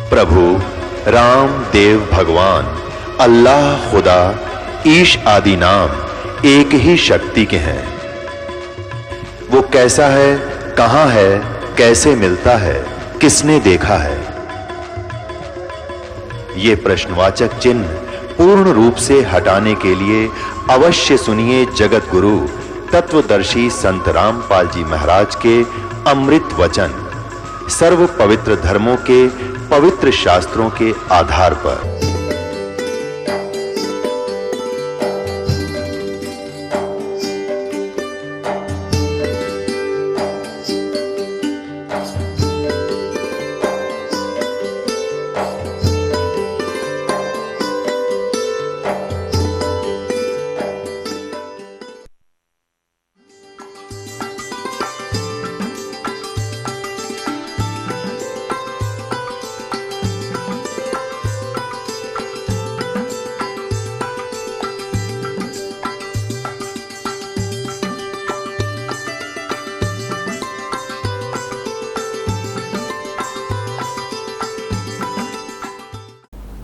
प्रभु राम देव भगवान अल्लाह खुदा ईश आदि नाम एक ही शक्ति के हैं। वो कैसा है, कहां है, कैसे मिलता है, किसने देखा है? ये प्रश्नवाचक चिन्ह पूर्ण रूप से हटाने के लिए अवश्य सुनिए जगत गुरु तत्वदर्शी संत रामपाल जी महाराज के अमृत वचन सर्व पवित्र धर्मों के पवित्र शास्त्रों के आधार पर।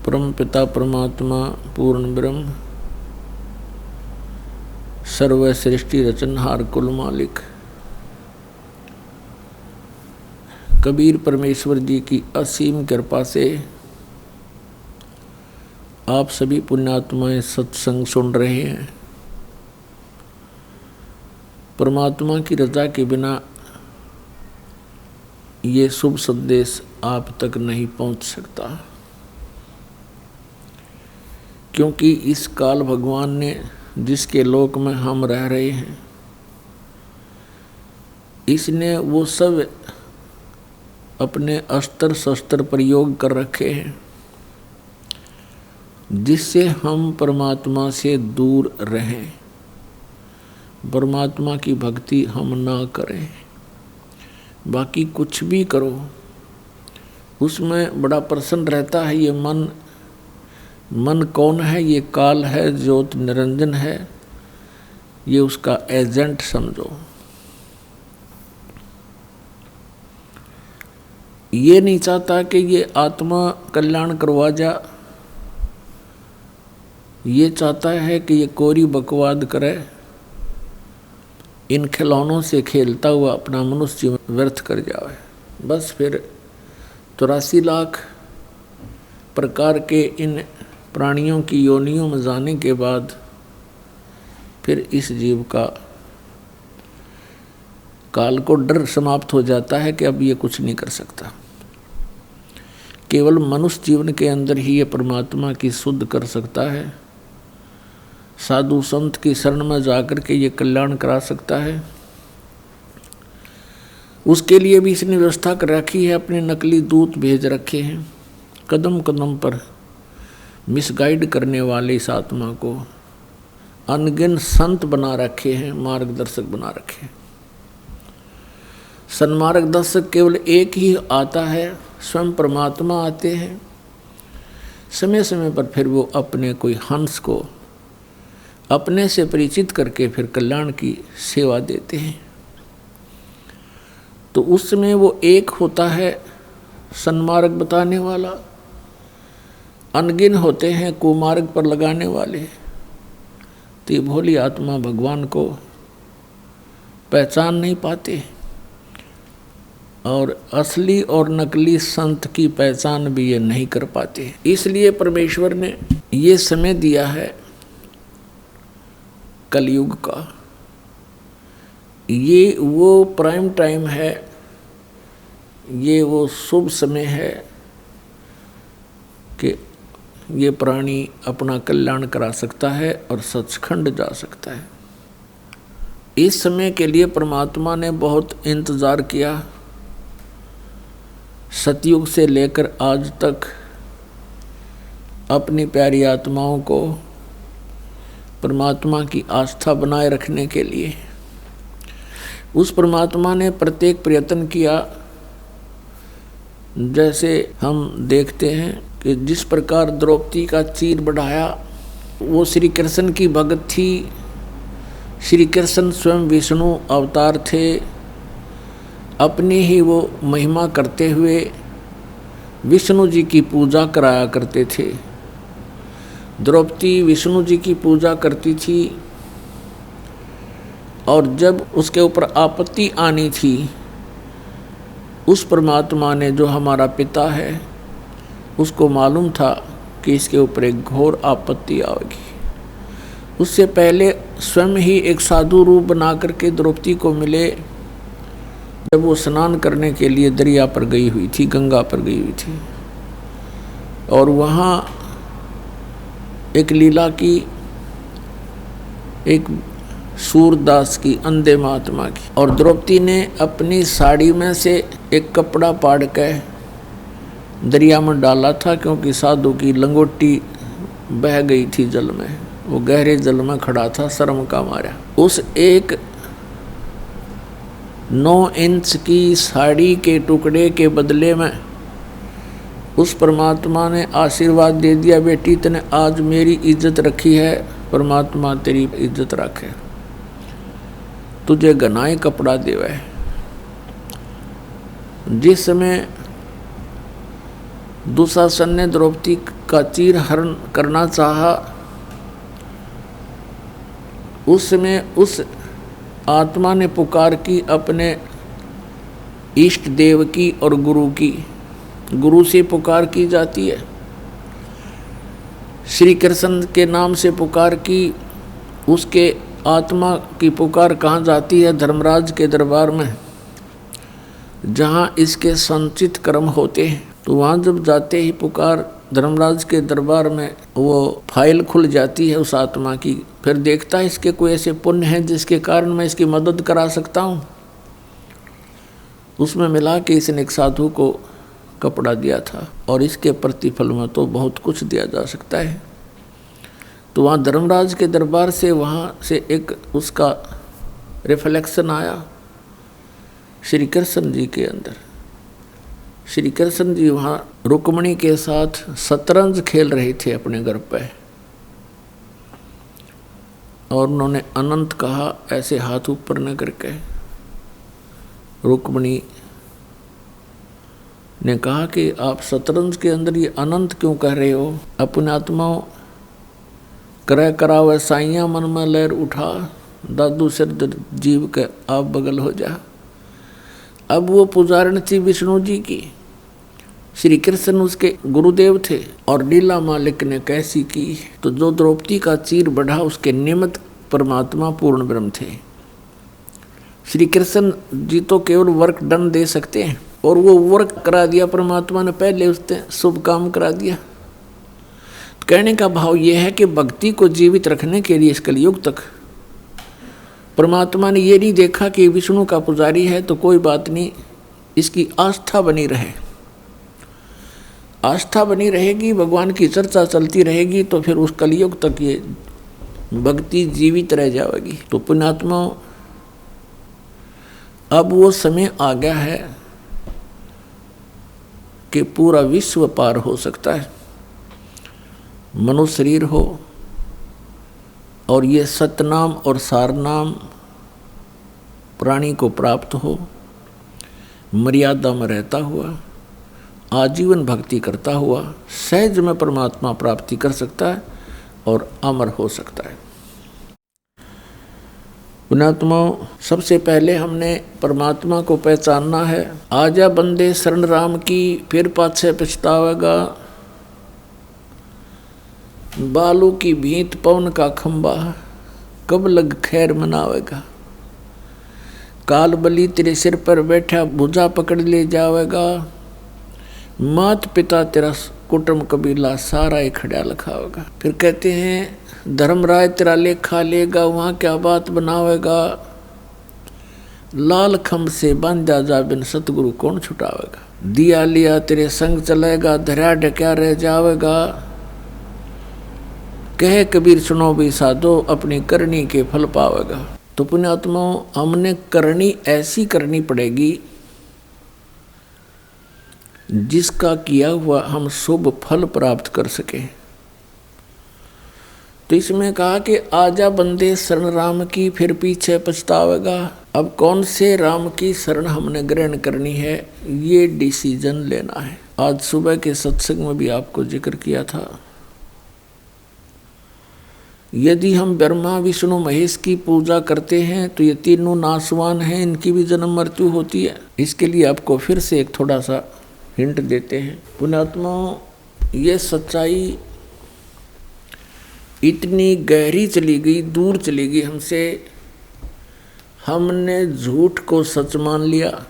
परम पिता परमात्मा पूर्ण ब्रह्म सर्व सृष्टि रचनहार कुल मालिक कबीर परमेश्वर जी की असीम कृपा से आप सभी पुण्यात्माएं सत्संग सुन रहे हैं। परमात्मा की रजा के बिना ये शुभ संदेश आप तक नहीं पहुंच सकता, क्योंकि इस काल भगवान ने जिसके लोक में हम रह रहे हैं, इसने वो सब अपने अस्त्र शस्त्र प्रयोग कर रखे हैं जिससे हम परमात्मा से दूर रहें, परमात्मा की भक्ति हम ना करें। बाकी कुछ भी करो उसमें बड़ा प्रसन्न रहता है। ये मन कौन है? ये काल है, ज्योत निरंजन है, ये उसका एजेंट समझो। ये नहीं चाहता कि ये आत्मा कल्याण करवा जा, ये चाहता है कि ये कोरी बकवाद करे, इन खिलौनों से खेलता हुआ अपना मनुष्य जीवन व्यर्थ कर जाए। बस फिर 83 लाख प्रकार के इन प्राणियों की योनियों में जाने के बाद फिर इस जीव का काल को डर समाप्त हो जाता है कि अब ये कुछ नहीं कर सकता। केवल मनुष्य जीवन के अंदर ही ये परमात्मा की शुद्ध कर सकता है, साधु संत की शरण में जाकर के ये कल्याण करा सकता है। उसके लिए भी इसने व्यवस्था कर रखी है, अपने नकली दूत भेज रखे हैं, कदम कदम पर मिसगाइड करने वाले इस आत्मा को अनगिन संत बना रखे हैं, मार्गदर्शक बना रखे हैं। सन्मार्गदर्शक केवल एक ही आता है, स्वयं परमात्मा आते हैं। समय समय पर फिर वो अपने कोई हंस को अपने से परिचित करके फिर कल्याण की सेवा देते हैं। तो उस समय वो एक होता है सन्मार्ग बताने वाला, अनगिन होते हैं कुमार्ग पर लगाने वाले। तो ये भोली आत्मा भगवान को पहचान नहीं पाते और असली और नकली संत की पहचान भी ये नहीं कर पाते। इसलिए परमेश्वर ने ये समय दिया है कलयुग का। ये वो प्राइम टाइम है, ये वो शुभ समय है कि ये प्राणी अपना कल्याण करा सकता है और सचखंड जा सकता है। इस समय के लिए परमात्मा ने बहुत इंतज़ार किया। सतयुग से लेकर आज तक अपनी प्यारी आत्माओं को परमात्मा की आस्था बनाए रखने के लिए उस परमात्मा ने प्रत्येक प्रयत्न किया। जैसे हम देखते हैं कि जिस प्रकार द्रौपदी का चीर बढ़ाया, वो श्री कृष्ण की भगत थी। श्री कृष्ण स्वयं विष्णु अवतार थे। अपनी ही वो महिमा करते हुए विष्णु जी की पूजा कराया करते थे। द्रौपदी विष्णु जी की पूजा करती थी और जब उसके ऊपर आपत्ति आनी थी, उस परमात्मा ने, जो हमारा पिता है, उसको मालूम था कि इसके ऊपर एक घोर आपत्ति आएगी। उससे पहले स्वयं ही एक साधु रूप बना करके द्रौपदी को मिले, जब वो स्नान करने के लिए दरिया पर गई हुई थी, गंगा पर गई हुई थी, और वहाँ एक लीला की, एक सूरदास की, अंधे महात्मा की, और द्रौपदी ने अपनी साड़ी में से एक कपड़ा फाड़ के दरिया में डाला था, क्योंकि साधु की लंगोटी बह गई थी जल में, वो गहरे जल में खड़ा था शर्म का मारा। उस एक 9 इंच की साड़ी के टुकड़े के बदले में उस परमात्मा ने आशीर्वाद दे दिया, बेटी तने आज मेरी इज्जत रखी है, परमात्मा तेरी इज्जत रखे, तुझे घनाए कपड़ा देवे। जिस समय दुशासन ने द्रौपदी का चीर हरण करना चाहा, उस समय उस आत्मा ने पुकार की अपने इष्ट देव की और गुरु की। गुरु से पुकार की जाती है, श्री कृष्ण के नाम से पुकार की। उसके आत्मा की पुकार कहाँ जाती है? धर्मराज के दरबार में, जहाँ इसके संचित कर्म होते हैं। तो वहाँ जब जाते ही पुकार धर्मराज के दरबार में, वो फाइल खुल जाती है उस आत्मा की। फिर देखता है इसके कोई ऐसे पुण्य हैं जिसके कारण मैं इसकी मदद करा सकता हूँ। उसमें मिला कि इसने एक साधु को कपड़ा दिया था और इसके प्रतिफल में तो बहुत कुछ दिया जा सकता है। तो वहाँ धर्मराज के दरबार से, वहाँ से एक उसका रिफ्लेक्शन आया श्री कृष्ण जी के अंदर। श्री कृष्ण जी वहाँ रुक्मणी के साथ शतरंज खेल रहे थे अपने घर पे, और उन्होंने अनंत कहा, ऐसे हाथ ऊपर न करके। रुक्मणी ने कहा कि आप शतरंज के अंदर ये अनंत क्यों कह रहे हो? अपने आत्माओं करय करावे साइया, मन में लहर उठा, दादू सिर जीव के आप बगल हो जा। अब वो पुजारण थी विष्णु जी की, श्री कृष्ण उसके गुरुदेव थे, और लीला मालिक ने कैसी की। तो जो द्रौपदी का चीर बढ़ा, उसके निमित्त परमात्मा पूर्ण ब्रह्म थे। श्री कृष्ण जी तो केवल वर्क डन दे सकते हैं, और वो वर्क करा दिया परमात्मा ने, पहले उसने शुभ काम करा दिया। तो कहने का भाव ये है कि भक्ति को जीवित रखने के लिए इस कलयुग तक परमात्मा ने ये नहीं देखा कि विष्णु का पुजारी है तो कोई बात नहीं, इसकी आस्था बनी रहे। आस्था बनी रहेगी, भगवान की चर्चा चलती रहेगी, तो फिर उस कलयुग तक ये भक्ति जीवित रह जाएगी। तो पुण्यात्मा, अब वो समय आ गया है कि पूरा विश्व पार हो सकता है। मनुष्य शरीर हो और ये सतनाम और सारनाम प्राणी को प्राप्त हो, मर्यादा में रहता हुआ, आजीवन भक्ति करता हुआ सहज में परमात्मा प्राप्ति कर सकता है और अमर हो सकता है। पुण्यात्माओं, सबसे पहले हमने परमात्मा को पहचानना है। आजा बंदे शरण राम की, फिर पाछे पछतावेगा। बालू की भींत पवन का खंबा, कब लग खैर मनावेगा। काल बली तेरे सिर पर बैठा, भुजा पकड़ ले जावेगा। मात पिता तेरा कुटुंब कबीला सारा ही खड़ा लिखावेगा। फिर कहते हैं धर्मराज तेरा लेखा लेगा, वहाँ क्या बात बनावेगा। लाल खम्भ से बांधा जा बिन सतगुरु कौन छुटावेगा। दिया लिया तेरे संग चलेगा, धरा ढक्या रह जावेगा। कहे कबीर सुनो भी साधो, अपनी करनी के फल पावेगा। तो पुण्यात्माओं, हमने करनी ऐसी करनी पड़ेगी जिसका किया हुआ हम शुभ फल प्राप्त कर सके। तो इसमें कहा कि आजा बंदे शरण राम की, फिर पीछे पछतावेगा। अब कौन से राम की शरण हमने ग्रहण करनी है, ये डिसीजन लेना है। आज सुबह के सत्संग में भी आपको जिक्र किया था, यदि हम ब्रह्मा विष्णु महेश की पूजा करते हैं तो ये तीनों नाशवान हैं, इनकी भी जन्म मृत्यु होती है। इसके लिए आपको फिर से एक थोड़ा सा हिंट देते हैं। पुण्यात्मा, ये सच्चाई इतनी गहरी चली गई, दूर चली गई हमसे, हमने झूठ को सच मान लिया।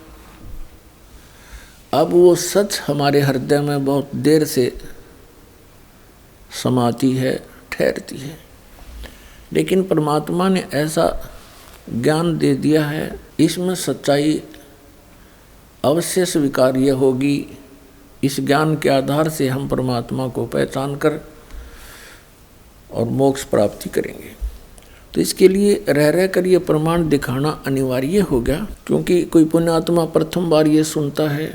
अब वो सच हमारे हृदय में बहुत देर से समाती है, ठहरती है, लेकिन परमात्मा ने ऐसा ज्ञान दे दिया है, इसमें सच्चाई अवश्य स्वीकार्य होगी। इस ज्ञान के आधार से हम परमात्मा को पहचान कर और मोक्ष प्राप्ति करेंगे। तो इसके लिए रह रह कर ये प्रमाण दिखाना अनिवार्य हो गया, क्योंकि कोई पुण्यात्मा प्रथम बार ये सुनता है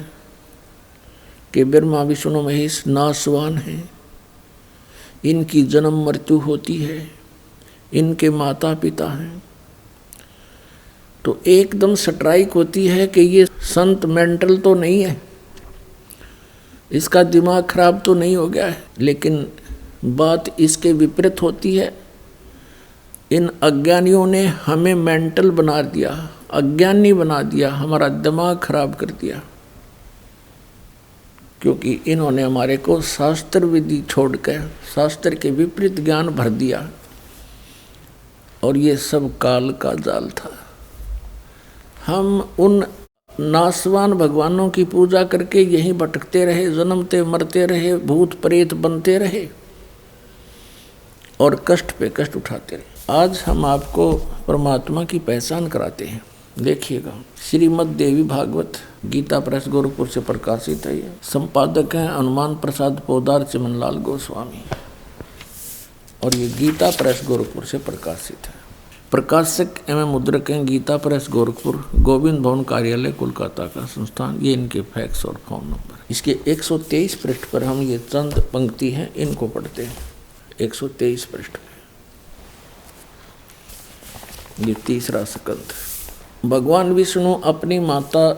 कि ब्रह्मा विष्णु महेश नाशवान हैं, इनकी जन्म मृत्यु होती है, इनके माता पिता हैं, तो एकदम स्ट्राइक होती है कि ये संत मेंटल तो नहीं है, इसका दिमाग खराब तो नहीं हो गया है। लेकिन बात इसके विपरीत होती है। इन अज्ञानियों ने हमें मेंटल बना दिया, अज्ञानी बना दिया, हमारा दिमाग खराब कर दिया, क्योंकि इन्होंने हमारे को शास्त्र विधि छोड़कर शास्त्र के विपरीत ज्ञान भर दिया, और ये सब काल का जाल था। हम उन नाशवान भगवानों की पूजा करके यहीं भटकते रहे, जन्मते मरते रहे, भूत प्रेत बनते रहे और कष्ट पे कष्ट उठाते रहे। आज हम आपको परमात्मा की पहचान कराते हैं। देखिएगा, श्रीमद् देवी भागवत गीता प्रेस गोरखपुर से प्रकाशित है। ये संपादक हैं हनुमान प्रसाद पोदार चिमनलाल गोस्वामी, और ये गीता प्रेस गोरखपुर से प्रकाशित है। प्रकाशक एवं मुद्रक हैं गीता प्रेस गोरखपुर, गोविंद भवन कार्यालय कोलकाता का संस्थान। ये इनके फैक्स और फोन नंबर। इसके 123 पृष्ठ पर हम ये चंद पंक्ति हैं, इनको पढ़ते हैं। 123 पृष्ठ पे ये तीसरा स्कंध। भगवान विष्णु अपनी माता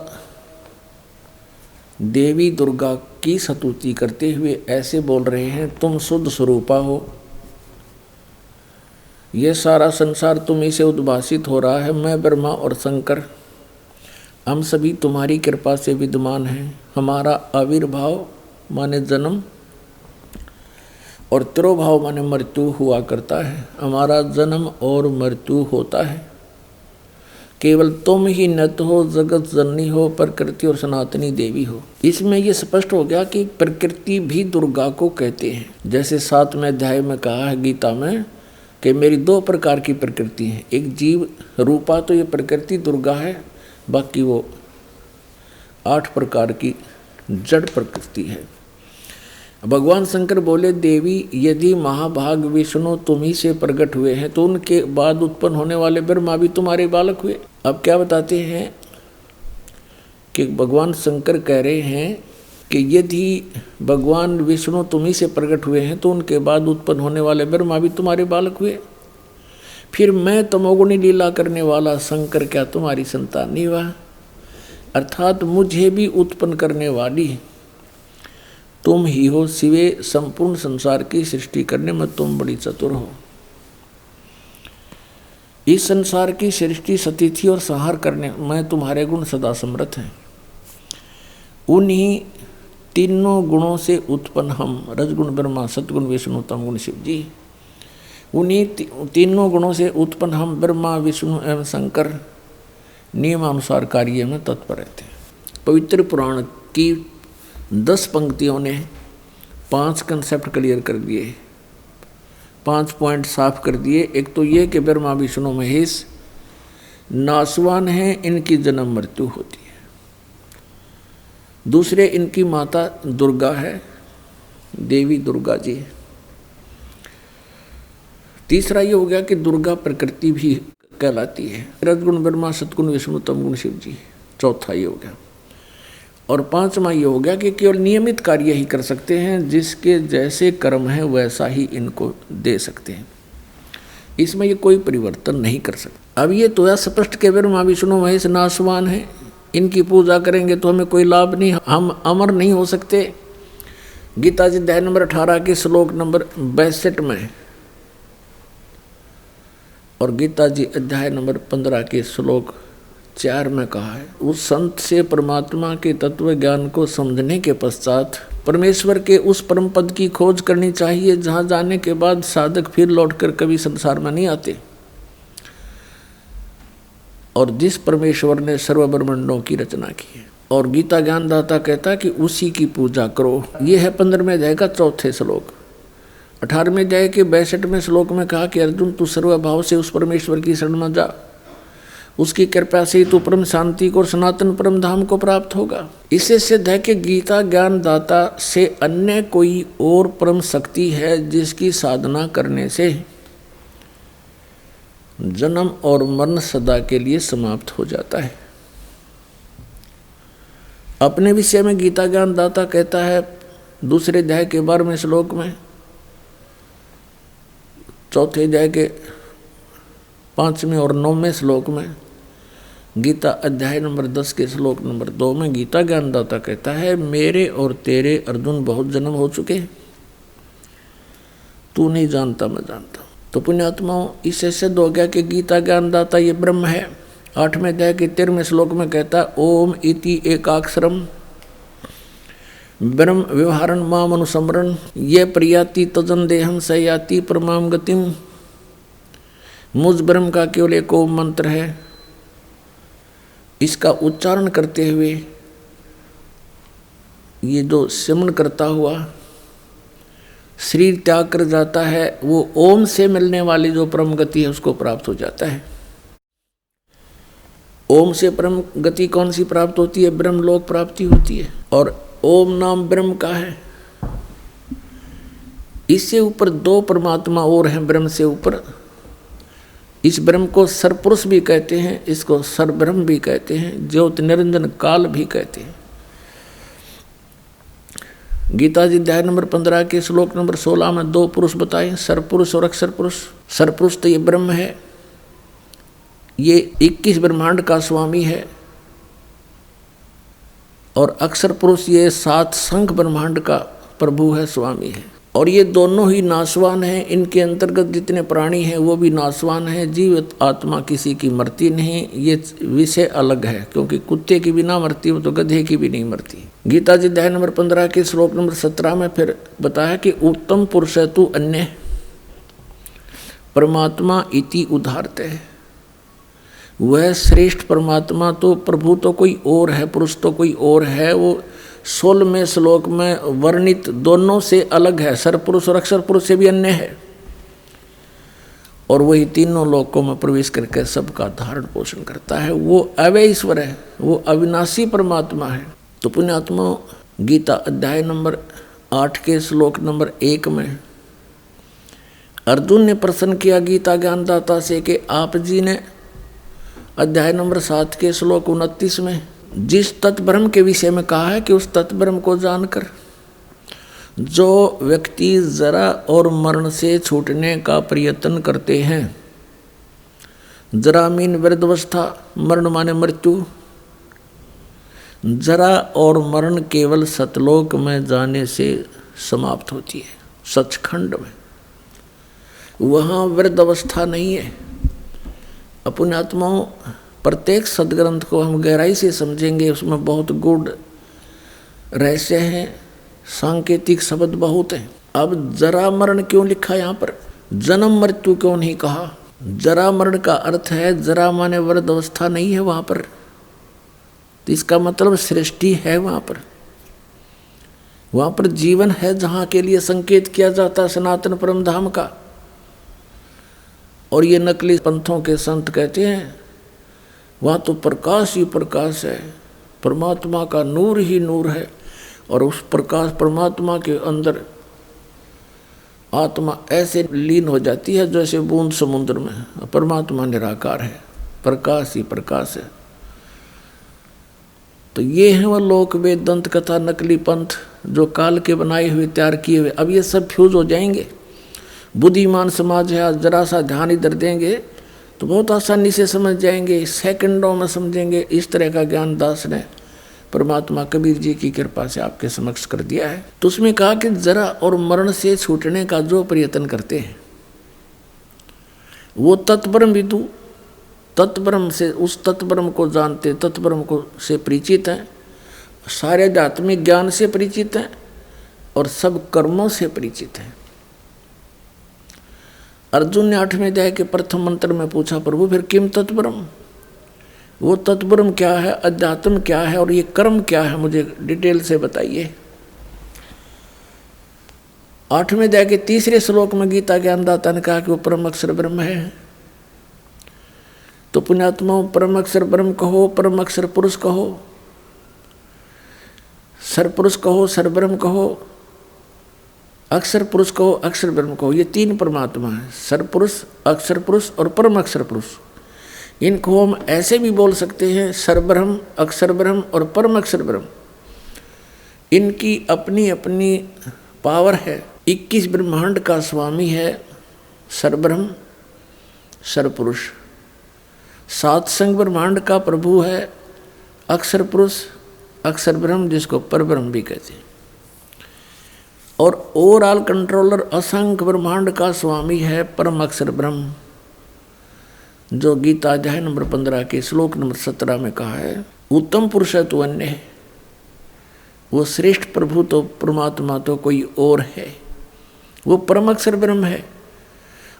देवी दुर्गा की स्तुति करते हुए ऐसे बोल रहे हैं, तुम शुद्ध स्वरूपा हो, ये सारा संसार तुम्ही से उद्भासित हो रहा है। मैं ब्रह्मा और शंकर हम सभी तुम्हारी कृपा से विद्यमान हैं। हमारा आविर्भाव माने जन्म और तिरोभाव माने मृत्यु हुआ करता है। हमारा जन्म और मृत्यु होता है, केवल तुम ही नत हो, जगत जननी हो, प्रकृति और सनातनी देवी हो। इसमें यह स्पष्ट हो गया कि प्रकृति भी दुर्गा को कहते हैं। जैसे 7वें अध्याय में कहा है गीता में कि मेरी 2 प्रकार की प्रकृति है, एक जीव रूपा तो ये प्रकृति दुर्गा है, बाकी वो 8 प्रकार की जड़ प्रकृति है। भगवान शंकर बोले, देवी यदि महाभाग विष्णु तुम्ही से प्रकट हुए हैं तो उनके बाद उत्पन्न होने वाले ब्रह्मा भी तुम्हारे बालक हुए। अब क्या बताते हैं कि भगवान शंकर कह रहे हैं कि यदि भगवान विष्णु तुम्ही से प्रकट हुए हैं तो उनके बाद उत्पन्न होने वाले ब्रह्मा भी तुम्हारे बालक हुए। फिर मैं तमोगुणी लीला करने वाला शंकर क्या तुम्हारी संतान नहीं हुआ? अर्थात मुझे भी उत्पन्न करने वाली तुम ही हो, सिवे संपूर्ण संसार की सृष्टि करने में तुम बड़ी चतुर हो। इस संसार की सृष्टि स्थिति और संहार करने में तुम्हारे गुण सदा समर्थ हैं। उन्हीं तीनों गुणों से उत्पन्न हम, रजगुण ब्रह्मा, सतगुण विष्णु, तमगुण शिव जी, उन्हीं तीनों गुणों से उत्पन्न हम ब्रह्मा विष्णु एवं शंकर नियमानुसार कार्य में तत्पर रहते हैं। पवित्र पुराण की 10 पंक्तियों ने 5 कंसेप्ट क्लियर कर दिए, 5 पॉइंट साफ कर दिए। एक तो ये कि ब्रह्मा विष्णु महेश नाशवान हैं, इनकी जन्म मृत्यु होती है। दूसरे, इनकी माता दुर्गा है, देवी दुर्गा जी। तीसरा ये हो गया कि दुर्गा प्रकृति भी कहलाती है, रजगुण ब्रह्मा, सतगुण विष्णु, तमगुण शिव जी। चौथा ये हो गया। और 5वां ये हो गया कि केवल नियमित कार्य ही कर सकते हैं, जिसके जैसे कर्म है वैसा ही इनको दे सकते हैं, इसमें ये कोई परिवर्तन नहीं कर सकते। अब ये तो है स्पष्ट के ब्रह्मा विष्णु महेश नाशवान है, इनकी पूजा करेंगे तो हमें कोई लाभ नहीं, हम अमर नहीं हो सकते। गीता जी अध्याय नंबर 18 के श्लोक नंबर 62 में और गीता जी अध्याय नंबर 15 के श्लोक 4 में कहा है, उस संत से परमात्मा के तत्व ज्ञान को समझने के पश्चात परमेश्वर के उस परम पद की खोज करनी चाहिए जहां जाने के बाद साधक फिर लौटकर कभी संसार में नहीं आते, और जिस परमेश्वर ने सर्व ब्रह्मांडों की रचना की है। और गीता ज्ञानदाता कहता कि उसी की पूजा करो। ये है 15वें अध्याय का 4थे श्लोक। 18वें अध्याय के 62वें श्लोक में कहा कि अर्जुन तू सर्वभाव से उस परमेश्वर की शरण में जा, उसकी कृपा से तू परम शांति को और सनातन परम धाम को प्राप्त होगा। इससे सिद्ध है कि गीता ज्ञानदाता से अन्य कोई और परम शक्ति है जिसकी साधना करने से जन्म और मरण सदा के लिए समाप्त हो जाता है। अपने विषय में गीता ज्ञानदाता कहता है 2 अध्याय के 12वें श्लोक में, 4थे अध्याय के 5वें और 9वें श्लोक में, गीता अध्याय नंबर 10 के श्लोक नंबर 2 में गीता ज्ञानदाता कहता है मेरे और तेरे अर्जुन बहुत जन्म हो चुके, तू नहीं जानता मैं जानता। तो पुण्यात्माओं, इससे सिद्ध हो गया कि गीता ज्ञानदाता ये ब्रह्म है। 8वें अध्याय के 13वें श्लोक में कहता ओम इति एकाक्षरम ब्रह्म व्यवहारण माम अनुसमरण ये प्रियाति तजन देहम सयाति परमाम गतिम। मुझ ब्रह्म का केवल एक ओम मंत्र है, इसका उच्चारण करते हुए ये जो सिमरण करता हुआ शरीर त्याग कर जाता है, वो ओम से मिलने वाली जो परम गति है उसको प्राप्त हो जाता है। ओम से परम गति कौन सी प्राप्त होती है? ब्रह्मलोक प्राप्ति होती है। और ओम नाम ब्रह्म का है। इससे ऊपर 2 परमात्मा और हैं ब्रह्म से ऊपर। इस ब्रह्म को सरपुरुष भी कहते हैं, इसको सरब्रह्म भी कहते हैं, ज्योति निरंजन काल भी कहते हैं। गीता जी अध्याय नंबर 15 के श्लोक नंबर 16 में 2 पुरुष बताए, सरपुरुष और अक्षर पुरुष। सरपुरुष तो ये ब्रह्म है, ये 21 ब्रह्मांड का स्वामी है, और अक्षर पुरुष ये 7 संख ब्रह्मांड का प्रभु है, स्वामी है। और ये दोनों ही नाशवान हैं। इनके अंतर्गत जितने प्राणी हैं वो भी नाशवान हैं। जीवित आत्मा किसी की मरती नहीं, ये विषय अलग है, क्योंकि कुत्ते की भी ना मरती, वो तो गधे की भी नहीं मरती। गीता जी अध्याय नंबर 15 के श्लोक नंबर 17 में फिर बताया कि उत्तम पुरुष है तू अन्य परमात्मा इति उदाहरते है। वह श्रेष्ठ परमात्मा तो प्रभु तो कोई और है, पुरुष तो कोई और है। वो 16वें श्लोक में वर्णित दोनों से अलग है, सरपुरुष और अक्षर पुरुष से भी अन्य है। और वही तीनों लोकों में प्रवेश करके सबका धारण पोषण करता है। वो अव्यय ईश्वर है, वो अविनाशी परमात्मा है। तो पुण्यात्मा, गीता अध्याय नंबर 8 के श्लोक नंबर 1 में अर्जुन ने प्रश्न किया गीता ज्ञानदाता से कि आप जी ने अध्याय नंबर 7 के श्लोक 29 में जिस तत्ब्रह्म के विषय में कहा है कि उस तत्ब्रह्म को जानकर जो व्यक्ति जरा और मरण से छूटने का प्रयत्न करते हैं, जरा मीन वृद्धावस्था, मरण माने मृत्यु, जरा और मरण केवल सतलोक में जाने से समाप्त होती है, सचखंड में। वहाँ वृद्धावस्था नहीं है। अपने आत्माओं, प्रत्येक सदग्रंथ को हम गहराई से समझेंगे, उसमें बहुत गूढ़ रहस्य हैं, सांकेतिक शब्द बहुत हैं। अब जरा मरण क्यों लिखा यहाँ पर? जन्म मृत्यु क्यों नहीं कहा? जरा मरण का अर्थ है जरा माने वृद्ध अवस्था नहीं है वहाँ पर, तो इसका मतलब सृष्टि है वहाँ पर जीवन है, जहाँ के लिए संकेत किया जाता है सनातन परम धाम का। और ये नकली पंथों के संत कहते हैं वहाँ तो प्रकाश ही प्रकाश है, परमात्मा का नूर ही नूर है, और उस प्रकाश परमात्मा के अंदर आत्मा ऐसे लीन हो जाती है जैसे बूंद समुद्र में। परमात्मा निराकार है, प्रकाश ही प्रकाश है। तो ये है वह लोक वेद दंत कथा नकली पंथ जो काल के बनाए हुए तैयार किए हुए। अब ये सब फ्यूज हो जाएंगे। बुद्धिमान समाज है, आज जरा सा ध्यान इधर देंगे तो बहुत आसानी से समझ जाएंगे, सेकंडों में समझेंगे। इस तरह का ज्ञान दास ने परमात्मा कबीर जी की कृपा से आपके समक्ष कर दिया है। तो उसमें कहा कि जरा और मरण से छूटने का जो प्रयत्न करते हैं वो तत्ब्रह्म विदु, तत्ब्रह्म से, उस तत्ब्रह्म को जानते, तत्ब्रह्म को से परिचित हैं, सारे आध्यात्मिक ज्ञान से परिचित हैं और सब कर्मों से परिचित हैं। अर्जुन ने 8वें अध्याय के प्रथम मंत्र में पूछा, प्रभु फिर किम तत्ब्रह्म, वो तत्ब्रह्म क्या है, अध्यात्म क्या है और ये कर्म क्या है, मुझे डिटेल से बताइए। 8वें अध्याय के 3रे श्लोक में गीता ज्ञानदाता ने कहा कि वो परम अक्षर ब्रह्म है। तो पुण्यात्माओं, परम अक्षर ब्रह्म कहो, परम अक्षर पुरुष कहो, सरपुरुष कहो, सरब्रह्म कहो, अक्षर पुरुष कहो, अक्षर ब्रह्म कहो, ये 3 परमात्मा है, सरपुरुष, अक्षर पुरुष और परम अक्षर पुरुष। इनको हम ऐसे भी बोल सकते हैं, सरब्रह्म, अक्षर ब्रह्म और परम अक्षर ब्रह्म। इनकी अपनी अपनी पावर है। 21 ब्रह्मांड का स्वामी है सरब्रह्म, सरपुरुष। 7 संग ब्रह्मांड का प्रभु है अक्षर पुरुष, अक्षर ब्रह्म, जिसको परब्रह्म भी कहते हैं। और ओवरऑल कंट्रोलर असंख्य ब्रह्मांड का स्वामी है परम अक्षर ब्रह्म, जो गीता अध्याय नंबर 15 के श्लोक नंबर 17 में कहा है, उत्तम पुरुष तो अन्य है, वो श्रेष्ठ प्रभु तो परमात्मा तो कोई और है, वो परम अक्षर ब्रह्म है।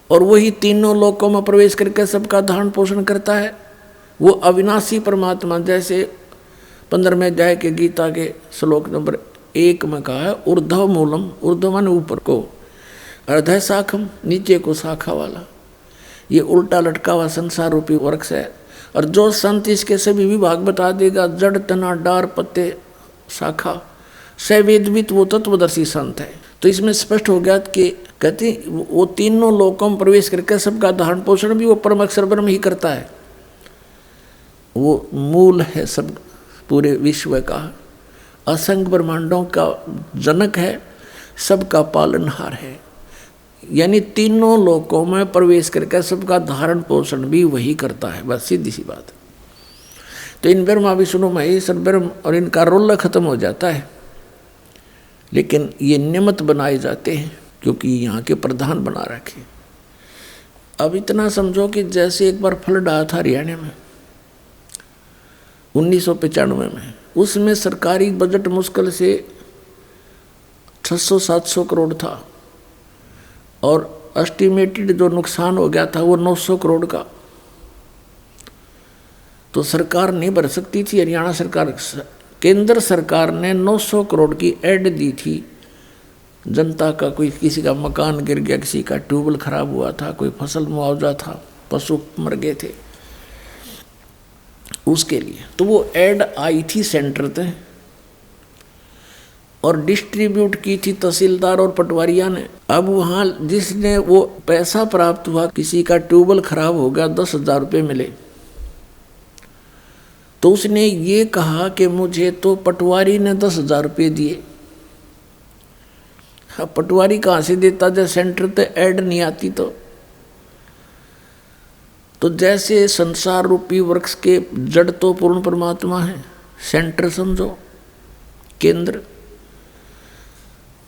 और वही तीनों लोकों में प्रवेश करके सबका धारण पोषण करता है। वो अविनाशी परमात्मा, जैसे 15वें अध्याय के गीता के श्लोक नंबर 1 में कहा है, ऊर्ध्व मूलम, ऊर्ध्व माने ऊपर को, अर्धय शाखम, नीचे को शाखा वाला, ये उल्टा लटका हुआ संसार रूपी वृक्ष है। और जो संत इसके सभी विभाग बता देगा, जड़, तना, डार, पत्ते, शाखा, सवेदवित, वो तत्वदर्शी संत है। तो इसमें स्पष्ट हो गया कि कहते वो तीनों लोकों में प्रवेश करके सबका धारण पोषण भी वो परम अक्षर ब्रह्म ही करता है। वो मूल है सब पूरे विश्व का, असंख्य ब्रह्मांडों का जनक है, सबका पालनहार है। यानी तीनों लोकों में प्रवेश करके सबका धारण पोषण भी वही करता है। बस सीधी सी बात। तो इन ब्रह्मा विष्णु महेश्वर ब्रह्म और इनका रोल खत्म हो जाता है, लेकिन ये निमित्त बनाए जाते हैं क्योंकि यहाँ के प्रधान बना रखे। अब इतना समझो कि जैसे एक बार फ्लड आया था हरियाणा में 1995 में, उसमें सरकारी बजट मुश्किल से 600-700 करोड़ था और एस्टिमेटेड जो नुकसान हो गया था वो 900 करोड़ का। तो सरकार नहीं भर सकती थी, हरियाणा सरकार, केंद्र सरकार ने 900 करोड़ की ऐड दी थी। जनता का कोई, किसी का मकान गिर गया, किसी का ट्यूबवेल खराब हुआ था, कोई फसल मुआवजा था, पशु मर गए थे, उसके लिए। तो वो ऐड आई थी सेंटर पे और डिस्ट्रीब्यूट की थी तहसीलदार और पटवारिया ने। अब वहाँ जिसने वो पैसा प्राप्त हुआ, किसी का ट्यूबवेल खराब हो गया, 10,000 रुपये मिले, तो उसने ये कहा कि मुझे तो पटवारी ने 10,000 रुपये दिए। अब पटवारी कहाँ से देता जब सेंटर पे ऐड नहीं आती? तो जैसे संसार रूपी वृक्ष के जड़ तो पूर्ण परमात्मा है, सेंटर समझो, केंद्र,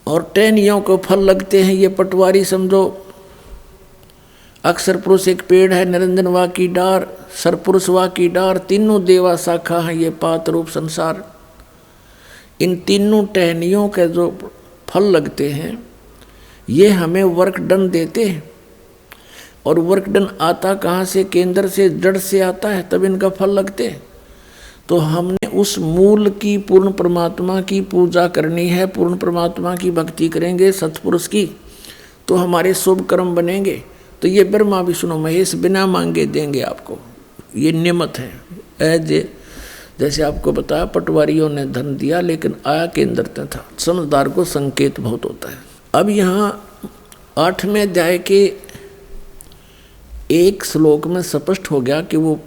और टहनियों को फल लगते हैं, ये पटवारी समझो। अक्षर पुरुष एक पेड़ है, निरंजन वा की डार, सरपुरुष वा की डार, तीनों देवा शाखा है, ये पात रूप संसार। इन तीनों टहनियों के जो फल लगते हैं ये हमें वर्क डन देते हैं। और वर्क डन आता कहाँ से? केंद्र से, जड़ से आता है, तब इनका फल लगते हैं। तो हमने उस मूल की, पूर्ण परमात्मा की पूजा करनी है, पूर्ण परमात्मा की भक्ति करेंगे, सत्पुरुष की, तो हमारे शुभ कर्म बनेंगे। तो ये ब्रह्मा विष्णु महेश बिना मांगे देंगे आपको, ये नियमत है। जैसे आपको बताया, पटवारियों ने धन दिया लेकिन आया केंद्र से था। समझदार को संकेत बहुत होता है। अब यहाँ 8वें अध्याय के एक श्लोक में स्पष्ट हो गया कि वो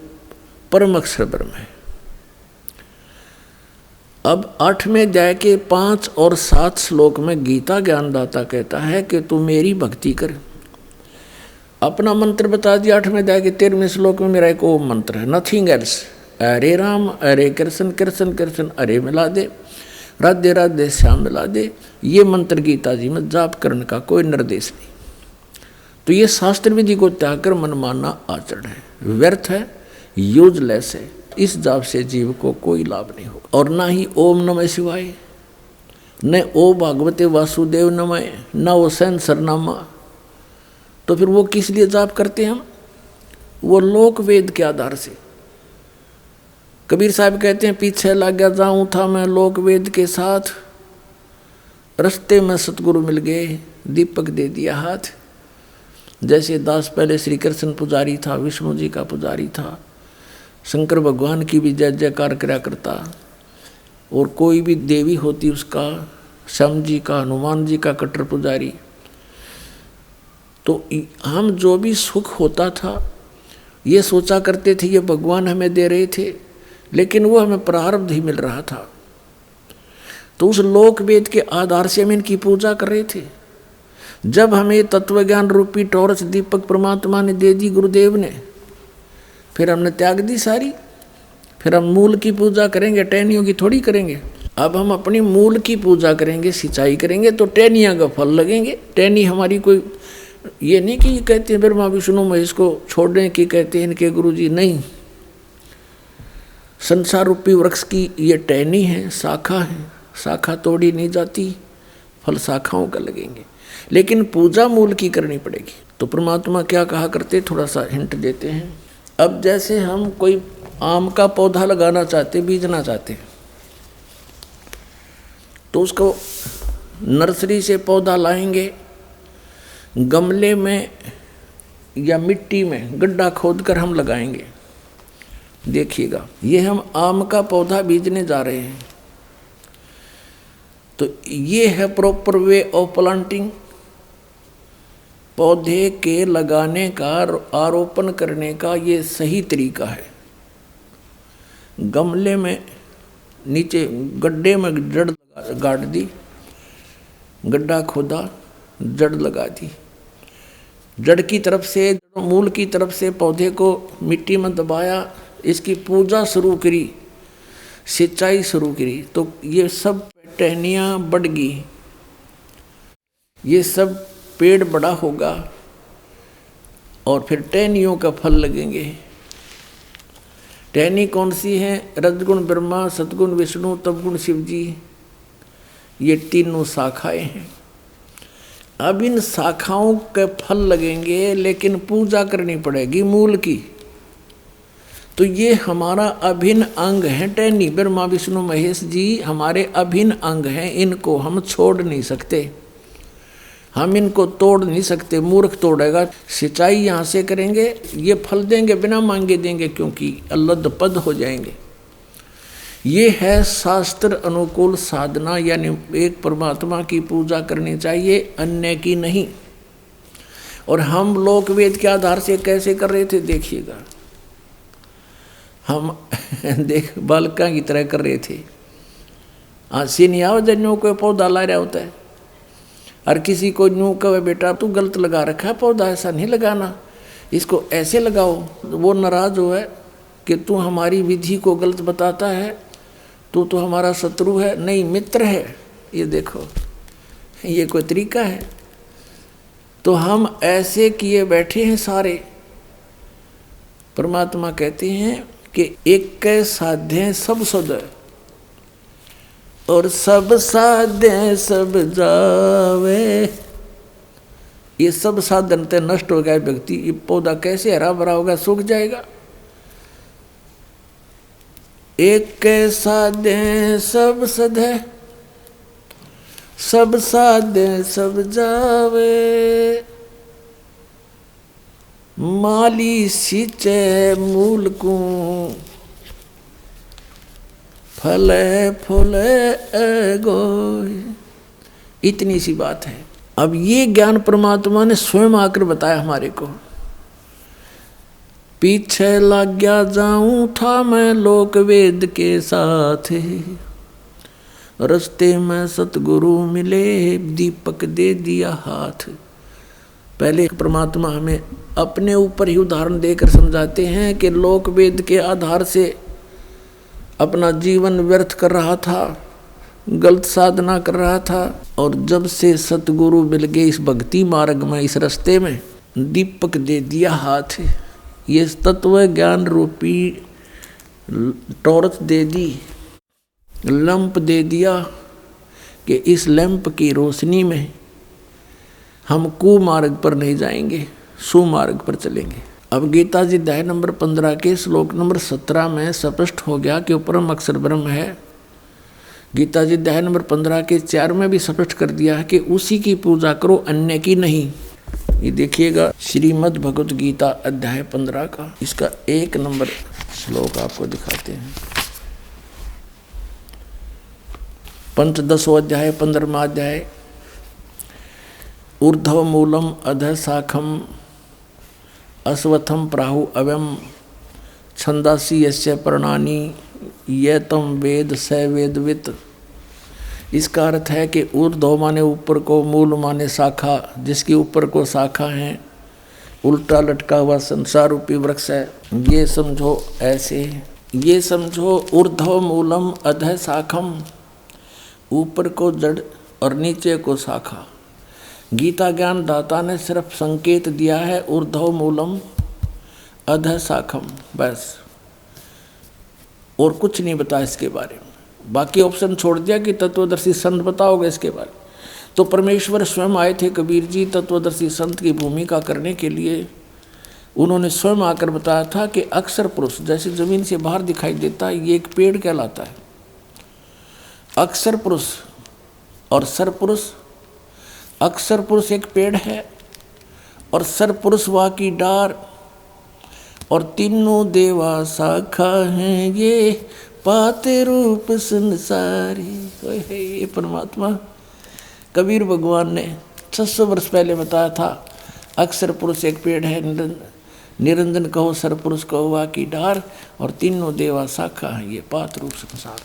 परम अक्षर ब्रह्म है। अब 8वें अध्याय के 5 और 7 श्लोक में गीता ज्ञानदाता कहता है कि तू मेरी भक्ति कर। अपना मंत्र बता दिया 8वें अध्याय के 13वें श्लोक में, मेरा एक ओम मंत्र है, नथिंग एल्स, हरे राम हरे कृष्ण कृष्ण कृष्ण हरे मिला दे, राधे राधे श्याम मिला दे। ये मंत्र गीता जी में जाप करने का कोई निर्देश नहीं। तो ये शास्त्र विधि को त्याग कर मनमाना आचरण है, व्यर्थ है, यूजलेस है। इस जाप से जीव को कोई लाभ नहीं होगा। और ना ही ओम नमः शिवाय, न ओ भागवते वासुदेव नमः, न वो सैन सरनामा। तो फिर वो किस लिए जाप करते हैं हम? वो लोक वेद के आधार से। कबीर साहब कहते हैं, पीछे लग गया जाऊं था मैं लोक वेद के साथ, रस्ते में सतगुरु मिल गए, दीपक दे दिया हाथ। जैसे दास पहले श्री कृष्ण पुजारी था, विष्णु जी का पुजारी था, शंकर भगवान की भी जय जयकार करा करता, और कोई भी देवी होती उसका, श्याम जी का, हनुमान जी का कट्टर पुजारी। तो हम जो भी सुख होता था ये सोचा करते थे ये भगवान हमें दे रहे थे, लेकिन वो हमें प्रारब्ध ही मिल रहा था। तो उस लोक वेद के आधार से हम इनकी पूजा कर रहे थे। जब हमें तत्वज्ञान रूपी टॉर्च दीपक परमात्मा ने दे दी, गुरुदेव ने, फिर हमने त्याग दी सारी। फिर हम मूल की पूजा करेंगे, टहनियों की थोड़ी करेंगे। अब हम अपनी मूल की पूजा करेंगे, सिंचाई करेंगे, तो टहनियाँ का फल लगेंगे। टहनी हमारी कोई ये नहीं कि कहते हैं ब्रह्मा विष्णु महेश को छोड़ने की कहते हैं इनके गुरुजी, नहीं। संसार रूपी वृक्ष की ये टहनी है, शाखा है, शाखा तोड़ी नहीं जाती, फल शाखाओं का लगेंगे, लेकिन पूजा मूल की करनी पड़ेगी। तो परमात्मा क्या कहा करते, थोड़ा सा हिंट देते हैं। अब जैसे हम कोई आम का पौधा लगाना चाहते, बीजना चाहते, तो उसको नर्सरी से पौधा लाएंगे, गमले में या मिट्टी में गड्ढा खोदकर हम लगाएंगे। देखिएगा, ये हम आम का पौधा बीजने जा रहे हैं, तो ये है प्रॉपर वे ऑफ प्लांटिंग। पौधे के लगाने का, आरोपण करने का ये सही तरीका है। गमले में नीचे गड्ढे में जड़ गाड़ दी, गड्ढा खोदा, जड़ लगा दी, जड़ की तरफ से, मूल की तरफ से पौधे को मिट्टी में दबाया, इसकी पूजा शुरू करी, सिंचाई शुरू करी, तो ये सब टहनियाँ बढ़ गई, ये सब पेड़ बड़ा होगा, और फिर टहनियों का फल लगेंगे। टहनी कौन सी है? रजगुण ब्रह्मा, सतगुण विष्णु, तपगुण शिव जी, ये तीनों शाखाएं हैं। अब इन शाखाओं के फल लगेंगे, लेकिन पूजा करनी पड़ेगी मूल की। तो ये हमारा अभिन्न अंग है टहनी। ब्रह्मा विष्णु महेश जी हमारे अभिन्न अंग हैं, इनको हम छोड़ नहीं सकते, हम इनको तोड़ नहीं सकते। मूर्ख तोड़ेगा। सिंचाई यहाँ से करेंगे, ये फल देंगे, बिना मांगे देंगे, क्योंकि अल्लद पद हो जाएंगे। ये है शास्त्र अनुकूल साधना, यानी एक परमात्मा की पूजा करनी चाहिए, अन्य की नहीं। और हम लोक वेद के आधार से कैसे कर रहे थे देखिएगा, हम देख बालका की तरह कर रहे थे। आसी नहीं आओ जन्यों को पौधा ला रहा होता है, और किसी को यूँ कहे बेटा तू गलत लगा रखा है पौधा, ऐसा नहीं लगाना, इसको ऐसे लगाओ, वो नाराज हो है कि तू हमारी विधि को गलत बताता है, तू तो हमारा शत्रु है। नहीं, मित्र है। ये देखो, ये कोई तरीका है? तो हम ऐसे किए बैठे हैं सारे। परमात्मा कहते हैं कि एक साध्य सब सद, और सब साध्य सब जावे। ये सब साधन ते नष्ट हो गया व्यक्ति, ये पौधा कैसे हरा भरा होगा, सूख जाएगा। एक साध्य सब सद है, सब साध्य सब जावे। माली सींचे मूल को, फले फूले गोय। इतनी सी बात है। अब ये ज्ञान परमात्मा ने स्वयं आकर बताया हमारे को। पीछे लग गया जाऊं था मैं लोक वेद के साथ, रस्ते में सतगुरु मिले, दीपक दे दिया हाथ। पहले परमात्मा हमें अपने ऊपर ही उदाहरण देकर समझाते हैं कि लोक वेद के आधार से अपना जीवन व्यर्थ कर रहा था, गलत साधना कर रहा था। और जब से सतगुरु मिल गए इस भक्ति मार्ग में, इस रास्ते में, दीपक दे दिया हाथ, ये तत्व ज्ञान रूपी टॉर्च दे दी, लैंप दे दिया कि इस लैंप की रोशनी में हम कुमार्ग पर नहीं जाएंगे, सुमार्ग पर चलेंगे। अब गीता जी अध्याय नंबर 15 के श्लोक नंबर 17 में स्पष्ट हो गया कि परम अक्षर ब्रह्म है। गीता जी अध्याय नंबर 15 के 4 में भी स्पष्ट कर दिया है कि उसी की पूजा करो, अन्य की नहीं। ये देखिएगा श्रीमद् भगवत गीता अध्याय 15 का, इसका 1 नंबर श्लोक आपको दिखाते हैं। पंचदशो अध्याय 15वां अध्याय। ऊर्ध्व मूलम अधः शाखम अश्वत्थम प्राहु अव्यम छंदासी यस्य पर्णानि ये तम वेद स वेदवित। इसका अर्थ है कि ऊर्ध्व माने ऊपर को, मूल माने शाखा, जिसके ऊपर को शाखा है, उल्टा लटका हुआ संसार रूपी वृक्ष है। ये समझो ऐसे, ये समझो ऊर्ध्व मूलम अधः शाखम, ऊपर को जड़ और नीचे को शाखा। गीता ज्ञान दाता ने सिर्फ संकेत दिया है ऊर्ध्व मूलम अधः शाखम, बस, और कुछ नहीं बताया इसके बारे में। बाकी ऑप्शन छोड़ दिया कि तत्वदर्शी संत बताओगे इसके बारे में। तो परमेश्वर स्वयं आए थे कबीर जी तत्वदर्शी संत की भूमिका करने के लिए। उन्होंने स्वयं आकर बताया था कि अक्षर पुरुष जैसे जमीन से बाहर दिखाई देता है, ये एक पेड़ कहलाता है। अक्षर पुरुष और सर पुरुष, अक्षर पुरुष एक पेड़ है और सर पुरुष वहाँ की डार, और तीनों देवा शाखा हैं, ये पाते रूप संसारी। ये परमात्मा कबीर भगवान ने 600 वर्ष पहले बताया था। अक्षर पुरुष एक पेड़ है, निरंजन कहो सर पुरुष कहो वहाँ की डार, और तीनों देवा शाखा हैं, ये पात रूप संसार।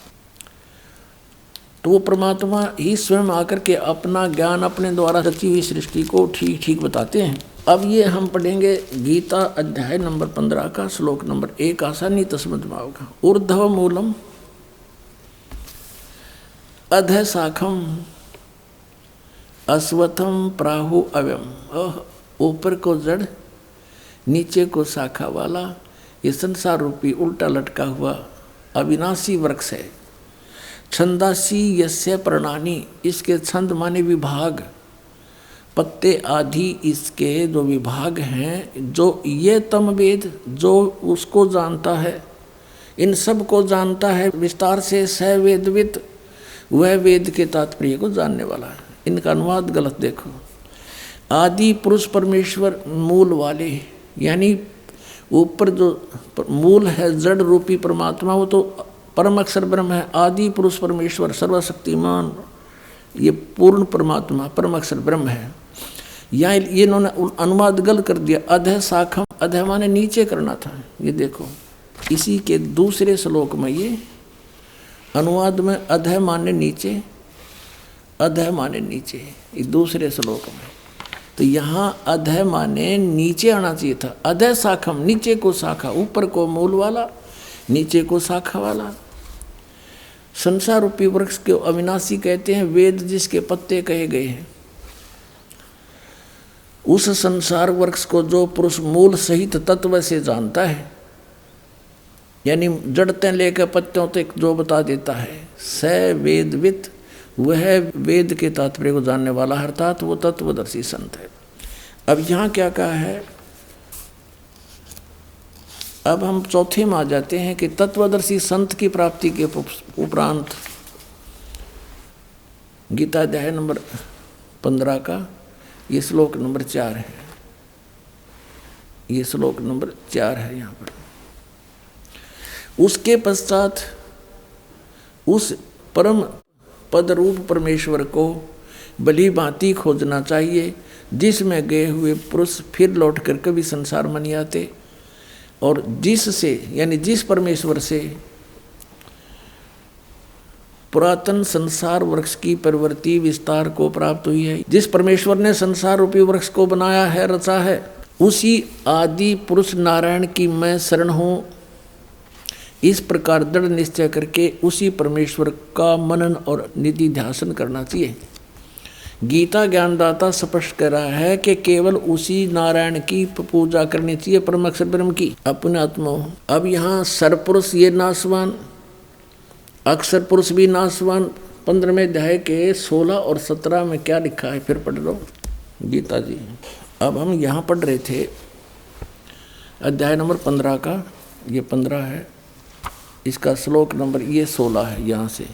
तो वो परमात्मा ही स्वयं आकर के अपना ज्ञान अपने द्वारा रची हुई सृष्टि को ठीक ठीक बताते हैं। अब ये हम पढ़ेंगे गीता अध्याय नंबर 15 का श्लोक नंबर 1, आसानी तो समझ में होगा। ऊर्ध्व मूलम अधः शाखम अश्वत्थम प्राहु अव्यम। ऊपर को जड़, नीचे को शाखा वाला ये संसार रूपी उल्टा लटका हुआ अविनाशी वृक्ष है। छंदासी यस्य पर्णानि, इसके छंद माने विभाग, पत्ते आदि इसके जो विभाग हैं, जो ये तम वेद, जो उसको जानता है, इन सब को जानता है विस्तार से, स वेदवित, वह वेद के तात्पर्य को जानने वाला है। इनका अनुवाद गलत देखो। आदि पुरुष परमेश्वर मूल वाले, यानी ऊपर जो मूल है जड़ रूपी परमात्मा, वो तो परम अक्षर ब्रह्म है। आदि पुरुष परमेश्वर सर्वशक्तिमान, ये पूर्ण परमात्मा परम अक्षर ब्रह्म है। यहाँ ये इन्होंने अनुवाद गलत कर दिया। अधः शाखम, अधः माने नीचे करना था। ये देखो इसी के दूसरे श्लोक में ये अनुवाद में अधः माने नीचे, अधः माने नीचे, ये दूसरे श्लोक में। तो यहाँ अधः माने नीचे आना चाहिए था। अधः शाखम, नीचे को शाखा, ऊपर को मूल वाला, नीचे को शाखा वाला। संसार रूपी वृक्ष के अविनाशी कहते हैं, वेद जिसके पत्ते कहे गए हैं। उस संसार वृक्ष को जो पुरुष मूल सहित तत्व से जानता है, यानी जड़ते लेकर पत्तों तक जो बता देता है, स वेदवित, वह वेद के तात्पर्य को जानने वाला, अर्थात वो तत्वदर्शी संत है। अब यहाँ क्या कहा है, अब हम चौथे में आ जाते हैं कि तत्वदर्शी संत की प्राप्ति के उपरांत गीता अध्याय नंबर 15 का ये श्लोक नंबर 4 है। ये श्लोक नंबर 4 है यहाँ पर। उसके पश्चात उस परम पद रूप परमेश्वर को भली भांति खोजना चाहिए, जिसमें गए हुए पुरुष फिर लौटकर कभी संसार में नहीं आते, और जिससे यानी जिस परमेश्वर से पुरातन संसार वृक्ष की प्रवृत्ति विस्तार को प्राप्त हुई है, जिस परमेश्वर ने संसार रूपी वृक्ष को बनाया है, रचा है, उसी आदि पुरुष नारायण की मैं शरण हूँ। इस प्रकार दृढ़ निश्चय करके उसी परमेश्वर का मनन और निधि ध्यान करना चाहिए। गीता ज्ञानदाता स्पष्ट कर रहा है कि केवल उसी नारायण की पूजा करनी चाहिए, परम अक्षर ब्रह्म की, अपने आत्मा। अब यहाँ सरपुरुष ये नाशवान, अक्षर पुरुष भी नाशवान। 15वें अध्याय के 16 और 17 में क्या लिखा है, फिर पढ़ लो गीता जी। अब हम यहाँ पढ़ रहे थे अध्याय नंबर 15 का, ये 15 है, इसका श्लोक नंबर ये 16 है। यहाँ से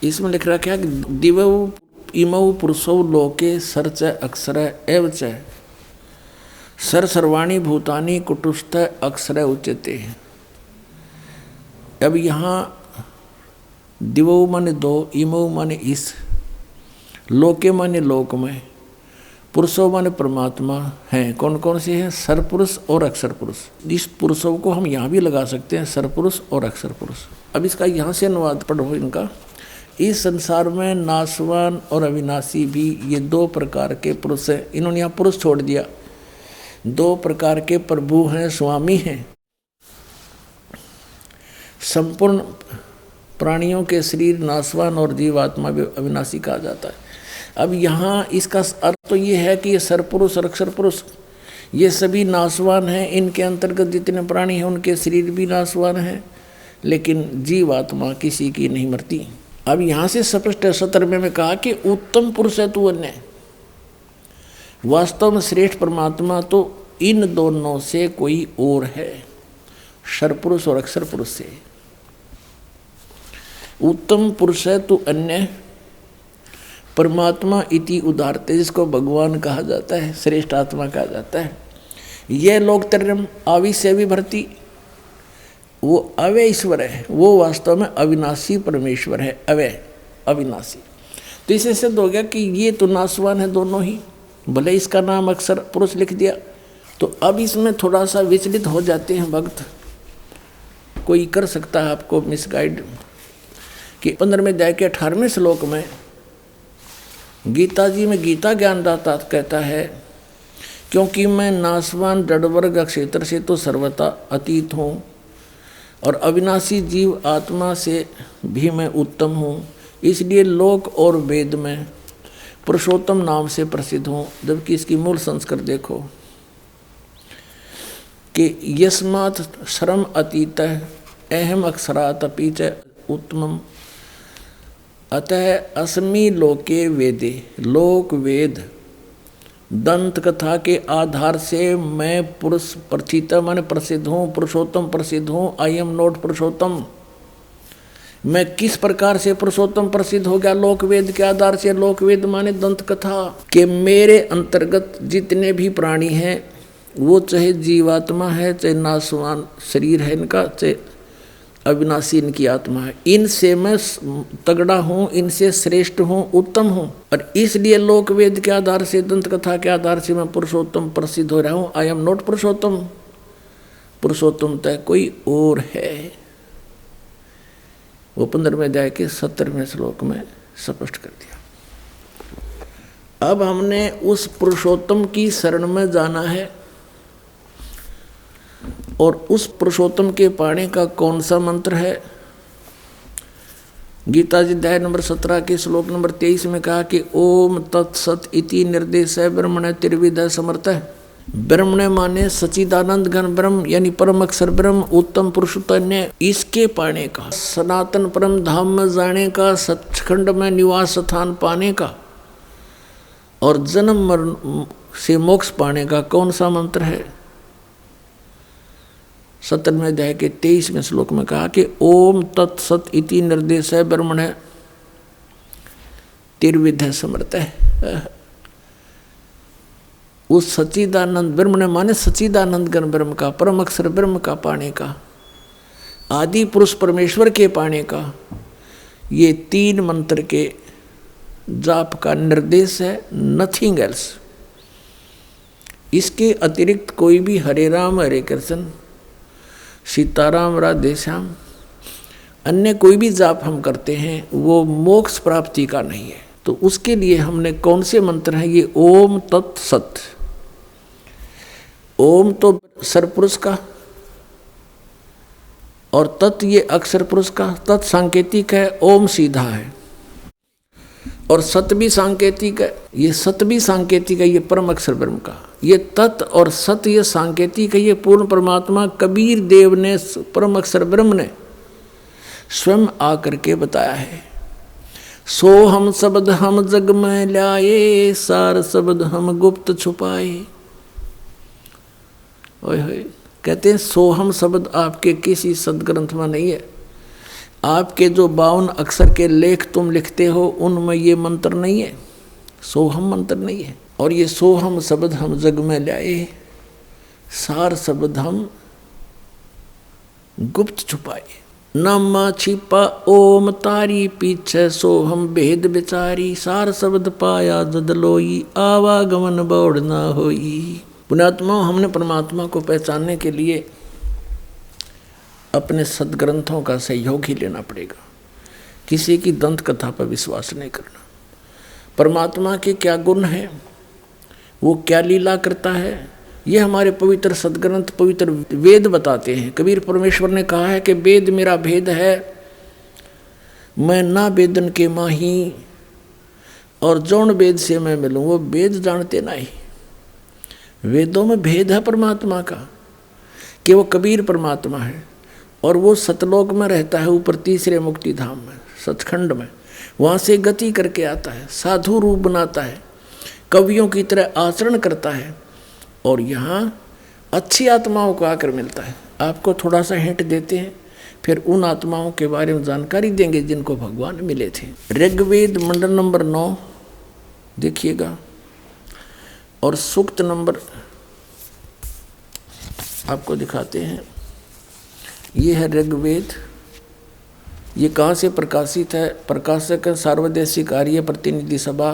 इसमें लिख रहा क्या कि दिवौ इमौ पुरुषौ लोके सर्च अक्षर एव च सर्वाणी भूतानि कुटुस्थ अक्षर उच्यते। अब यहाँ दिवौ माने दो, इमौ माने इस, लोके माने लोक में, पुरुषों माने परमात्मा हैं। कौन कौन से हैं? सरपुरुष और अक्षर पुरुष। इस पुरुषों को हम यहाँ भी लगा सकते हैं, सरपुरुष और अक्षर पुरुष। अब इसका यहाँ से अनुवाद पढ़ो इनका। इस संसार में नाशवान और अविनाशी भी ये दो प्रकार के पुरुष हैं। इन्होंने यहाँ पुरुष छोड़ दिया। दो प्रकार के प्रभु हैं, स्वामी हैं। संपूर्ण प्राणियों के शरीर नाशवान और जीवात्मा भी अविनाशी कहा जाता है। अब यहाँ इसका अर्थ तो ये है कि ये सरपुरुष और अक्षर पुरुष ये सभी नाशवान हैं। इनके अंतर्गत जितने प्राणी हैं उनके शरीर भी नाशवान हैं, लेकिन जीवात्मा किसी की नहीं मरती। अब यहाँ से स्पष्ट 17वें में कहा कि उत्तम पुरुष है तू अन्य। वास्तव में श्रेष्ठ परमात्मा तो इन दोनों से कोई और है, सरपुरुष और अक्षर पुरुष से। उत्तम पुरुष है तू अन्य परमात्मा इति उदारते, जिसको भगवान कहा जाता है, श्रेष्ठ आत्मा कहा जाता है। यह लोक तरम आवि से भी भरती, वो अवय ईश्वर है, वो वास्तव में अविनाशी परमेश्वर है, अवय अविनाशी। तो इससे सिद्ध हो गया कि ये तो नाशवान है दोनों ही, भले इसका नाम अक्षर पुरुष लिख दिया। तो अब इसमें थोड़ा सा विचलित हो जाते हैं भक्त, कोई कर सकता है आपको मिसगाइड। कि 15वें अध्याय के 18वें श्लोक में गीता जी में गीता ज्ञानदाता कहता है, क्योंकि मैं नाशवान जड़वर्ग क्षेत्र से तो सर्वथा अतीत हूँ और अविनाशी जीव आत्मा से भी मैं उत्तम हूँ, इसलिए लोक और वेद में पुरुषोत्तम नाम से प्रसिद्ध हूँ। जबकि इसकी मूल संस्कृत देखो कि यस्मात् श्रम अतीत अहम अक्षरात् अपि च उत्तमम अतः अस्मि लोके वेदे। लोक वेद दंत कथा के आधार से मैं पुरुष प्रथित माने प्रसिद्ध हूँ, पुरुषोत्तम प्रसिद्ध हूँ। आई एम नॉट पुरुषोत्तम। मैं किस प्रकार से पुरुषोत्तम प्रसिद्ध हो गया? लोक वेद के आधार से। लोक वेद माने दंत कथा के मेरे अंतर्गत जितने भी प्राणी हैं, वो चाहे जीवात्मा है, चाहे नाशवान शरीर है इनका, चाहे अविनाशी इनकी आत्मा है, इनसे मैं तगड़ा हूँ, इनसे श्रेष्ठ हूँ, उत्तम हूँ। और इसलिए लोक वेद के आधार से, दंत कथा के आधार से मैं पुरुषोत्तम प्रसिद्ध हो रहा हूँ। आई एम नॉट पुरुषोत्तम। पुरुषोत्तम तय कोई और है। वो 15वें अध्याय के 17वें श्लोक में स्पष्ट कर दिया। अब हमने उस पुरुषोत्तम की शरण में जाना है, और उस पुरुषोत्तम के पाने का कौन सा मंत्र है? गीता जी अध्याय नंबर 17 के श्लोक नंबर 23 में कहा कि ओम तत्सत इति निर्देश ब्रह्मण त्रिविध समर्थ। ब्रह्मण माने सच्चिदानंद घन ब्रह्म, यानी परम अक्षर ब्रह्म, उत्तम पुरुषोत्तम। इसके पाने का, सनातन परम धाम में जाने का, सचखंड में निवास स्थान पाने का और जन्म मरण से मोक्ष पाने का कौन सा मंत्र है? 17वें अध्याय के 23वें श्लोक में कहा कि ओम तत्सत इति निर्देश है ब्रह्मण त्रिविध समर्थ है। उस सच्चिदानंद ब्रह्मण माने सच्चिदानंद घन ब्रह्म का, परम अक्षर ब्रह्म का पाने का, आदि पुरुष परमेश्वर के पाने का, ये 3 मंत्र के जाप का निर्देश है, नथिंग एल्स। इसके अतिरिक्त कोई भी हरे राम हरे कृष्ण सीताराम राधे श्याम अन्य कोई भी जाप हम करते हैं वो मोक्ष प्राप्ति का नहीं है। तो उसके लिए हमने कौन से मंत्र हैं? ये ओम तत्सत। ओम तो सरपुरुष का, और तत् ये अक्षर पुरुष का तत् सांकेतिक है, ओम सीधा है, और सत भी सांकेतिक है। ये सत भी सांकेतिक है, ये परम अक्षर ब्रह्म का। ये तत् और सत ये सांकेतिक है, ये पूर्ण परमात्मा कबीर देव ने परम अक्षर ब्रह्म ने स्वयं आकर के बताया है। सो हम शब्द हम जग में लाए, सार शब्द हम गुप्त छुपाए। ओए होए, कहते हैं सोहम शब्द आपके किसी सदग्रंथ में नहीं है। आपके जो 52 अक्षर के लेख तुम लिखते हो उनमें ये मंत्र नहीं है, सोहम मंत्र नहीं है। और ये सोहम शब्द हम जग में लाए, सार शब्द हम गुप्त छुपाए। नामा छिपा ओम तारी पीछे सोहम भेद बिचारी, सार शब्द पाया जद लोई, आवागमन बौड़ ना होई। पुण्यात्मा, हमने परमात्मा को पहचानने के लिए अपने सदग्रंथों का सहयोग ही लेना पड़ेगा। किसी की दंत कथा पर विश्वास नहीं करना। परमात्मा के क्या गुण हैं, वो क्या लीला करता है, ये हमारे पवित्र सदग्रंथ पवित्र वेद बताते हैं। कबीर परमेश्वर ने कहा है कि वेद मेरा भेद है, मैं ना वेदन के माही, और जौन वेद से मैं मिलूँ वो वेद जानते नहीं। वेदों में भेद है परमात्मा का कि वो कबीर परमात्मा है और वो सतलोक में रहता है, ऊपर तीसरे मुक्ति धाम में, सचखंड में। वहाँ से गति करके आता है, साधु रूप बनाता है, कवियों की तरह आचरण करता है, और यहाँ अच्छी आत्माओं को आकर मिलता है। आपको थोड़ा सा हिंट देते हैं, फिर उन आत्माओं के बारे में जानकारी देंगे जिनको भगवान मिले थे। ऋग्वेद मंडल नंबर 9 देखिएगा, और सूक्त नंबर आपको दिखाते हैं। ये है ऋग्वेद। ये कहाँ से प्रकाशित है? प्रकाशक सार्वदेशिक आर्य प्रतिनिधि सभा,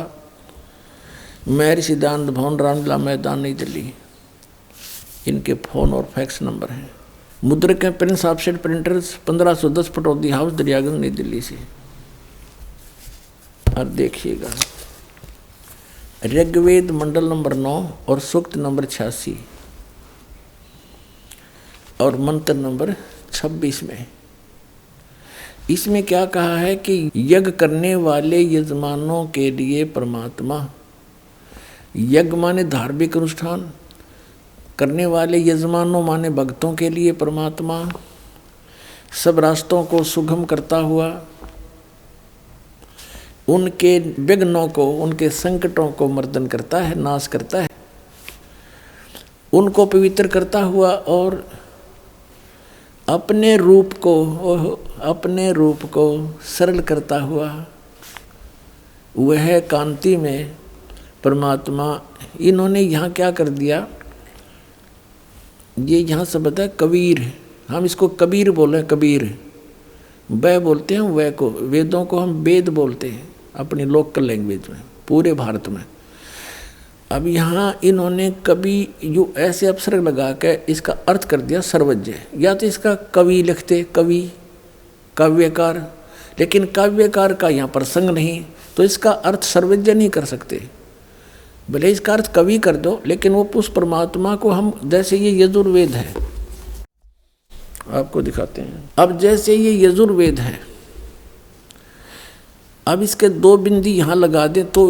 महर्षि सिद्धांत भवन, रामलीला मैदान, नई दिल्ली। इनके फ़ोन और फैक्स नंबर हैं। मुद्रक हैं Prince offset printers, 1510 Pataudi house, Daryaganj, नई दिल्ली से। और देखिएगा ऋग्वेद मंडल नंबर 9 और सूक्त नंबर 86 और मंत्र नंबर 26 में इसमें क्या कहा है कि यज्ञ करने वाले यजमानों के लिए परमात्मा, यज्ञ माने धार्मिक अनुष्ठान करने वाले यजमानों माने भक्तों के लिए परमात्मा सब रास्तों को सुगम करता हुआ, उनके विघ्नों को, उनके संकटों को मर्दन करता है, नाश करता है, उनको पवित्र करता हुआ, और अपने रूप को सरल करता हुआ वह कांति में परमात्मा। इन्होंने यहाँ क्या कर दिया, ये यहाँ शब्द है कबीर, हम इसको कबीर बोले, कबीर वह बोलते हैं, वह को, वेदों को हम वेद बोलते हैं अपनी लोकल लैंग्वेज में पूरे भारत में। अब यहाँ इन्होंने कवि यू ऐसे अवसर लगा के इसका अर्थ कर दिया सर्वज्ञ, या तो इसका कवि लिखते, कवि काव्यकार, लेकिन काव्यकार का यहाँ प्रसंग नहीं, तो इसका अर्थ सर्वज्ञ नहीं कर सकते। भले इसका अर्थ कवि कर दो, लेकिन वो उस परमात्मा को हम, जैसे ये यजुर्वेद है, आपको दिखाते हैं। अब जैसे ये यजुर्वेद है, अब इसके 2 बिंदी यहाँ लगा दें तो,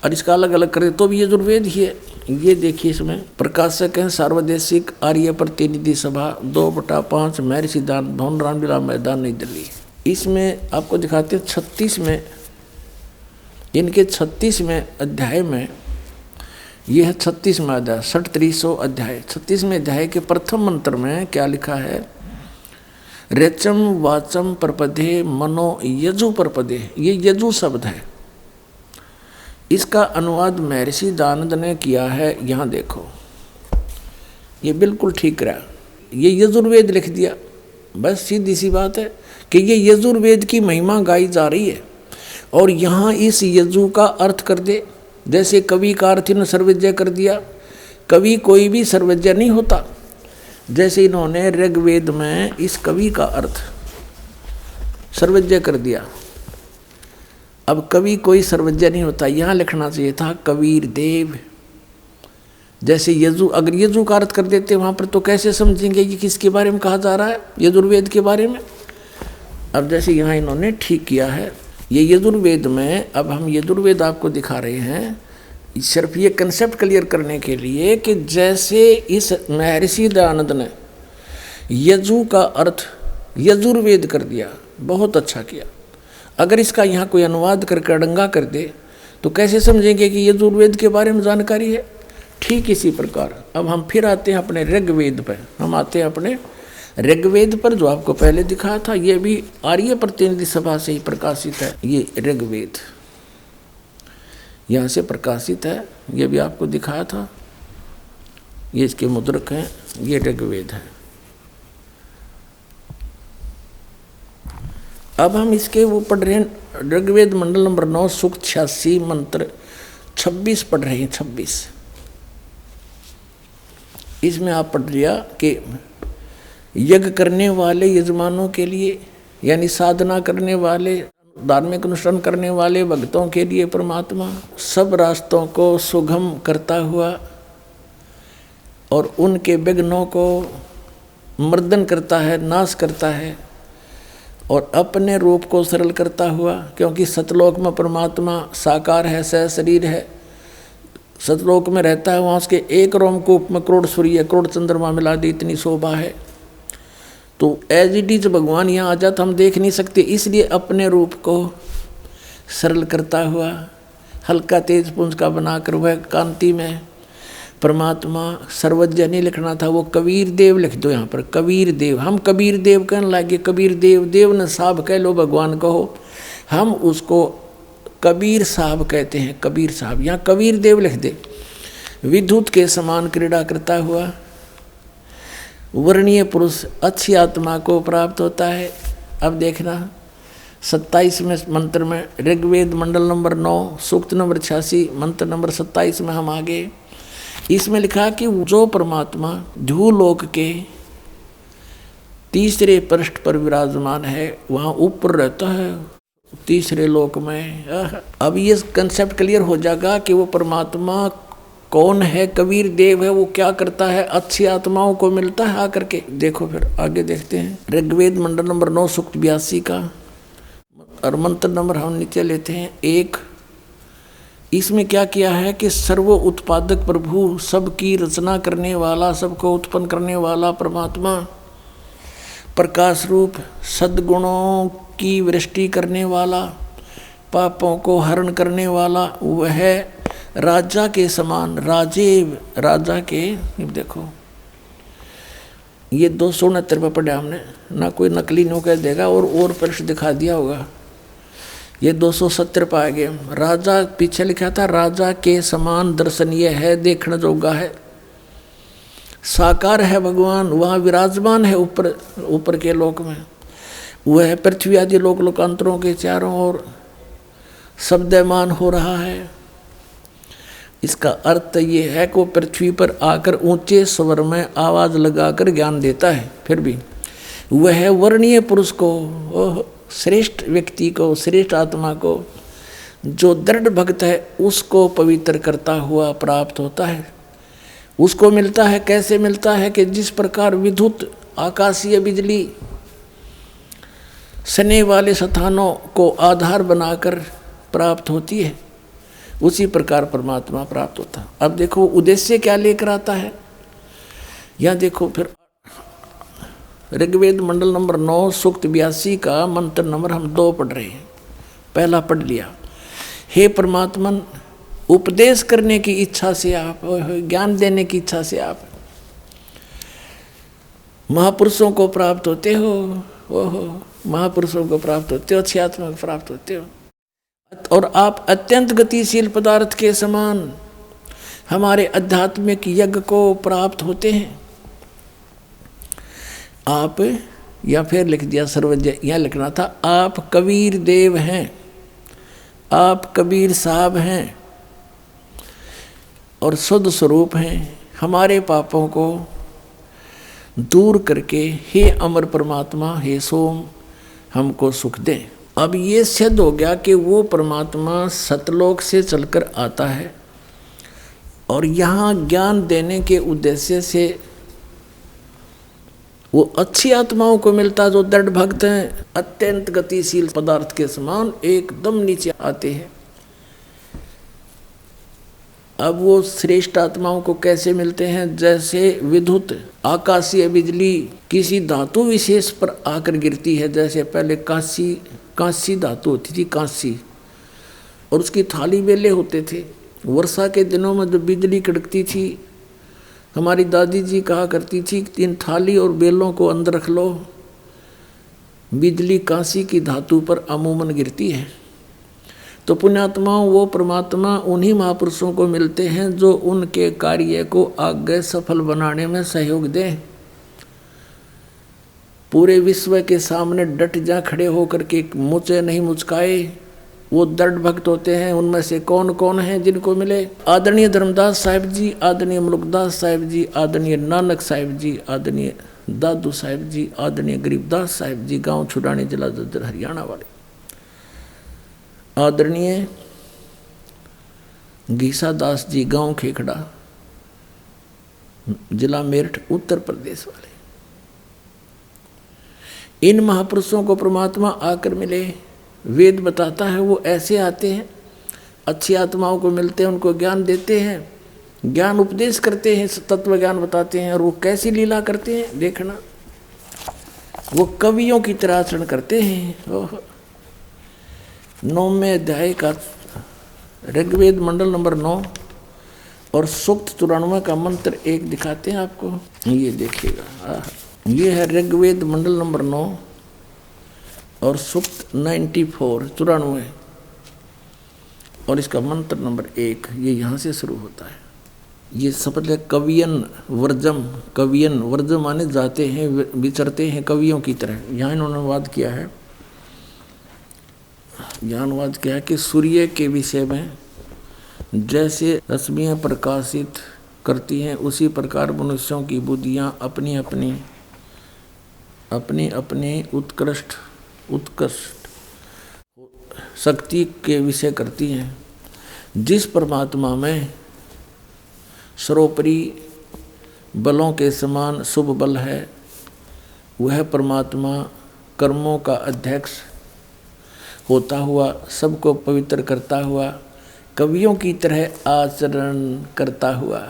और इसका अलग अलग करें तो भी यजुर्वेद ही है। ये देखिए, इसमें प्रकाशक हैं सार्वदेशिक आर्य प्रतिनिधि सभा, 2/5 महर्षि सिद्धांत भवन, रामलीला मैदान, नई दिल्ली। इसमें आपको दिखाते हैं 36 में, इनके 36वें अध्याय में, यह है 36वां अध्याय, 6300 अध्याय। 36वें अध्याय के प्रथम मंत्र में क्या लिखा है, रेचम वाचम परपदे मनो यजु परपदे। ये यजु शब्द है, इसका अनुवाद महर्षि दानंद ने किया है। यहाँ देखो, ये बिल्कुल ठीक रहा, ये यजुर्वेद लिख दिया। बस सीधी सी बात है कि ये यजुर्वेद की महिमा गाई जा रही है, और यहाँ इस यजु का अर्थ कर दे, जैसे कवि का अर्थ इन्होंने सर्वज्ञ कर दिया। कवि कोई भी सर्वज्ञ नहीं होता, जैसे इन्होंने ऋग्वेद में इस कवि का अर्थ सर्वज्ञ कर दिया। अब कवि कोई सर्वज्ञ नहीं होता, यहाँ लिखना चाहिए था कबीर देव, जैसे यजु, अगर यजु का अर्थ कर देते वहाँ पर तो कैसे समझेंगे कि किसके बारे में कहा जा रहा है? यजुर्वेद के बारे में। अब जैसे यहाँ इन्होंने ठीक किया है, ये यजुर्वेद में, अब हम यजुर्वेद आपको दिखा रहे हैं सिर्फ ये कंसेप्ट क्लियर करने के लिए कि जैसे इस महर्षि दयानंद ने यजु का अर्थ यजुर्वेद कर दिया, बहुत अच्छा किया। अगर इसका यहाँ कोई अनुवाद करके अड़ंगा कर दे तो कैसे समझेंगे कि यजुर्वेद के बारे में जानकारी है? ठीक इसी प्रकार अब हम फिर आते हैं अपने ऋग्वेद पर। हम आते हैं अपने ऋग्वेद पर, जो आपको पहले दिखाया था। ये भी आर्य प्रतिनिधि सभा से ही प्रकाशित है। ये ऋग्वेद यहाँ से प्रकाशित है, ये भी आपको दिखाया था। ये इसके मुद्रक हैं, ये ऋग्वेद है। अब हम इसके वो पढ़ रहे हैं ऋग्वेद मंडल नंबर 9 सूक्त 86 मंत्र 26 पढ़ रहे हैं। 26 इसमें आप पढ़ लिया कि यज्ञ करने वाले यजमानों के लिए, यानी साधना करने वाले, धार्मिक अनुष्ठान करने वाले भक्तों के लिए परमात्मा सब रास्तों को सुगम करता हुआ और उनके विघ्नों को मर्दन करता है, नाश करता है, और अपने रूप को सरल करता हुआ, क्योंकि सतलोक में परमात्मा साकार है, सह शरीर है, सतलोक में रहता है। वहाँ उसके एक रोमकूप में करोड़ सूर्य करोड़ चंद्रमा मिला दी, इतनी शोभा है। तो एज इट इज भगवान यहाँ आ जाता हम देख नहीं सकते, इसलिए अपने रूप को सरल करता हुआ हल्का तेज पुंज का बनाकर वह कांति में परमात्मा सर्वज्ञ नहीं लिखना था, वो कबीर देव लिख दो यहाँ पर। कबीर देव, हम कबीर देव कहने लगे, कबीर देव, देव न साहब कह लो, भगवान कहो, हम उसको कबीर साहब कहते हैं। कबीर साहब, यहाँ कबीर देव लिख दे। विद्युत के समान क्रीड़ा करता हुआ वर्णीय पुरुष अच्छी आत्मा को प्राप्त होता है। अब देखना 27वें मंत्र में ऋग्वेद मंडल नंबर 9 सूक्त नंबर 86 मंत्र नंबर 27 में हम आगे, इसमें लिखा कि जो परमात्मा ध्रुवलोक के तीसरे पृष्ठ पर विराजमान है, वहाँ ऊपर रहता है तीसरे लोक में। अब ये कंसेप्ट क्लियर हो जाएगा कि वो परमात्मा कौन है, कबीर देव है, वो क्या करता है, अच्छी आत्माओं को मिलता है आकर के। देखो फिर आगे देखते हैं ऋग्वेद मंडल नंबर 9 सूक्त 82 का, और मंत्र नंबर हम नीचे लेते हैं 1। इसमें क्या किया है कि सर्व उत्पादक प्रभु, सबकी रचना करने वाला, सबको उत्पन्न करने वाला परमात्मा, प्रकाश रूप, सद्गुणों की वृष्टि करने वाला, पापों को हरण करने वाला, वह राजा के समान, राजा के, देखो ये 269 पे पढ़ा हमने ना, कोई नकली नो कह देगा और पृष्ठ दिखा दिया होगा। ये 270 पे आ गए। राजा पीछे लिखा था, राजा के समान दर्शनीय है, देखने जोगा है, साकार है भगवान, वहाँ विराजमान है ऊपर के लोक में। वह पृथ्वी आदि लोक लोकांतरों के चारों ओर शब्दमान हो रहा है। इसका अर्थ ये है कि वो पृथ्वी पर आकर ऊंचे स्वर में आवाज़ लगाकर ज्ञान देता है। फिर भी वह वर्णीय पुरुष को, श्रेष्ठ व्यक्ति को, श्रेष्ठ आत्मा को, जो दृढ़ भक्त है, उसको पवित्र करता हुआ प्राप्त होता है। उसको मिलता है, कैसे मिलता है कि जिस प्रकार विद्युत आकाशीय बिजली सने वाले स्थानों को आधार बनाकर प्राप्त होती है, उसी प्रकार परमात्मा प्राप्त होता है। अब देखो उद्देश्य क्या लेकर आता है, यहाँ देखो फिर ऋग्वेद मंडल नंबर 9 सूक्त 82 का मंत्र नंबर हम 2 पढ़ रहे हैं। पहला पढ़ लिया, हे परमात्मन, उपदेश करने की इच्छा से आप, ज्ञान देने की इच्छा से आप महापुरुषों को प्राप्त होते हो, महापुरुषों को प्राप्त होते हो, अच्छी आत्मा को प्राप्त होते हो, और आप अत्यंत गतिशील पदार्थ के समान हमारे आध्यात्मिक यज्ञ को प्राप्त होते हैं। आप, या फिर लिख दिया सर्वज्ञ, यहाँ लिखना था आप कबीर देव हैं, आप कबीर साहब हैं और शुद्ध स्वरूप हैं। हमारे पापों को दूर करके हे अमर परमात्मा, हे सोम, हमको सुख दें। अब ये सिद्ध हो गया कि वो परमात्मा सतलोक से चलकर आता है और यहाँ ज्ञान देने के उद्देश्य से वो अच्छी आत्माओं को मिलता जो दृढ़ भक्त हैं, अत्यंत गतिशील पदार्थ के समान एकदम नीचे आते हैं। अब वो श्रेष्ठ आत्माओं को कैसे मिलते हैं? जैसे विद्युत आकाशीय बिजली किसी धातु विशेष पर आकर गिरती है, जैसे पहले कांसी धातु होती थी, कांसी, और उसकी थाली बेले होते थे। वर्षा के दिनों में जब बिजली कड़कती थी, हमारी दादी जी कहा करती थी कि इन थाली और बेलों को अंदर रख लो, बिजली कांसी की धातु पर अमूमन गिरती है। तो पुण्यात्माओं वो परमात्मा उन्हीं महापुरुषों को मिलते हैं जो उनके कार्य को आगे सफल बनाने में सहयोग दें, पूरे विश्व के सामने डट जा खड़े होकर के मुझे नहीं मुचकाए, वो दृढ़ भक्त होते हैं। उनमें से कौन कौन है जिनको मिले? आदरणीय धर्मदास साहिब जी, आदरणीय मुल्कदास साहिब जी, आदरणीय नानक साहिब जी, आदरणीय दादू साहिब जी, आदरणीय गरीबदास साहिब जी, गांव छुड़ानी, जिला जज्जर, हरियाणा वाले, आदरणीय गीसा दास जी, गांव खेखड़ा, जिला मेरठ, उत्तर प्रदेश वाले। इन महापुरुषों को परमात्मा आकर मिले। वेद बताता है वो ऐसे आते हैं, अच्छी आत्माओं को मिलते हैं, उनको ज्ञान देते हैं, ज्ञान उपदेश करते हैं, तत्व ज्ञान बताते हैं। और वो कैसी लीला करते हैं देखना, वो कवियों की तरह आचरण करते हैं। 9वें अध्याय का ऋग्वेद मंडल नंबर 9 और सूक्त 94 का मंत्र 1 दिखाते हैं आपको, ये देखिएगा। ये है ऋग्वेद मंडल नंबर 9 और सूक्त 94 और इसका मंत्र नंबर 1, ये यहाँ से शुरू होता है। ये शब्द है कवियन वर्जम। कवियन वर्जम माने जाते हैं, विचरते हैं कवियों की तरह। यहाँ इन्होंने अनुवाद किया है, यहाँ अनुवाद किया है कि सूर्य के विषय में जैसे रश्मियाँ प्रकाशित करती हैं, उसी प्रकार मनुष्यों की बुद्धियाँ अपनी अपनी उत्कृष्ट शक्ति के विषय करती हैं। जिस परमात्मा में सर्वोपरि बलों के समान शुभ बल है, वह परमात्मा कर्मों का अध्यक्ष होता हुआ, सबको पवित्र करता हुआ, कवियों की तरह आचरण करता हुआ,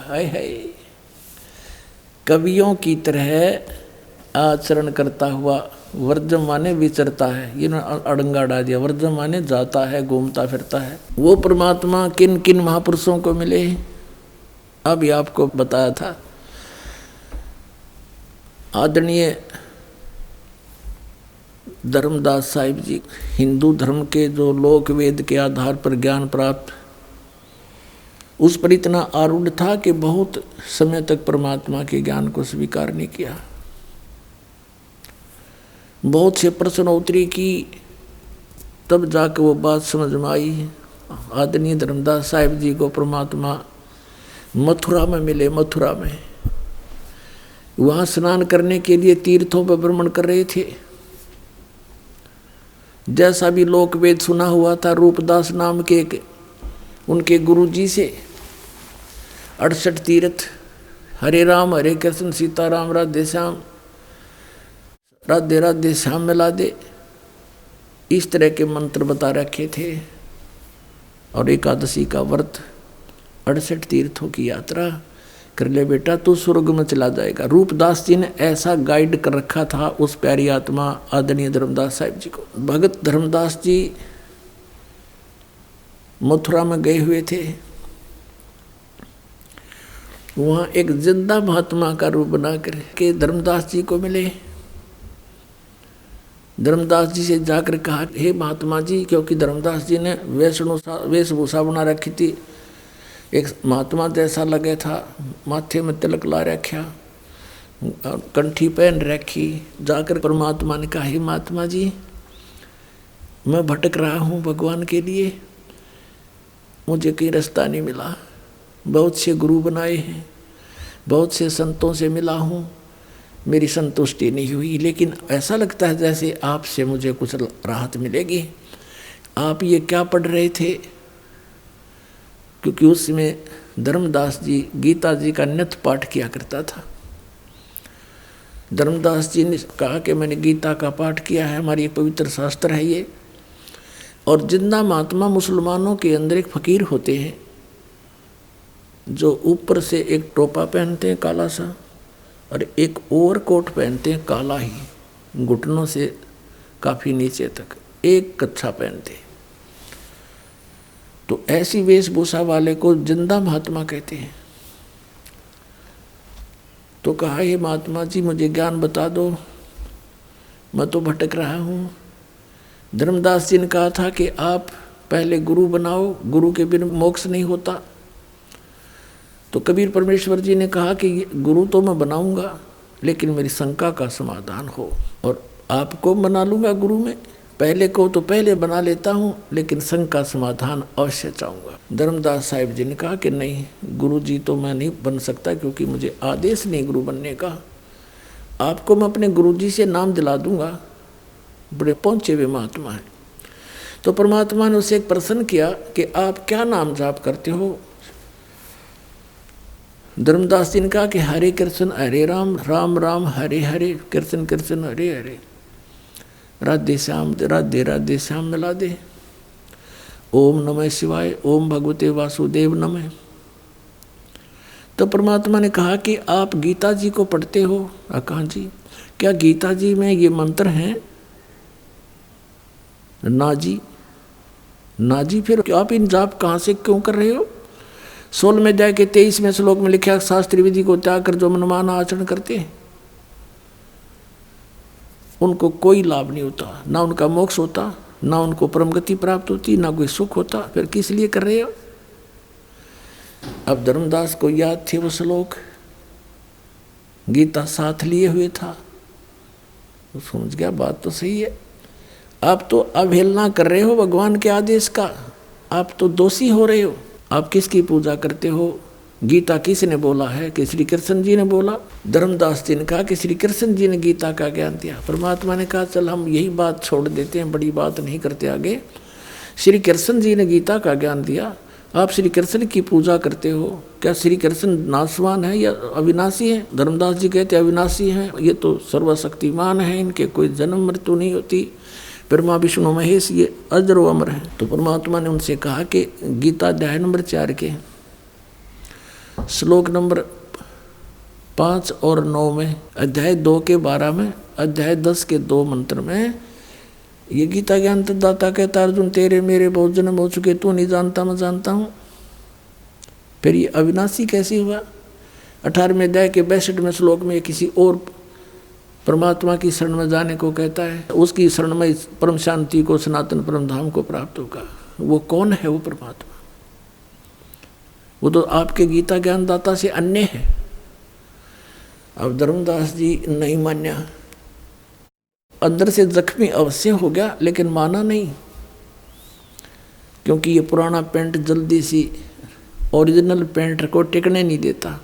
कवियों की तरह आचरण करता हुआ, वर्जम माने विचरता है, ये अड़ंगा डाल दिया। वर्जम माने जाता है, घूमता फिरता है। वो परमात्मा किन किन महापुरुषों को मिले, अभी आपको बताया था। आदरणीय धर्मदास साहिब जी, हिंदू धर्म के जो लोक वेद के आधार पर ज्ञान प्राप्त, उस पर इतना आरूढ़ था कि बहुत समय तक परमात्मा के ज्ञान को स्वीकार नहीं किया। बहुत से प्रश्नोत्तरी की, तब जाकर वो बात समझ में आई। आदरणीय धर्मदास साहिब जी को परमात्मा मथुरा में मिले। मथुरा में वहाँ स्नान करने के लिए तीर्थों पर भ्रमण कर रहे थे। जैसा भी लोक वेद सुना हुआ था, रूपदास नाम के एक उनके गुरुजी से 68 तीर्थ, हरे राम हरे कृष्ण सीताराम राधे श्याम, राधे राधे श्याम मिला दे, इस तरह के मंत्र बता रखे थे। और एकादशी का व्रत, 68 तीर्थों की यात्रा कर ले बेटा, तू स्वर्ग में चला जाएगा। रूपदास जी ने ऐसा गाइड कर रखा था उस प्यारी आत्मा आदरणीय धर्मदास साहिब जी को। भगत धर्मदास जी मथुरा में गए हुए थे। वहाँ एक जिंदा महात्मा का रूप बना कर के धर्मदास जी को मिले। धर्मदास जी से जाकर कहा, हे महात्मा जी, क्योंकि धर्मदास जी ने वेशभूषा बना रखी थी, एक महात्मा जैसा लगे था, माथे में तिलक ला रखा, कंठी पहन रखी। जाकर परमात्मा ने कहा, हे महात्मा जी, मैं भटक रहा हूँ भगवान के लिए, मुझे कहीं रास्ता नहीं मिला। बहुत से गुरु बनाए हैं, बहुत से संतों से मिला हूँ, मेरी संतुष्टि नहीं हुई, लेकिन ऐसा लगता है जैसे आपसे मुझे कुछ राहत मिलेगी। आप ये क्या पढ़ रहे थे? क्योंकि उसमें धर्मदास जी गीता जी का नित्य पाठ किया करता था। धर्मदास जी ने कहा कि मैंने गीता का पाठ किया है, हमारी एक पवित्र शास्त्र है ये। और जिंदा महात्मा मुसलमानों के अंदर एक फकीर होते हैं जो ऊपर से एक टोपा पहनते हैं काला सा और एक ओवरकोट पहनते हैं काला ही, घुटनों से काफ़ी नीचे तक एक कच्छा पहनते हैं। तो ऐसी वेशभूषा वाले को जिंदा महात्मा कहते हैं। तो कहा, ये महात्मा जी मुझे ज्ञान बता दो, मैं तो भटक रहा हूँ। धर्मदास जी ने कहा था कि आप पहले गुरु बनाओ, गुरु के बिना मोक्ष नहीं होता। तो कबीर परमेश्वर जी ने कहा कि गुरु तो मैं बनाऊंगा, लेकिन मेरी शंका का समाधान हो, और आपको बना लूँगा गुरु में। पहले को तो पहले बना लेता हूँ, लेकिन शंका समाधान अवश्य चाहूँगा। धर्मदास साहिब जी ने कहा कि नहीं, गुरु जी तो मैं नहीं बन सकता, क्योंकि मुझे आदेश नहीं गुरु बनने का। आपको मैं अपने गुरु जी से नाम दिला दूँगा, बड़े पहुँचे हुए महात्मा हैं। तो परमात्मा ने उससे एक प्रश्न किया कि आप क्या नाम जाप करते हो। धर्मदास जी ने कहा कि हरे कृष्ण हरे राम, राम राम हरे हरे, कृष्ण कृष्ण हरे हरे, राधे श्याम राधे राधे श्याम मिला दे। ओम नमः शिवाय, ओम भगवते वासुदेव नमः। तो परमात्मा ने कहा कि आप गीता जी को पढ़ते हो। कहा जी, क्या गीता जी में ये मंत्र हैं? ना जी, ना जी। फिर आप इन जाप कहाँ से क्यों कर रहे हो? 16वें अध्याय के 23वें श्लोक में लिखा, शास्त्रीय विधि को त्याग कर जो मनमाना आचरण करते हैं उनको कोई लाभ नहीं होता, ना उनका मोक्ष होता, ना उनको परम गति प्राप्त होती, ना कोई सुख होता। फिर किस लिए कर रहे हो? अब धर्मदास को याद थे वो श्लोक, गीता साथ लिए हुए था। वो समझ गया बात तो सही है। आप तो अवहेलना कर रहे हो भगवान के आदेश का, आप तो दोषी हो रहे हो। आप किसकी पूजा करते हो? गीता किसने बोला है? कि श्री कृष्ण जी ने बोला। धर्मदास जी ने कहा कि श्री कृष्ण जी ने गीता का ज्ञान दिया। परमात्मा ने कहा चल हम यही बात छोड़ देते हैं, बड़ी बात नहीं करते आगे। श्री कृष्ण जी ने गीता का ज्ञान दिया, आप श्री कृष्ण की पूजा करते हो। क्या श्री कृष्ण नाशवान है या अविनाशी है? धर्मदास जी कहते अविनाशी हैं, ये तो सर्वशक्तिमान है, इनके कोई जन्म मृत्यु नहीं होती। ब्रह्मा विष्णु महेश ये अजर व अमर है। तो परमात्मा ने उनसे कहा कि गीता अध्याय नंबर 4 के श्लोक नंबर 5 और 9 में, अध्याय 2 के 12 में, अध्याय 10 के 2 मंत्र में ये गीता ज्ञान दाता कहता, अर्जुन तेरे मेरे बहुत जन्म हो चुके, तू नहीं जानता मैं जानता हूँ। फिर ये अविनाशी कैसे हुआ? 18वें अध्याय के 62वें श्लोक में किसी और परमात्मा की शरण में जाने को कहता है, उसकी शरण में परम शांति को, सनातन परम धाम को प्राप्त होगा। वो कौन है वो परमात्मा? वो तो आपके गीता ज्ञान दाता से अन्य है। अब धर्मदास जी नहीं मान्या, अंदर से जख्मी अवश्य हो गया, लेकिन माना नहीं, क्योंकि ये पुराना पेंट जल्दी सी ओरिजिनल पेंट को टिकने नहीं देता।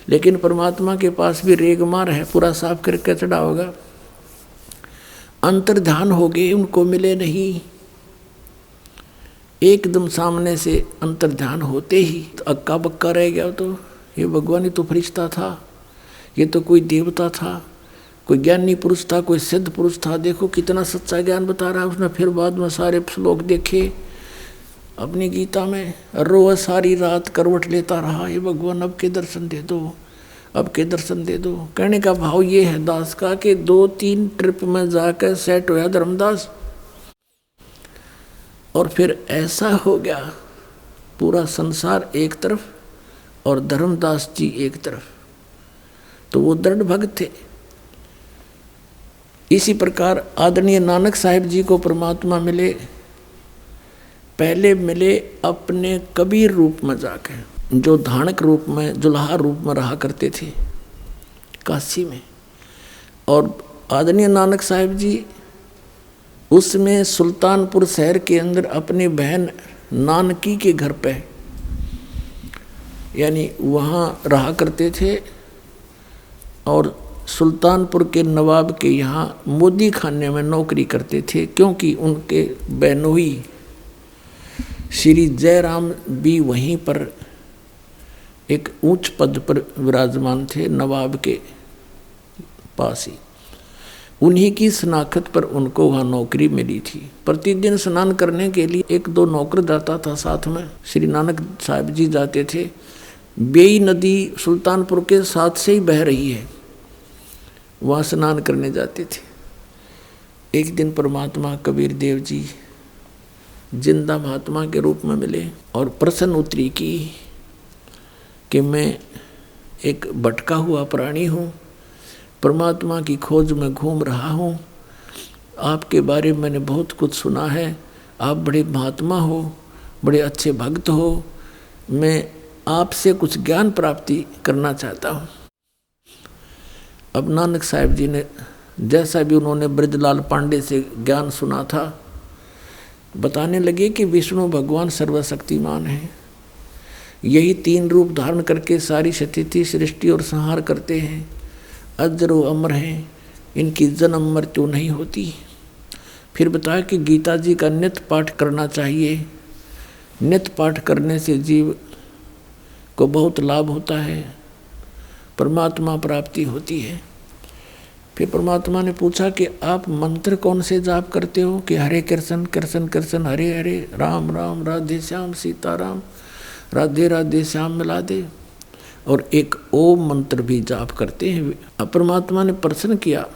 लेकिन परमात्मा के पास भी रेगमार है, पूरा साफ करके चढ़ा होगा। अंतर्ध्यान हो गए, उनको मिले नहीं। एकदम सामने से अंतर्ध्यान होते ही तो अक्का बक्का रह गया। तो ये भगवान ही तो फरिश्ता था, ये तो कोई देवता था, कोई ज्ञानी पुरुष था, कोई सिद्ध पुरुष था। देखो कितना सच्चा ज्ञान बता रहा है उसने। फिर बाद में सारे श्लोक देखे अपनी गीता में, रोज सारी रात करवट लेता रहा, ये भगवान अब के दर्शन दे दो, अब के दर्शन दे दो। कहने का भाव ये है दास का कि 2-3 ट्रिप में जाकर सेट होया धर्मदास, और फिर ऐसा हो गया पूरा संसार एक तरफ और धर्मदास जी एक तरफ। तो वो दृढ़ भक्त थे। इसी प्रकार आदरणीय नानक साहिब जी को परमात्मा मिले, पहले मिले अपने कबीर रूप में जाकर, जो धानक रूप में, जुल्हा रूप में रहा करते थे काशी में। और आदरणीय नानक साहिब जी उसमें सुल्तानपुर शहर के अंदर अपनी बहन नानकी के घर पे, यानी वहाँ रहा करते थे। और सुल्तानपुर के नवाब के यहाँ मोदी खाने में नौकरी करते थे, क्योंकि उनके बहनोई श्री जयराम भी वहीं पर एक ऊंच पद पर विराजमान थे, नवाब के पास ही। उन्हीं की शनाख्त पर उनको वहाँ नौकरी मिली थी। प्रतिदिन स्नान करने के लिए एक दो नौकर जाता था साथ में। श्री नानक साहब जी जाते थे। बेई नदी सुल्तानपुर के साथ से ही बह रही है, वहाँ स्नान करने जाते थे। एक दिन परमात्मा कबीर देव जी जिंदा महात्मा के रूप में मिले और प्रश्न उत्तरी की कि मैं एक भटका हुआ प्राणी हूँ, परमात्मा की खोज में घूम रहा हूँ, आपके बारे में मैंने बहुत कुछ सुना है, आप बड़े महात्मा हो, बड़े अच्छे भक्त हो, मैं आपसे कुछ ज्ञान प्राप्ति करना चाहता हूँ। अब नानक साहब जी ने जैसा भी उन्होंने ब्रजलाल पांडे से ज्ञान सुना था, बताने लगे कि विष्णु भगवान सर्वशक्तिमान है, यही 3 रूप धारण करके सारी स्थिति सृष्टि और संहार करते हैं, अजर व अमर हैं, इनकी जन्म मृत्यु नहीं होती। फिर बताया कि गीता जी का नित्य पाठ करना चाहिए, नित्य पाठ करने से जीव को बहुत लाभ होता है, परमात्मा प्राप्ति होती है। फिर परमात्मा ने पूछा कि आप मंत्र कौन से जाप करते हो? कि हरे कृष्ण कृष्ण कृष्ण हरे हरे, राम राम राधे श्याम सीताराम, राधे राधे श्याम मिला दे, और एक ओम मंत्र भी जाप करते हैं। अब परमात्मा ने प्रश्न किया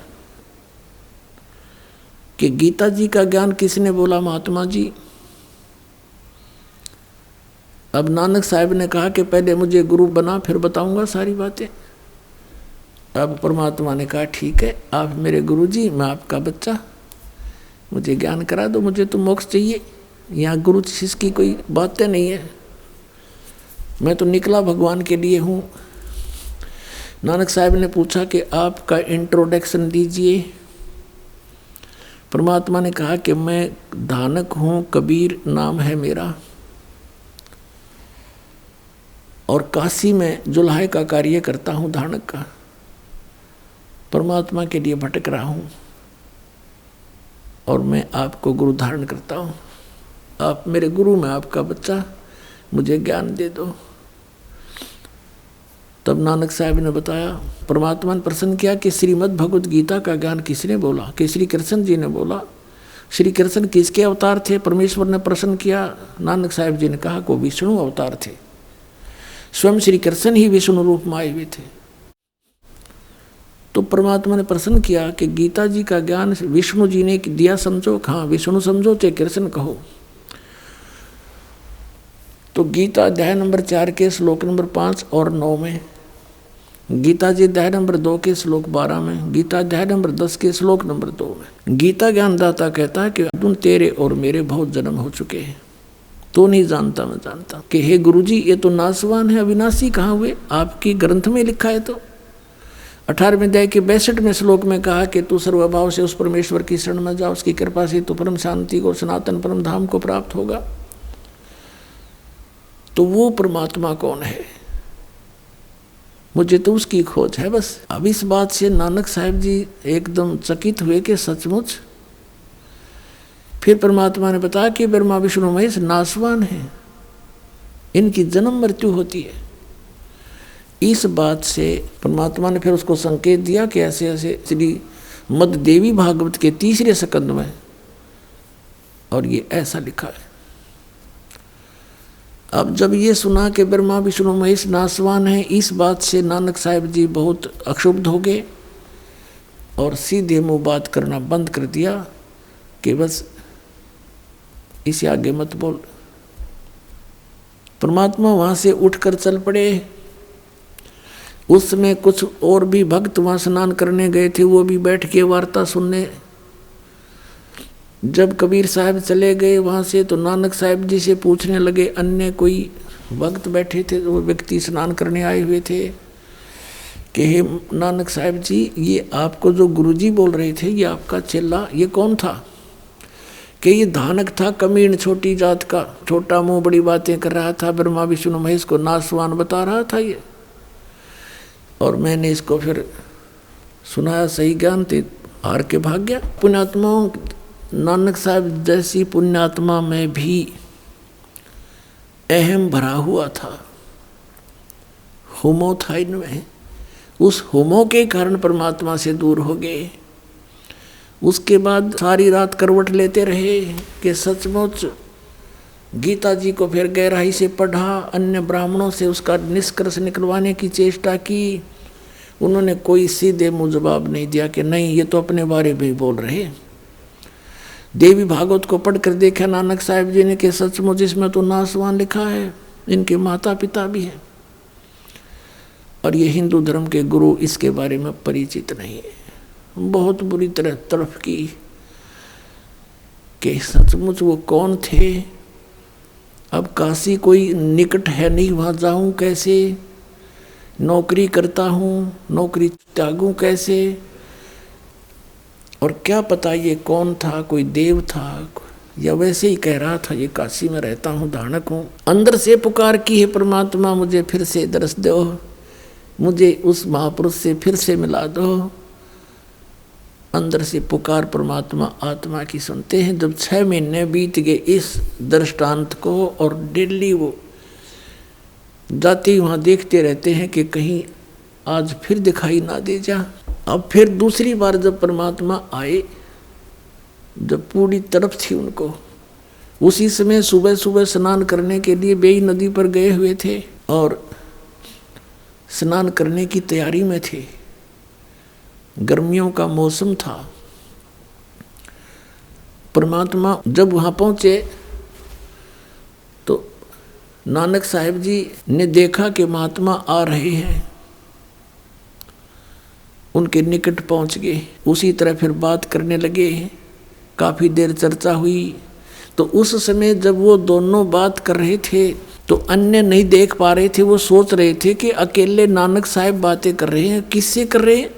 कि गीता जी का ज्ञान किसने बोला महात्मा जी? अब नानक साहब ने कहा कि पहले मुझे गुरु बना, फिर बताऊंगा सारी बातें। अब परमात्मा ने कहा ठीक है, आप मेरे गुरु जी, मैं आपका बच्चा, मुझे ज्ञान करा दो, मुझे तो मोक्ष चाहिए, यहाँ गुरु शिष्य की कोई बातें नहीं है, मैं तो निकला भगवान के लिए हूँ। नानक साहब ने पूछा कि आपका इंट्रोडक्शन दीजिए। परमात्मा ने कहा कि मैं धानक हूँ, कबीर नाम है मेरा, और काशी में जुल्हे का कार्य करता हूँ, धानक का, परमात्मा के लिए भटक रहा हूँ, और मैं आपको गुरु धारण करता हूँ, आप मेरे गुरु, मैं आपका बच्चा, मुझे ज्ञान दे दो। तब नानक साहब ने बताया, परमात्मा ने प्रश्न किया कि श्रीमद् भगवद गीता का ज्ञान किसने बोला? कि श्री कृष्ण जी ने बोला। श्री कृष्ण किसके अवतार थे? परमेश्वर ने प्रश्न किया। नानक साहब जी ने कहा को विष्णु अवतार थे, स्वयं श्री कृष्ण ही विष्णु रूप में आए हुए थे। तो परमात्मा ने प्रश्न किया कि गीता जी का ज्ञान विष्णु जी ने दिया समझो? हाँ, विष्णु समझो चाहे कृष्ण कहो। तो गीता अध्याय नंबर 4 के श्लोक नंबर 5 और 9 में, गीता जी अध्याय नंबर 2 के श्लोक 12 में, गीता अध्याय नंबर 10 के श्लोक नंबर 2 में गीता ज्ञानदाता कहता है कि अर्जुन तेरे और मेरे बहुत जन्म हो चुके हैं, तो नहीं जानता मैं जानता। कि हे गुरुजी, ये तो नासवान है, अविनाशी कहाँ हुए? आपकी ग्रंथ में लिखा है। तो 18वें अध्याय के 62वें श्लोक में कहा कि तू सर्वभाव से उस परमेश्वर की शरण में जा, उसकी कृपा से तो परम शांति को, सनातन परम धाम को प्राप्त होगा। तो वो परमात्मा कौन है? मुझे तो उसकी खोज है बस। अब इस बात से नानक साहब जी एकदम चकित हुए कि सचमुच। फिर परमात्मा ने बताया कि ब्रह्मा विष्णु महेश नासवान है, इनकी जन्म मृत्यु होती है। इस बात से परमात्मा ने फिर उसको संकेत दिया कि ऐसे ऐसे श्री मद देवी भागवत के 3रे स्कंद में, और ये ऐसा लिखा है। अब जब ये सुना कि ब्रह्मा विष्णु महेश नासवान है, इस बात से नानक साहब जी बहुत अक्षुब्ध हो गए और सीधे मुँह बात करना बंद कर दिया कि बस इसे आगे मत बोल। परमात्मा वहाँ से उठकर चल पड़े। उसमें कुछ और भी भक्त वहाँ स्नान करने गए थे, वो भी बैठ के वार्ता सुनने। जब कबीर साहब चले गए वहाँ से, तो नानक साहब जी से पूछने लगे, अन्य कोई भक्त बैठे थे, वो व्यक्ति स्नान करने आए हुए थे, कि हे नानक साहब जी, ये आपको जो गुरुजी बोल रहे थे, ये आपका चेला, ये कौन था? कि ये धानक था, कमीण छोटी जात का, छोटा मुंह बड़ी बातें कर रहा था, ब्रह्मा विष्णु महेश को नासवान बता रहा था ये। और मैंने इसको फिर सुनाया, सही ज्ञान थे, हार के भाग गया। पुण्यात्माओं, नानक साहब जैसी पुण्यात्मा में भी अहम भरा हुआ था। हुमो था इनमें, उस हुमो के कारण परमात्मा से दूर हो गए। उसके बाद सारी रात करवट लेते रहे कि सचमुच गीता जी को फिर गहराई से पढ़ा, अन्य ब्राह्मणों से उसका निष्कर्ष निकलवाने की चेष्टा की। उन्होंने कोई सीधे मुँह जवाब नहीं दिया कि नहीं, ये तो अपने बारे में ही बोल रहे। देवी भागवत को पढ़कर देखा नानक साहिब जी ने कि सचमुच इसमें तो नासवान लिखा है, इनके माता पिता भी हैं, और ये हिंदू धर्म के गुरु इसके बारे में परिचित नहीं है। बहुत बुरी तरह तड़फ की कि सचमुच वो कौन थे। अब काशी कोई निकट है नहीं, वहाँ जाऊँ कैसे, नौकरी करता हूँ, नौकरी त्यागूँ कैसे, और क्या पता ये कौन था, कोई देव था या वैसे ही कह रहा था ये काशी में रहता हूँ, धानक हूँ। अंदर से पुकार की है परमात्मा मुझे फिर से दर्श दो, मुझे उस महापुरुष से फिर से मिला दो। अंदर से पुकार परमात्मा आत्मा की सुनते हैं। जब 6 महीने बीत गए इस दृष्टांत को, और डेली वो जाते वहाँ देखते रहते हैं कि कहीं आज फिर दिखाई ना दे जा। अब फिर दूसरी बार जब परमात्मा आए, जब पूरी तरफ थी उनको, उसी समय सुबह सुबह स्नान करने के लिए बेई नदी पर गए हुए थे और स्नान करने की तैयारी में थे। गर्मियों का मौसम था। परमात्मा जब वहाँ पहुँचे तो नानक साहिब जी ने देखा कि महात्मा आ रहे हैं, उनके निकट पहुँच गए। उसी तरह फिर बात करने लगे, काफ़ी देर चर्चा हुई। तो उस समय जब वो दोनों बात कर रहे थे तो अन्य नहीं देख पा रहे थे, वो सोच रहे थे कि अकेले नानक साहिब बातें कर रहे हैं, किससे कर रहे हैं।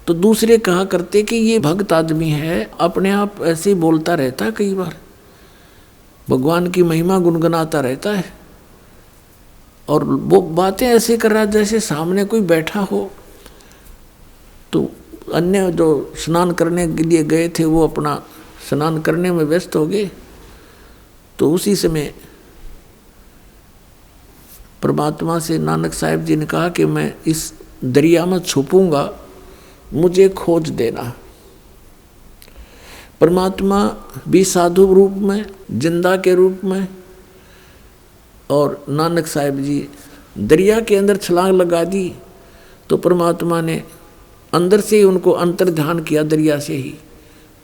तो दूसरे कहा करते कि ये भक्त आदमी है, अपने आप ऐसे ही बोलता रहता है, कई बार भगवान की महिमा गुनगुनाता रहता है, और वो बातें ऐसे कर रहा जैसे सामने कोई बैठा हो। तो अन्य जो स्नान करने के लिए गए थे वो अपना स्नान करने में व्यस्त हो गए। तो उसी समय परमात्मा से नानक साहिब जी ने कहा कि मैं इस दरिया में छुपूंगा, मुझे खोज देना। परमात्मा भी साधु रूप में, जिंदा के रूप में, और नानक साहिब जी दरिया के अंदर छलांग लगा दी। तो परमात्मा ने अंदर से ही उनको अंतर ध्यान किया दरिया से ही,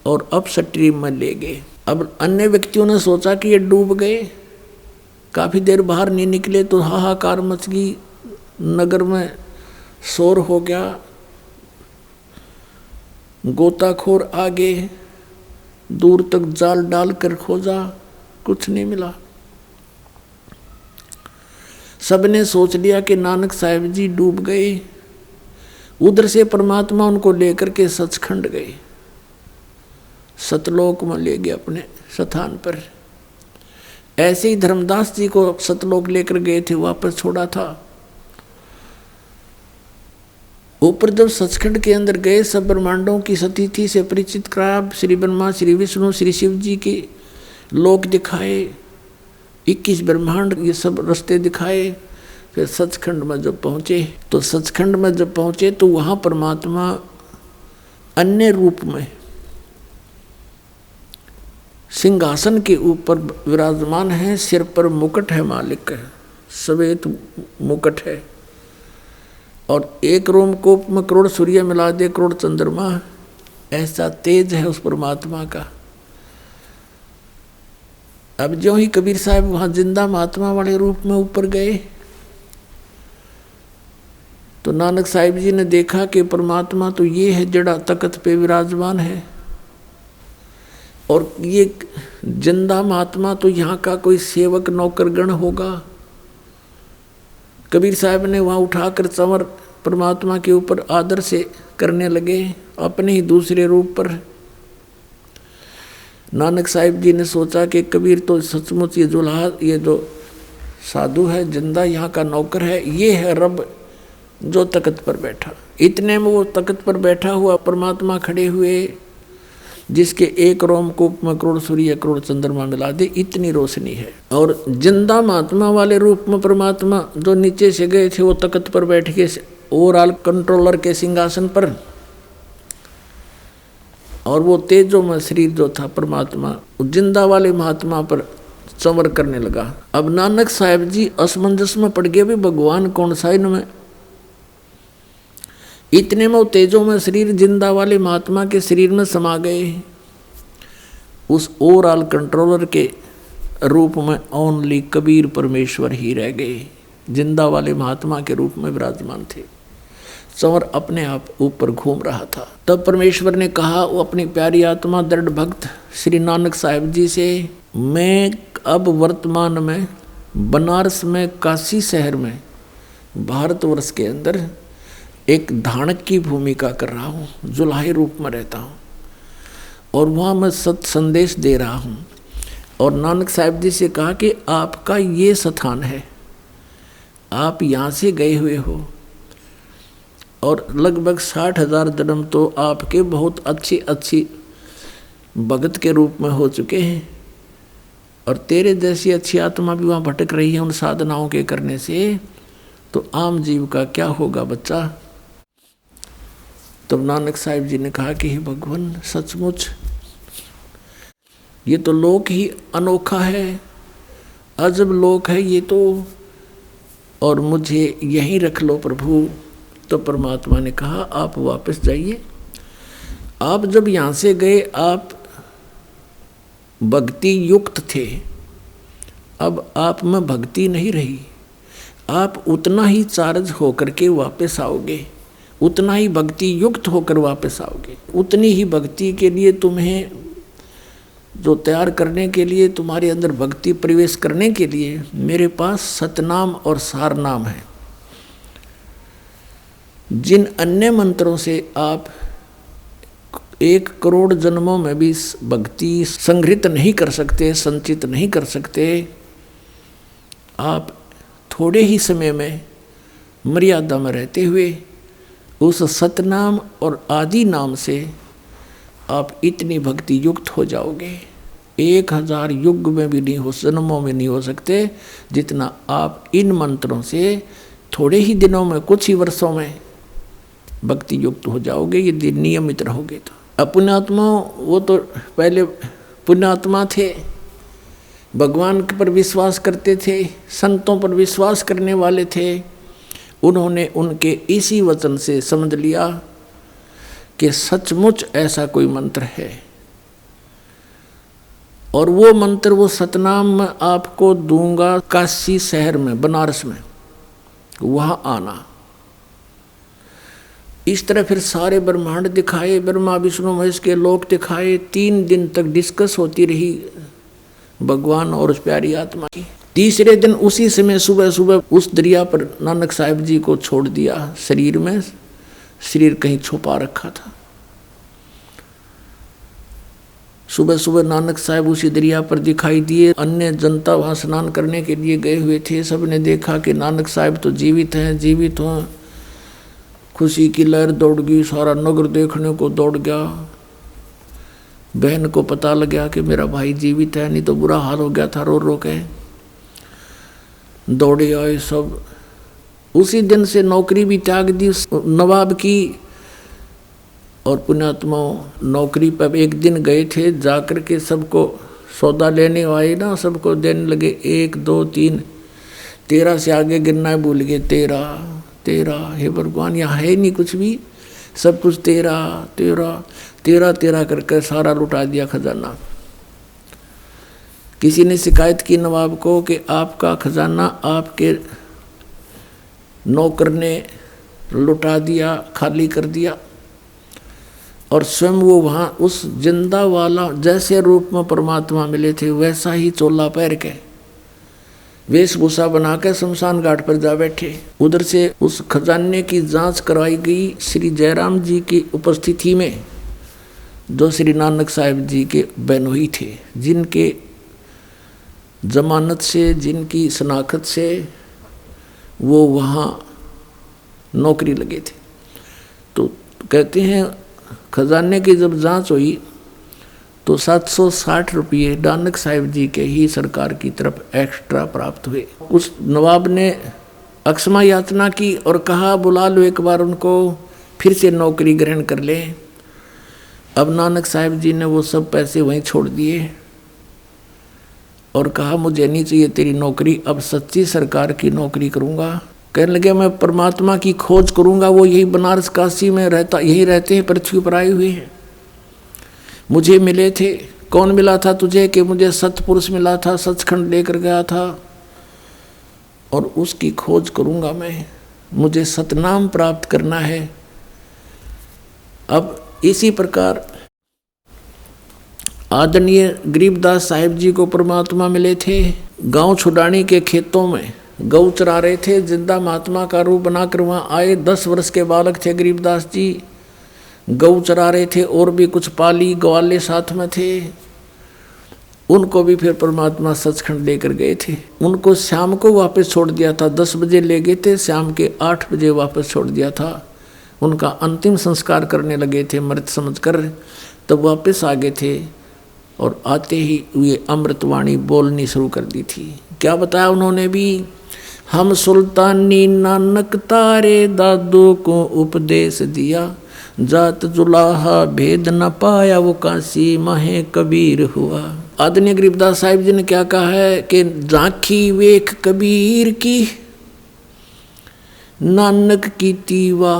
और अब स्ट्रीम में ले गए। अब अन्य व्यक्तियों ने सोचा कि ये डूब गए, काफ़ी देर बाहर नहीं निकले तो हाहाकार मच गई, नगर में शोर हो गया, गोताखोर आ गए, दूर तक जाल डाल कर खोजा, कुछ नहीं मिला। सबने सोच लिया कि नानक साहिब जी डूब गए। उधर से परमात्मा उनको लेकर के सचखंड गए, सतलोक में ले गए अपने स्थान पर। ऐसे ही धर्मदास जी को सतलोक लेकर गए थे, वापस छोड़ा था। ऊपर जब सचखंड के अंदर गए, सब ब्रह्मांडों की स्थिति से परिचित कराया। श्री ब्रह्मा, श्री विष्णु, श्री शिव जी के लोक दिखाए, 21 ब्रह्मांड, ये सब रास्ते दिखाए। फिर सचखंड में जब पहुँचे तो सचखंड में जब पहुँचे तो वहाँ परमात्मा अन्य रूप में सिंहासन के ऊपर विराजमान है। सिर पर मुकुट है, मालिक है, श्वेत मुकुट है, और एक रोमकूप में करोड़ सूर्य मिला दे करोड़ चंद्रमा, ऐसा तेज है उस परमात्मा का। अब जो ही कबीर साहब वहाँ जिंदा महात्मा वाले रूप में ऊपर गए तो नानक साहिब जी ने देखा कि परमात्मा तो ये है जड़ा तख्त पे विराजमान है, और ये जिंदा महात्मा तो यहाँ का कोई सेवक नौकरगण होगा। कबीर साहब ने वहाँ उठाकर चंवर परमात्मा के ऊपर आदर से करने लगे, अपने ही दूसरे रूप पर। नानक साहिब जी ने सोचा कि कबीर तो सचमुच ये जुल्हा, ये जो साधु है, जिंदा यहाँ का नौकर है, ये है रब जो तख्त पर बैठा। इतने में वो तख्त पर बैठा हुआ परमात्मा खड़े हुए, जिसके एक रोमकूप में करोड़ सूर्य करोड़ चंद्रमा मिला दे, इतनी रोशनी है। और जिंदा महात्मा वाले रूप में परमात्मा जो नीचे से गए थे वो तख्त पर बैठ के ओवरऑल कंट्रोलर के सिंहासन पर, और वो तेजो में शरीर जो था परमात्मा जिंदा वाले महात्मा पर संवर करने लगा। अब नानक साहब जी असमंजस में पड़ गए, भी भगवान कौन सा इनमें। इतने में वो तेजो में शरीर जिंदा वाले महात्मा के शरीर में समा गए। उस ओवरऑल कंट्रोलर के रूप में ओनली कबीर परमेश्वर ही रह गए, जिंदा वाले महात्मा के रूप में विराजमान थे। संवर अपने आप ऊपर घूम रहा था। तब परमेश्वर ने कहा वो अपनी प्यारी आत्मा दृढ़ भक्त श्री नानक साहब जी से, मैं अब वर्तमान में बनारस में काशी शहर में भारतवर्ष के अंदर एक धानक की भूमिका कर रहा हूँ, जुलाहे रूप में रहता हूँ और वहाँ मैं सत संदेश दे रहा हूँ। और नानक साहब जी से कहा कि आपका ये स्थान है, आप यहाँ से गए हुए हो और लगभग 60,000 जन्म तो आपके बहुत अच्छी भगत के रूप में हो चुके हैं, और तेरे जैसी अच्छी आत्मा भी वहाँ भटक रही है उन साधनाओं के करने से, तो आम जीव का क्या होगा बच्चा। तब नानक साहिब जी ने कहा कि हे भगवान, सचमुच ये तो लोक ही अनोखा है, अजब लोक है ये तो, और मुझे यहीं रख लो प्रभु। तो परमात्मा ने कहा आप वापस जाइए। आप जब यहाँ से गए आप भक्ति युक्त थे, अब आप में भक्ति नहीं रही, आप उतना ही चार्ज होकर के वापस आओगे, उतना ही भक्ति युक्त होकर वापस आओगे। उतनी ही भक्ति के लिए तुम्हें जो तैयार करने के लिए, तुम्हारे अंदर भक्ति प्रवेश करने के लिए मेरे पास सतनाम और सारनाम है। जिन अन्य मंत्रों से आप 1 करोड़ जन्मों में भी भक्ति संग्रहित नहीं कर सकते, संचित नहीं कर सकते, आप थोड़े ही समय में मर्यादा में रहते हुए उस सतनाम और आदि नाम से आप इतनी भक्ति युक्त हो जाओगे, 1000 युग में भी नहीं हो, जन्मों में नहीं हो सकते जितना आप इन मंत्रों से थोड़े ही दिनों में, कुछ ही वर्षों में भक्ति युक्त हो जाओगे यदि नियमित रहोगे तो। पुण्यात्मा वो तो पहले पुण्यात्मा थे, भगवान पर विश्वास करते थे, संतों पर विश्वास करने वाले थे। उन्होंने उनके इसी वचन से समझ लिया कि सचमुच ऐसा कोई मंत्र है, और वो मंत्र, वो सतनाम मैं आपको दूंगा काशी शहर में, बनारस में, वहाँ आना। इस तरह फिर सारे ब्रह्मांड दिखाए, ब्रह्मा विष्णु महेश के लोक दिखाए। 3 दिन तक डिस्कस होती रही भगवान और उस प्यारी आत्मा की। तीसरे दिन उसी समय सुबह सुबह उस दरिया पर नानक साहब जी को छोड़ दिया। शरीर में, शरीर कहीं छुपा रखा था। सुबह सुबह नानक साहब उसी दरिया पर दिखाई दिए। अन्य जनता वहाँ स्नान करने के लिए गए हुए थे। सब ने देखा कि नानक साहब तो जीवित हैं, जीवित हों। खुशी की लहर दौड़ गई, सारा नगर देखने को दौड़ गया। बहन को पता लग गया कि मेरा भाई जीवित है, नहीं तो बुरा हाल हो गया था, रो रो के दौड़े आए सब। उसी दिन से नौकरी भी त्याग दी नवाब की। और पुण्यात्मा नौकरी पर एक दिन गए थे, जाकर के सबको सौदा लेने आए ना, सबको देने लगे 1 2 3, 13 से आगे गिनना है भूल गए। 13 हे भगवान, यहाँ है नहीं कुछ भी, सब कुछ 13 करके सारा लुटा दिया खजाना। किसी ने शिकायत की नवाब को कि आपका खजाना आपके नौकर ने लुटा दिया, खाली कर दिया। और स्वयं वो वहाँ उस जिंदा वाला जैसे रूप में परमात्मा मिले थे वैसा ही चोला पहन के, वेशभूषा बनाकर शमशान घाट पर जा बैठे। उधर से उस खजाने की जांच करवाई गई श्री जयराम जी की उपस्थिति में, जो श्री नानक साहब जी के बहनोई थे, जिनके जमानत से, जिनकी शनाख्त से वो वहाँ नौकरी लगे थे। तो कहते हैं खजाने की जब जांच हुई तो 760 रुपये नानक साहिब जी के ही सरकार की तरफ एक्स्ट्रा प्राप्त हुए। उस नवाब ने अक्षमा याचना की और कहा बुला लो एक बार उनको, फिर से नौकरी ग्रहण कर ले। अब नानक साहिब जी ने वो सब पैसे वहीं छोड़ दिए और कहा मुझे नहीं चाहिए तेरी नौकरी, अब सच्ची सरकार की नौकरी करूँगा। कहने लगे मैं परमात्मा की खोज करूँगा, वो यही बनारस काशी में रहता, यही रहते हैं, पृथ्वी पर आए हुए हैं, मुझे मिले थे। कौन मिला था तुझे? कि मुझे सतपुरुष मिला था, सचखंड लेकर गया था और उसकी खोज करूँगा मैं, मुझे सतनाम प्राप्त करना है। अब इसी प्रकार आदरणीय गरीबदास साहिब जी को परमात्मा मिले थे। गांव छुडानी के खेतों में गौ चरा रहे थे, जिंदा महात्मा का रूप बनाकर वहाँ आए। 10 वर्ष के बालक थे गरीबदास जी, गौ चरा रहे थे और भी कुछ पाली ग्वाले साथ में थे। उनको भी फिर परमात्मा सचखंड लेकर गए थे। उनको शाम को वापस छोड़ दिया था, 10 बजे ले गए थे, शाम के 8 बजे वापस छोड़ दिया था। उनका अंतिम संस्कार करने लगे थे मृत समझकर, तब वापस आ गए थे और आते ही ये अमृतवाणी बोलनी शुरू कर दी थी। क्या बताया उन्होंने भी? हम सुल्तानी नानक तारे दादू को उपदेश दिया, जात जुलाहा भेद न पाया वो काशी माहे कबीर हुआ। आदरणीय गरीबदास साहिब जी ने क्या कहा है कि झांकी वेख कबीर की, नानक की तीवा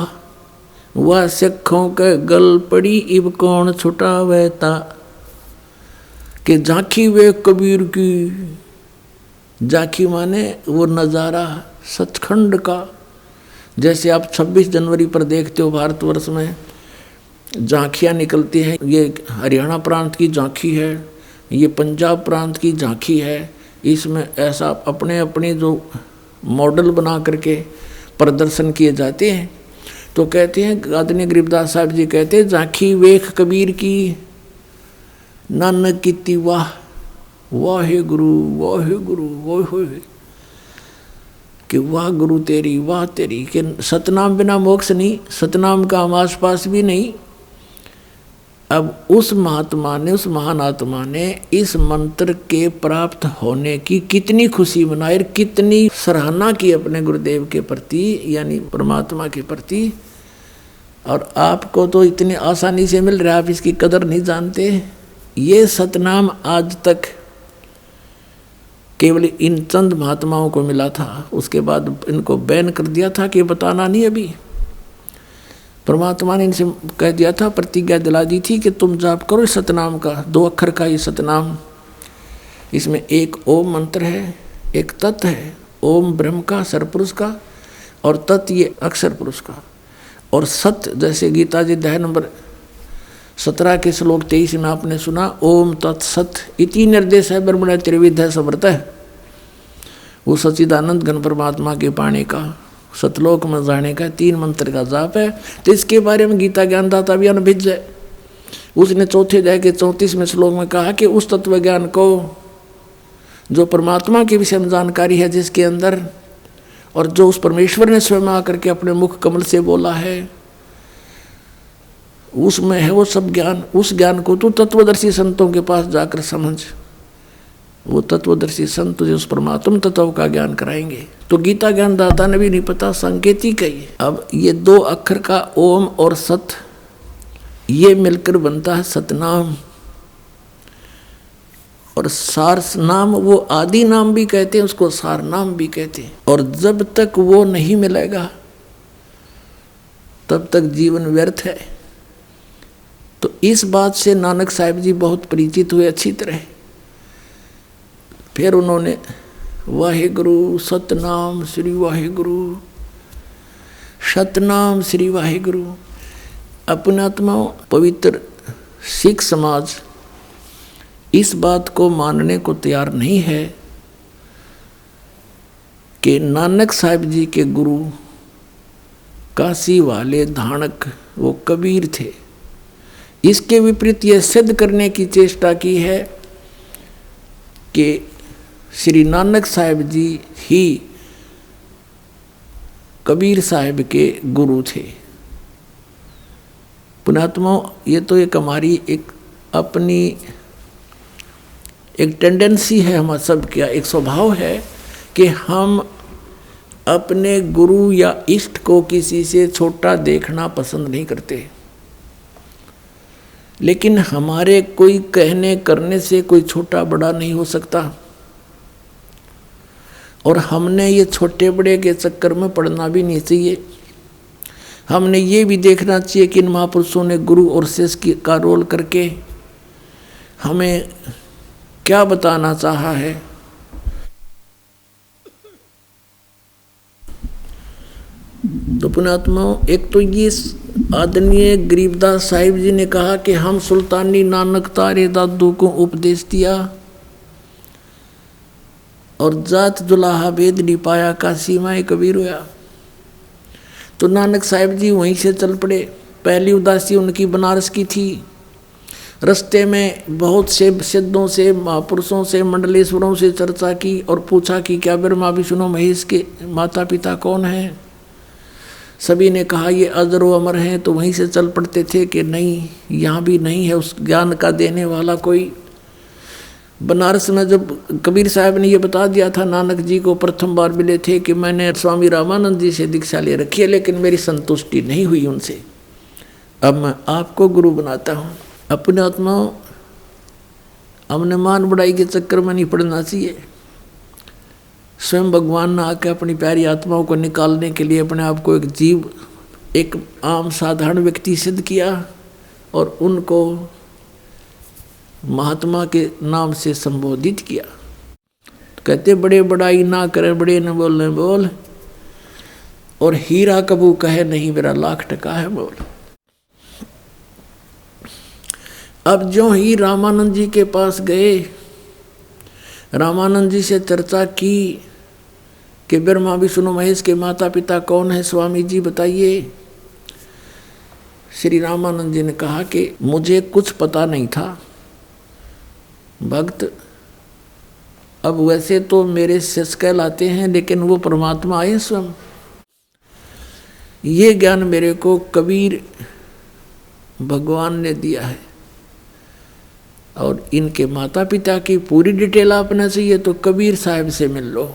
वह सिखों के गल पड़ी, इब कौन छुटावे ता। कि झांकी वेख कबीर की, झांकी माने वो नज़ारा सचखंड का। जैसे आप 26 जनवरी पर देखते हो भारतवर्ष में झांकियाँ निकलती हैं, ये हरियाणा प्रांत की झांकी है, ये पंजाब प्रांत की झांकी है। इसमें ऐसा अपने अपने जो मॉडल बना करके प्रदर्शन किए जाते हैं। तो कहते हैं आदरणीय गरीबदास साहिब जी कहते हैं झांकी वेख कबीर की, नानक की वाह वाहे गुरु वाहे गुरु वाहे, कि वाह गुरु तेरी वाह तेरी, कि सतनाम बिना मोक्ष नहीं, सतनाम का हम आस पास भी नहीं। अब उस महात्मा ने, उस महान आत्मा ने इस मंत्र के प्राप्त होने की कितनी खुशी मनाई, कितनी सराहना की अपने गुरुदेव के प्रति, यानी परमात्मा के प्रति। और आपको तो इतनी आसानी से मिल रहा है, आप इसकी कदर नहीं जानते। ये सतनाम आज तक केवल इन चंद महात्माओं को मिला था, उसके बाद इनको बैन कर दिया था कि बताना नहीं। अभी परमात्मा ने इनसे कह दिया था, प्रतिज्ञा दिला दी थी कि तुम जाप करो इस सतनाम का, 2 अक्षर का ये सतनाम। इसमें एक ओम मंत्र है, एक तत् है, ओम ब्रह्म का सरपुरुष का और तत् ये अक्षर पुरुष का, और सत जैसे गीता जी अध्याय नंबर 17 के श्लोक 23 में आपने सुना, ओम तत्सत इति निर्देश है ब्रह्मण त्रिविध समृत है। वो सच्चिदानंद घन परमात्मा के पाने का, सतलोक में जाने का 3 मंत्र का जाप है। तो इसके बारे में गीता ज्ञानदाता अभियान भिज है, उसने 4थे अध्याय के 34वें श्लोक में कहा कि उस तत्व ज्ञान को जो परमात्मा के विषय में जानकारी है जिसके अंदर, और जो उस परमेश्वर ने स्वयं आकर के अपने मुख कमल से बोला है, उसमें है वो सब ज्ञान। उस ज्ञान को तू तत्वदर्शी संतों के पास जाकर समझ, वो तत्वदर्शी संत तुझे उस परमात्म तत्व का ज्ञान कराएंगे। तो गीता ज्ञानदाता ने भी नहीं पता, संकेतिक है ये। अब ये 2 अक्षर का ओम और सत, ये मिलकर बनता है सतनाम। और सार नाम, वो आदि नाम भी कहते हैं उसको, सार नाम भी कहते हैं। और जब तक वो नहीं मिलेगा तब तक जीवन व्यर्थ है। तो इस बात से नानक साहिब जी बहुत परिचित हुए अच्छी तरह। फिर उन्होंने वाहेगुरु सतनाम श्री वाहेगुरु, सतनाम श्री वाहेगुरु। अपने आत्माओं, पवित्र सिख समाज इस बात को मानने को तैयार नहीं है कि नानक साहिब जी के गुरु काशी वाले धाणक वो कबीर थे। इसके विपरीत यह सिद्ध करने की चेष्टा की है कि श्री नानक साहिब जी ही कबीर साहिब के गुरु थे। पुण्यात्माओं, ये तो एक हमारी एक अपनी एक टेंडेंसी है, हमारा सब क्या एक स्वभाव है कि हम अपने गुरु या इष्ट को किसी से छोटा देखना पसंद नहीं करते। लेकिन हमारे कोई कहने करने से कोई छोटा बड़ा नहीं हो सकता, और हमने ये छोटे बड़े के चक्कर में पड़ना भी नहीं चाहिए। हमने ये भी देखना चाहिए कि इन महापुरुषों ने गुरु और शिष्य का रोल करके हमें क्या बताना चाहा है। तो पुण्यात्माओं, एक तो ये आदरणीय गरीबदास साहिब जी ने कहा कि हम सुल्तानी नानक तारे दादू को उपदेश दिया, और जात जुलाहा भेद नहीं पाया, काशी माए कबीर होया। तो नानक साहिब जी वहीं से चल पड़े। पहली उदासी उनकी बनारस की थी। रास्ते में बहुत से सिद्धों से, महापुरुषों से, मंडलेश्वरों से चर्चा की और पूछा कि क्या ब्रह्मा विष्णु महेश के माता पिता कौन हैं। सभी ने कहा ये अजर व अमर हैं। तो वहीं से चल पड़ते थे कि नहीं, यहाँ भी नहीं है उस ज्ञान का देने वाला कोई। बनारस में जब कबीर साहब ने ये बता दिया था नानक जी को, प्रथम बार मिले थे कि मैंने स्वामी रामानंद जी से दीक्षा ले रखी है, लेकिन मेरी संतुष्टि नहीं हुई उनसे, अब मैं आपको गुरु बनाता हूँ। अपने आत्माओं, हमने मान बढ़ाई के चक्कर में नहीं पड़ना चाहिए। स्वयं भगवान ने आके अपनी प्यारी आत्माओं को निकालने के लिए अपने आप को एक जीव, एक आम साधारण व्यक्ति सिद्ध किया और उनको महात्मा के नाम से संबोधित किया। कहते बड़े बड़ाई ना करे, बड़े न बोलने बोल, और हीरा कबू कहे नहीं मेरा लाख टका है बोल। अब जो ही रामानंद जी के पास गए, रामानंद जी से चर्चा की कि ब्रह्मा विष्णु महेश के माता पिता कौन है, स्वामी जी बताइए। श्री रामानंद जी ने कहा कि मुझे कुछ पता नहीं था भक्त, अब वैसे तो मेरे शिष्य कहलाते हैं, लेकिन वो परमात्मा आए स्वयं। ये ज्ञान मेरे को कबीर भगवान ने दिया है, और इनके माता पिता की पूरी डिटेल आपने चाहिए तो कबीर साहब से मिल लो।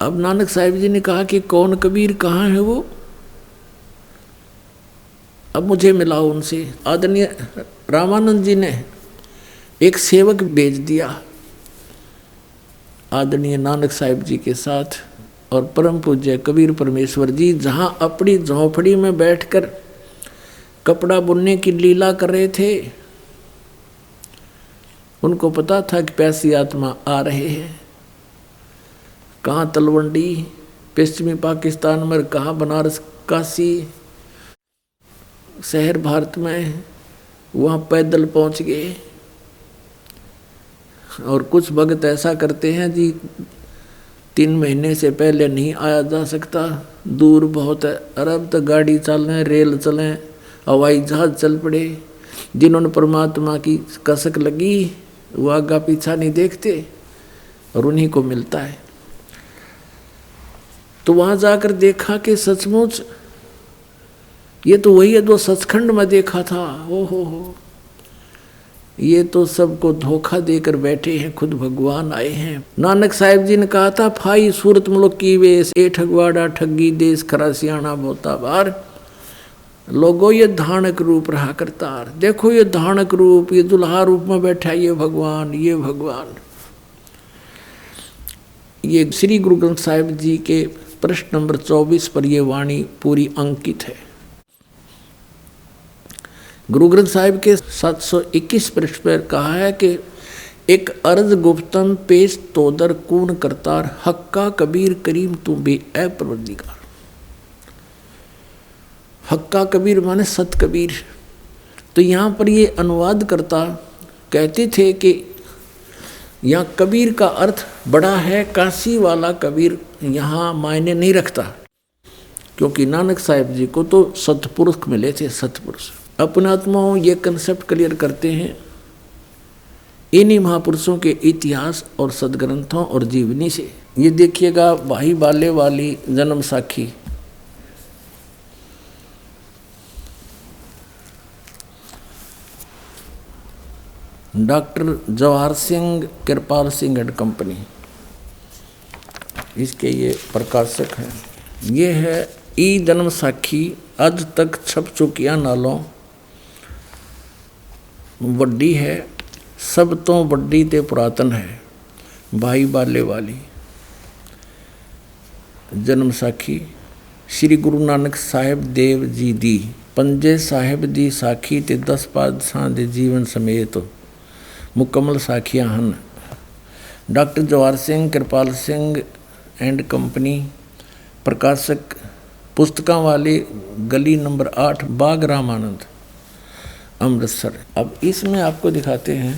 अब नानक साहिब जी ने कहा कि कौन कबीर, कहाँ है वो, अब मुझे मिलाओ उनसे। आदरणीय रामानंद जी ने एक सेवक भेज दिया आदरणीय नानक साहिब जी के साथ, और परम पूज्य कबीर परमेश्वर जी जहाँ अपनी झोंपड़ी में बैठकर कपड़ा बुनने की लीला कर रहे थे, उनको पता था कि प्यासी आत्मा आ रहे हैं। कहाँ तलवंडी पश्चिमी पाकिस्तान में, कहाँ बनारस काशी शहर भारत में, वहाँ पैदल पहुँच गए। और कुछ भक्त ऐसा करते हैं जी 3 महीने से पहले नहीं आया जा सकता, दूर बहुत है, अरब तक गाड़ी चलें, रेल चलें, हवाई जहाज चल पड़े। जिन्होंने परमात्मा की कसक लगी वो आगा पीछा नहीं देखते, और उन्हीं को मिलता है। तो वहाँ जाकर देखा कि सचमुच ये तो वही है जो सचखंड में देखा था। ओ हो, ये तो सबको धोखा देकर बैठे हैं, खुद भगवान आए हैं। नानक साहिब जी ने कहा था, फाई सूरत मुल्क की वेश, ए ठगवाड़ा ठगी देश, खरा सियाणा बोता बार। लोगों ये धानक रूप रहा करतार, देखो ये धानक रूप, ये दुल्हा रूप में बैठा ये भगवान, ये भगवान। ये श्री गुरु ग्रंथ साहिब जी के प्रश्न नंबर 24 पर ये वाणी पूरी अंकित है। गुरु ग्रंथ साहिब के 721 पृष्ठ पर कहा है कि एक अर्ज गुप्तम पेश तोदर कून करतार, हक्का कबीर करीम तू बे ए परवरदिगार। हक्का कबीर माने सत कबीर। तो यहाँ पर ये अनुवाद करता कहते थे कि यहाँ कबीर का अर्थ बड़ा है, काशी वाला कबीर यहाँ मायने नहीं रखता, क्योंकि नानक साहिब जी को तो सतपुरुष मिले थे, सतपुरुष। अपने आत्माओं ये कंसेप्ट क्लियर करते हैं इन्हीं महापुरुषों के इतिहास और सदग्रंथों और जीवनी से। ये देखिएगा भाई बाले वाली जन्म साखी, doctor Jawahar Singh Kripal Singh and company, इसके ये प्रकाशक हैं। ये है ई जन्म साखी, अज तक छप चुकिया नालों वड्डी है, सब तो वड्डी ते पुरातन है, भाई बाले वाली। जन्म साखी श्री गुरु नानक साहिब देव जी दी, पंजे साहिब दी साखी ते 10 पातशाहां दे जीवन समेत मुकम्मल साखियां हन। Doctor Jawahar Singh Kripal Singh and company, प्रकाशक पुस्तकां वाली गली नंबर 8 बाग रामानंद, अमृतसर। अब इसमें आपको दिखाते हैं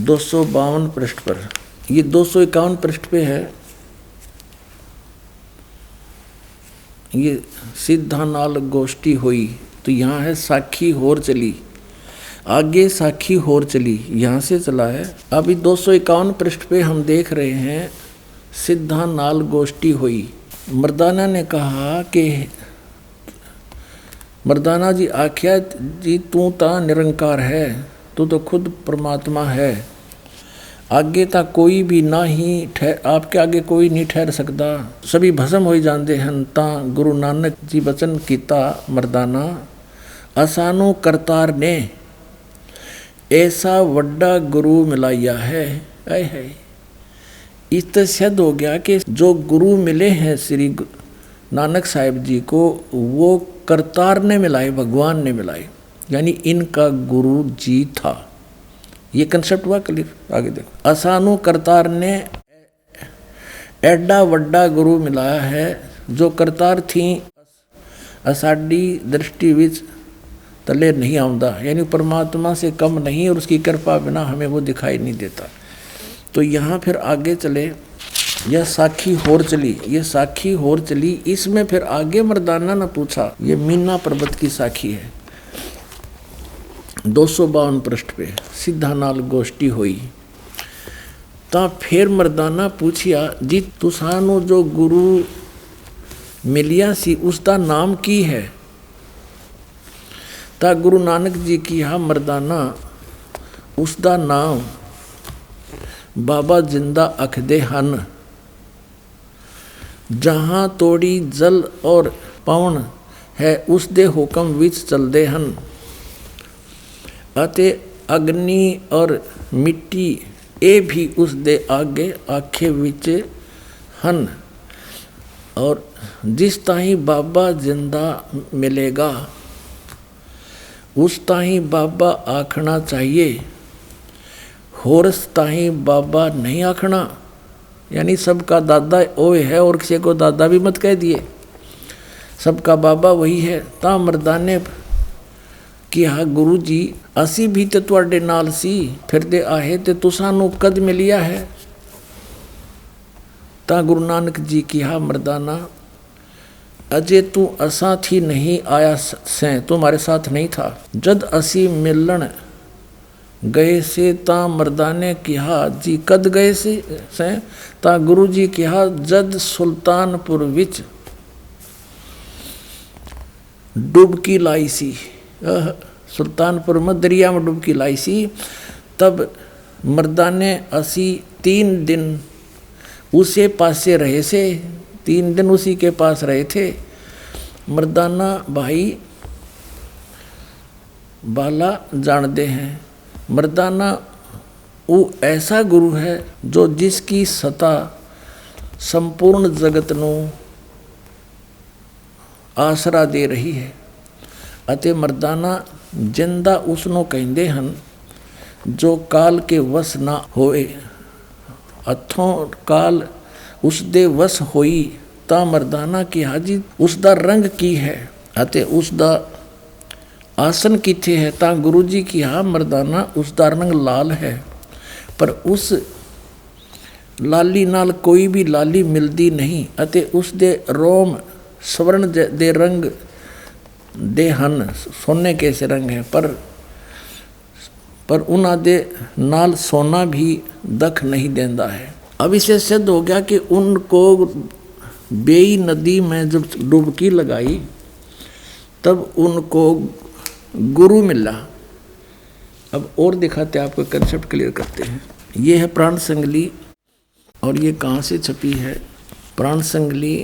252 पृष्ठ पर, ये 251 पृष्ठ पे है। ये सिद्धा नाल गोष्ठी हुई, तो यहाँ है साखी होर चली, आगे साखी होर चली, यहाँ से चला है। अभी 251 पृष्ठ पे हम देख रहे हैं सिद्धा नाल गोष्ठी हुई। मर्दाना ने कहा कि मर्दाना जी आख्या जी तू ता निरंकार है, तू तो खुद परमात्मा है, आगे तक कोई भी ना ही आपके आगे कोई नहीं ठहर सकता, सभी भस्म हो जाते हैं। ता गुरु नानक जी बचन कीता मर्दाना, असानू करतार ने ऐसा वड्डा गुरु मिलाया है। है इस तरह सिद्ध हो गया कि जो गुरु मिले हैं श्री नानक साहिब जी को, वो करतार ने मिलाए, भगवान ने मिलाए, यानी इनका गुरु जी था। ये कंसेप्ट हुआ क्लियर। आगे देखो, असानू करतार ने एडा वड्डा गुरु मिलाया है, जो करतार थी असाडी दृष्टि विच तले नहीं आउंदा, यानी परमात्मा से कम नहीं और उसकी कृपा बिना हमें वो दिखाई नहीं देता। तो यहाँ फिर आगे चले, यह साखी होर चली, ये साखी होर चली। इसमें फिर आगे मर्दाना ने पूछा, ये मीना पर्वत की साखी है, 252 पृष्ठ पे सिद्धा नाल गोष्ठी हुई। ता फिर मर्दाना पूछिया जी तुसानू जो गुरु मिलिया सी उसका नाम की है। ता गुरु नानक जी की हा मर्दाना उसका नाम बाबा जिंदा अखदे हन, जहाँ तोड़ी जल और पवन है उस दे हुक्म विच चलदे हन, अते अग्नि और मिट्टी ए भी उस दे आगे आखे विच हन, और जिस ताही बाबा जिंदा मिलेगा उस ताही बाबा आखना चाहिए, होरस ताही बाबा नहीं आखना, यानी सबका दादा ओए है और किसी को दादा भी मत कह दिए, सबका बाबा वही है। ता मर्दाने कि हाँ गुरु जी असी भी तो तुहाडे नाल सी फिरदे आहे ते तुसानू कद मिलिया है। ता गुरु नानक जी की हा मर्दाना अजे तू असा थी नहीं आया से, तुम्हारे साथ नहीं था, जद असी मिलन गए से। ता मर्दाने कहा जी कद गए से? ता गुरु जी कहा जद सुल्तानपुर विच डुबकी लाई सी, सुल्तानपुर में दरिया में डुबकी लाई सी। तब मर्दाने असी 3 दिन उसे पासे रहे से, 3 दिन उसी के पास रहे थे। मर्दाना भाई बाला जानते हैं, मर्दाना वो ऐसा गुरु है जो जिसकी सत्ता संपूर्ण जगत नू आसरा दे रही है, अते मर्दाना जिंदा उसनों कहते हैं जो काल के वश ना होए, हथों काल उस दे वश होई। ता मर्दाना की हाजी उसका रंग की है अते उसका आसन किथे है। ता गुरु जी की हा मर्दाना उसका रंग लाल है, पर उस लाली नाल कोई भी लाली मिलती नहीं, अते उस दे रोम स्वर्ण दे रंग दे हन, सोने कैसे रंग है, पर उन्हां दे नाल सोना भी दख नहीं देंदा है। अब इसे सिद्ध हो गया कि उनको बेई नदी में जब डुबकी लगाई तब उनको गुरु मिला, अब और दिखाते हैं आपको, कंसेप्ट क्लियर करते हैं। ये है प्राण संगली, और ये कहाँ से छपी है? प्राण संगली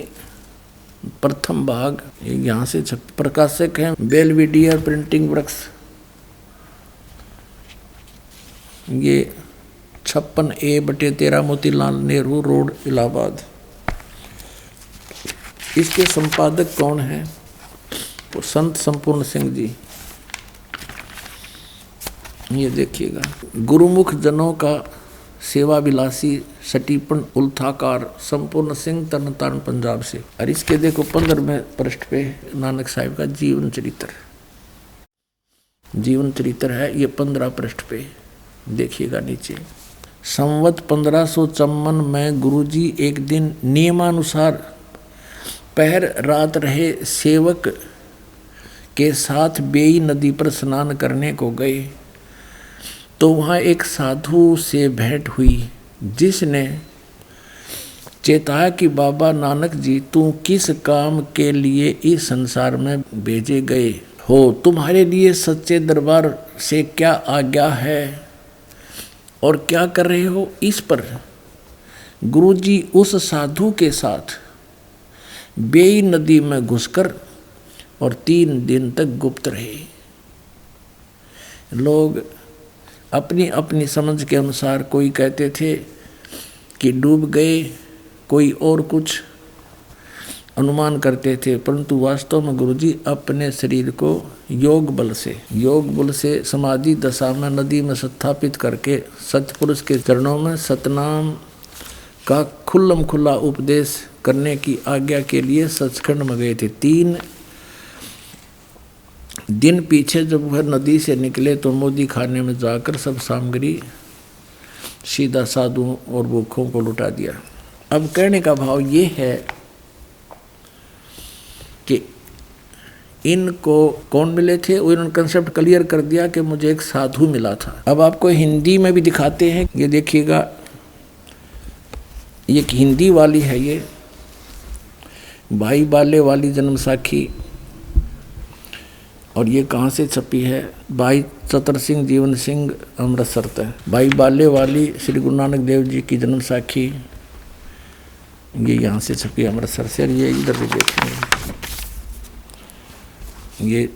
प्रथम भाग यहाँ से छप, प्रकाशक है बेलविडियर प्रिंटिंग वर्क्स। ये 56A/13 मोतीलाल नेहरू रोड इलाहाबाद। इसके संपादक कौन है? तो संत संपूर्ण सिंह जी। ये देखिएगा, गुरुमुख जनों का सेवा विलासी सटीपन उल्थाकार संपूर्ण सिंह तरनतारण पंजाब से। और इसके देखो 15वें पृष्ठ पे नानक साहिब का जीवन चरित्र, जीवन चरित्र है ये 15 पृष्ठ पे देखिएगा नीचे। संवत 1554 में गुरुजी एक दिन नियमानुसार पहर रात रहे सेवक के साथ बेई नदी पर स्नान करने को गए, तो वहाँ एक साधु से भेंट हुई, जिसने चेताया कि बाबा नानक जी, तू किस काम के लिए इस संसार में भेजे गए हो? तुम्हारे लिए सच्चे दरबार से क्या आज्ञा है और क्या कर रहे हो? इस पर गुरुजी उस साधु के साथ बेई नदी में घुसकर और 3 दिन तक गुप्त रहे। लोग अपनी अपनी समझ के अनुसार, कोई कहते थे कि डूब गए, कोई और कुछ अनुमान करते थे, परंतु वास्तव में गुरुजी अपने शरीर को योग बल से समाधि दशा में नदी में स्थापित करके सतपुरुष के चरणों में सतनाम का खुल्लम खुल्ला उपदेश करने की आज्ञा के लिए सचखंड में गए थे। 3 दिन पीछे जब वह नदी से निकले तो मोदी खाने में जाकर सब सामग्री सीधा साधुओं और भूखों को लुटा दिया। अब कहने का भाव ये है कि इनको कौन मिले थे, उन्होंने कंसेप्ट क्लियर कर दिया कि मुझे एक साधु मिला था। अब आपको हिंदी में भी दिखाते हैं, ये देखिएगा, ये हिंदी वाली है, ये भाई बाले वाली जन्म साखी, और ये कहाँ से छपी है? भाई चतर सिंह जीवन सिंह अमृतसर तक। भाई बाले वाली श्री गुरु नानक देव जी की जन्म साखी, ये यहाँ से छपी अमृतसर से। और ये इधर भी देखेंगे, ये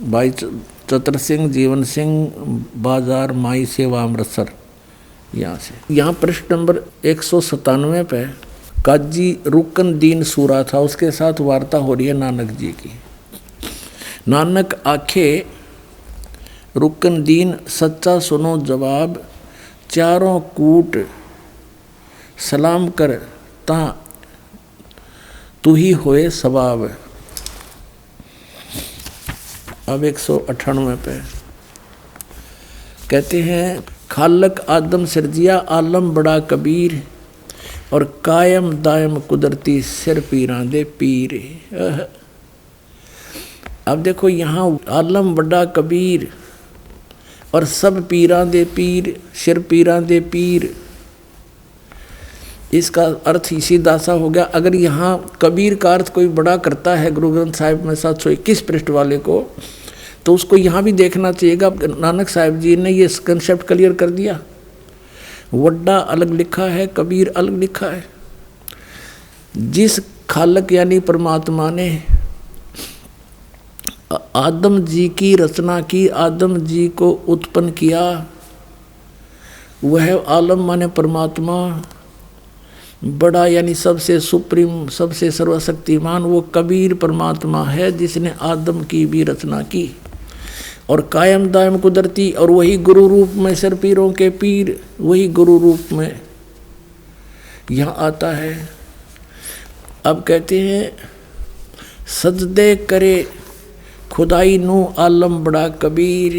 भाई चतर सिंह जीवन सिंह बाजार माई सेवा अमृतसर, यहाँ से। यहाँ पृष्ठ नंबर 197 पे काजी रुकन दीन सूरा था, उसके साथ वार्ता हो रही है नानक जी की। नानक आखे रुकन दीन सच्चा सुनो जवाब, चारों कूट सलाम कर ता तू ही होए सवाब। अब 198 पे कहते हैं, खालक आदम सिरजिया आलम बड़ा कबीर, और कायम दायम कुदरती सिर पीरां दे पीर। अब देखो यहाँ आलम बड़ा कबीर और सब पीरां दे पीर, सिर पीरां दे पीर, इसका अर्थ इसी दासा हो गया। अगर यहाँ कबीर का अर्थ कोई बड़ा करता है गुरु ग्रंथ साहिब में 721 पृष्ठ वाले को, तो उसको यहाँ भी देखना चाहिएगा। नानक साहिब जी ने ये कंसेप्ट क्लियर कर दिया। वड्डा अलग लिखा है, कबीर अलग लिखा है। जिस खालक यानी परमात्मा ने आदम जी की रचना की, आदम जी को उत्पन्न किया, वह आलम माने परमात्मा, बड़ा यानी सबसे सुप्रीम, सबसे सर्वशक्तिमान, वो कबीर परमात्मा है जिसने आदम की भी रचना की। और कायम दायम कुदरती, और वही गुरु रूप में सिर पीरों के पीर, वही गुरु रूप में यहाँ आता है। अब कहते हैं, सजदे करे खुदाई नु आलम बड़ा कबीर,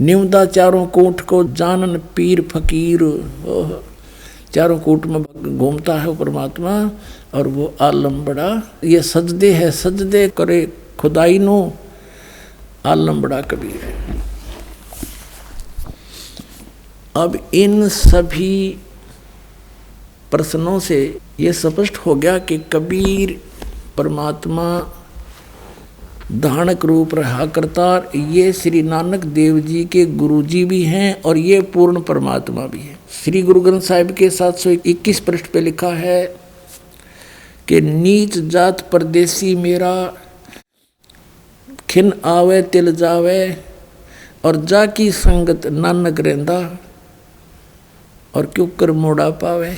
निमदा चारों कोट को जानन पीर फकीर। चारों कोट में घूमता है परमात्मा, और वो आलम बड़ा, ये सजदे है, सजदे करे खुदाई नो आलम बड़ा कबीर। अब इन सभी प्रश्नों से ये स्पष्ट हो गया कि कबीर परमात्मा धानक रूप रहा करतार। ये श्री नानक देव जी के गुरु जी भी हैं और ये पूर्ण परमात्मा भी है। श्री गुरु ग्रंथ साहिब के 721 पृष्ठ पे लिखा है कि नीच जात परदेसी मेरा, खिन आवे तिल जावे, और जाकी संगत नानक रेंदा, और क्यों कर मोड़ा पावे।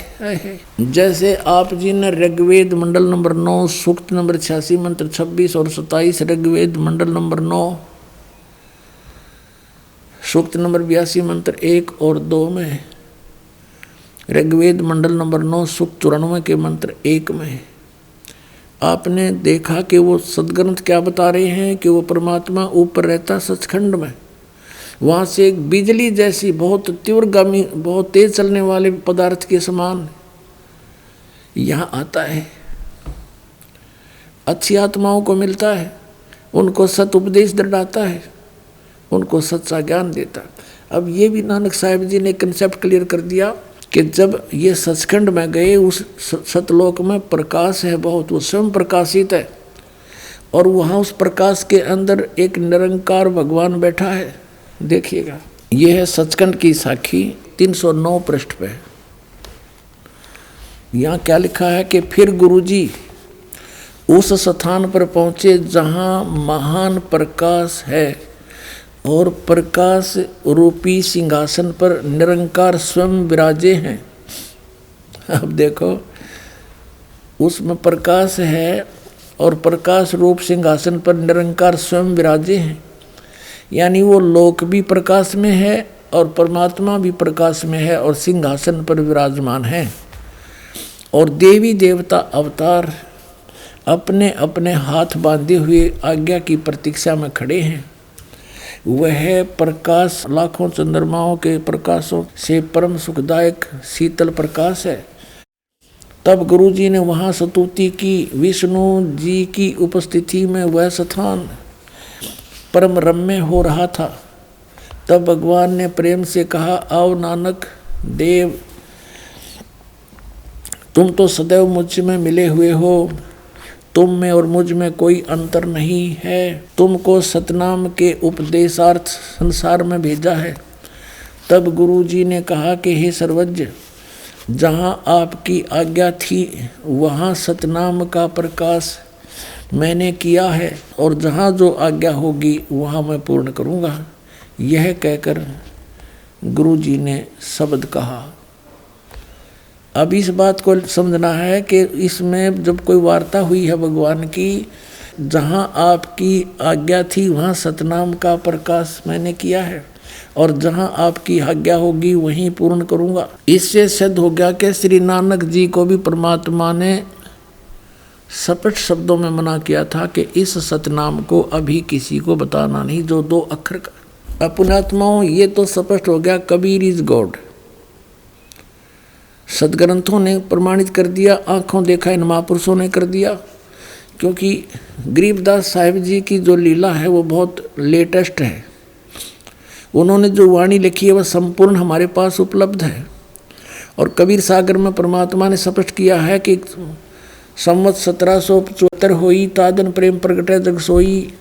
जैसे आप जी ने ऋग्वेद मंडल नंबर 9 सूक्त नंबर 86 मंत्र 26 और 27, ऋग्वेद मंडल नंबर 9 सूक्त नंबर 82 मंत्र 1 और 2 में, ऋग्वेद मंडल नंबर 9 सूक्त 94 के मंत्र 1 में आपने देखा कि वो सदग्रंथ क्या बता रहे हैं कि वो परमात्मा ऊपर रहता सचखंड में। वहाँ से एक बिजली जैसी बहुत तीव्रगामी, बहुत तेज चलने वाले पदार्थ के समान यहाँ आता है, अच्छी आत्माओं को मिलता है, उनको सत उपदेश दिलाता है, उनको सच्चा ज्ञान देता है। अब ये भी नानक साहिब जी ने कंसेप्ट क्लियर कर दिया कि जब ये सचखंड में गए, उस सतलोक में प्रकाश है बहुत, वो स्वयं प्रकाशित है, और वहाँ उस प्रकाश के अंदर एक निरंकार भगवान बैठा है। देखिएगा, ये है सचखंड की साखी 309 पृष्ठ पे। यहाँ क्या लिखा है कि फिर गुरुजी उस स्थान पर पहुँचे जहाँ महान प्रकाश है और प्रकाश रूपी सिंहासन पर निरंकार स्वयं विराजे हैं। अब देखो, उसमें प्रकाश है और प्रकाश रूप सिंहासन पर निरंकार स्वयं विराजे हैं, यानी वो लोक भी प्रकाश में है और परमात्मा भी प्रकाश में है और सिंहासन पर विराजमान है। और देवी देवता अवतार अपने अपने हाथ बांधे हुए आज्ञा की प्रतीक्षा में खड़े हैं। वह प्रकाश लाखों चंद्रमाओं के प्रकाशों से परम सुखदायक शीतल प्रकाश है। तब गुरुजी ने वहाँ स्तुति की। विष्णु जी की उपस्थिति में वह स्थान परम रम्य हो रहा था। तब भगवान ने प्रेम से कहा, आओ नानक देव, तुम तो सदैव मुझ में मिले हुए हो, तुम में और मुझ में कोई अंतर नहीं है। तुमको सतनाम के उपदेशार्थ संसार में भेजा है। तब गुरुजी ने कहा कि हे सर्वज्ञ, जहाँ आपकी आज्ञा थी वहाँ सतनाम का प्रकाश मैंने किया है, और जहाँ जो आज्ञा होगी वहाँ मैं पूर्ण करूँगा। यह कहकर गुरुजी ने शब्द कहा। अब इस बात को समझना है कि इसमें जब कोई वार्ता हुई है भगवान की, जहाँ आपकी आज्ञा थी वहाँ सतनाम का प्रकाश मैंने किया है, और जहाँ आपकी आज्ञा होगी वहीं पूर्ण करूँगा। इससे सिद्ध हो गया कि श्री नानक जी को भी परमात्मा ने स्पष्ट शब्दों में मना किया था कि इस सतनाम को अभी किसी को बताना नहीं, जो 2 अक्षर का। पुण्यात्माओं, ये तो स्पष्ट हो गया, कबीर इज गॉड। सदग्रंथों ने प्रमाणित कर दिया, आंखों देखा इन महापुरुषों ने कर दिया। क्योंकि गरीबदास साहिब जी की जो लीला है वो बहुत लेटेस्ट है। उन्होंने जो वाणी लिखी है वह संपूर्ण हमारे पास उपलब्ध है। और कबीर सागर में परमात्मा ने स्पष्ट किया है कि संवत 1775 होई, तादन प्रेम प्रगटै जग सोई,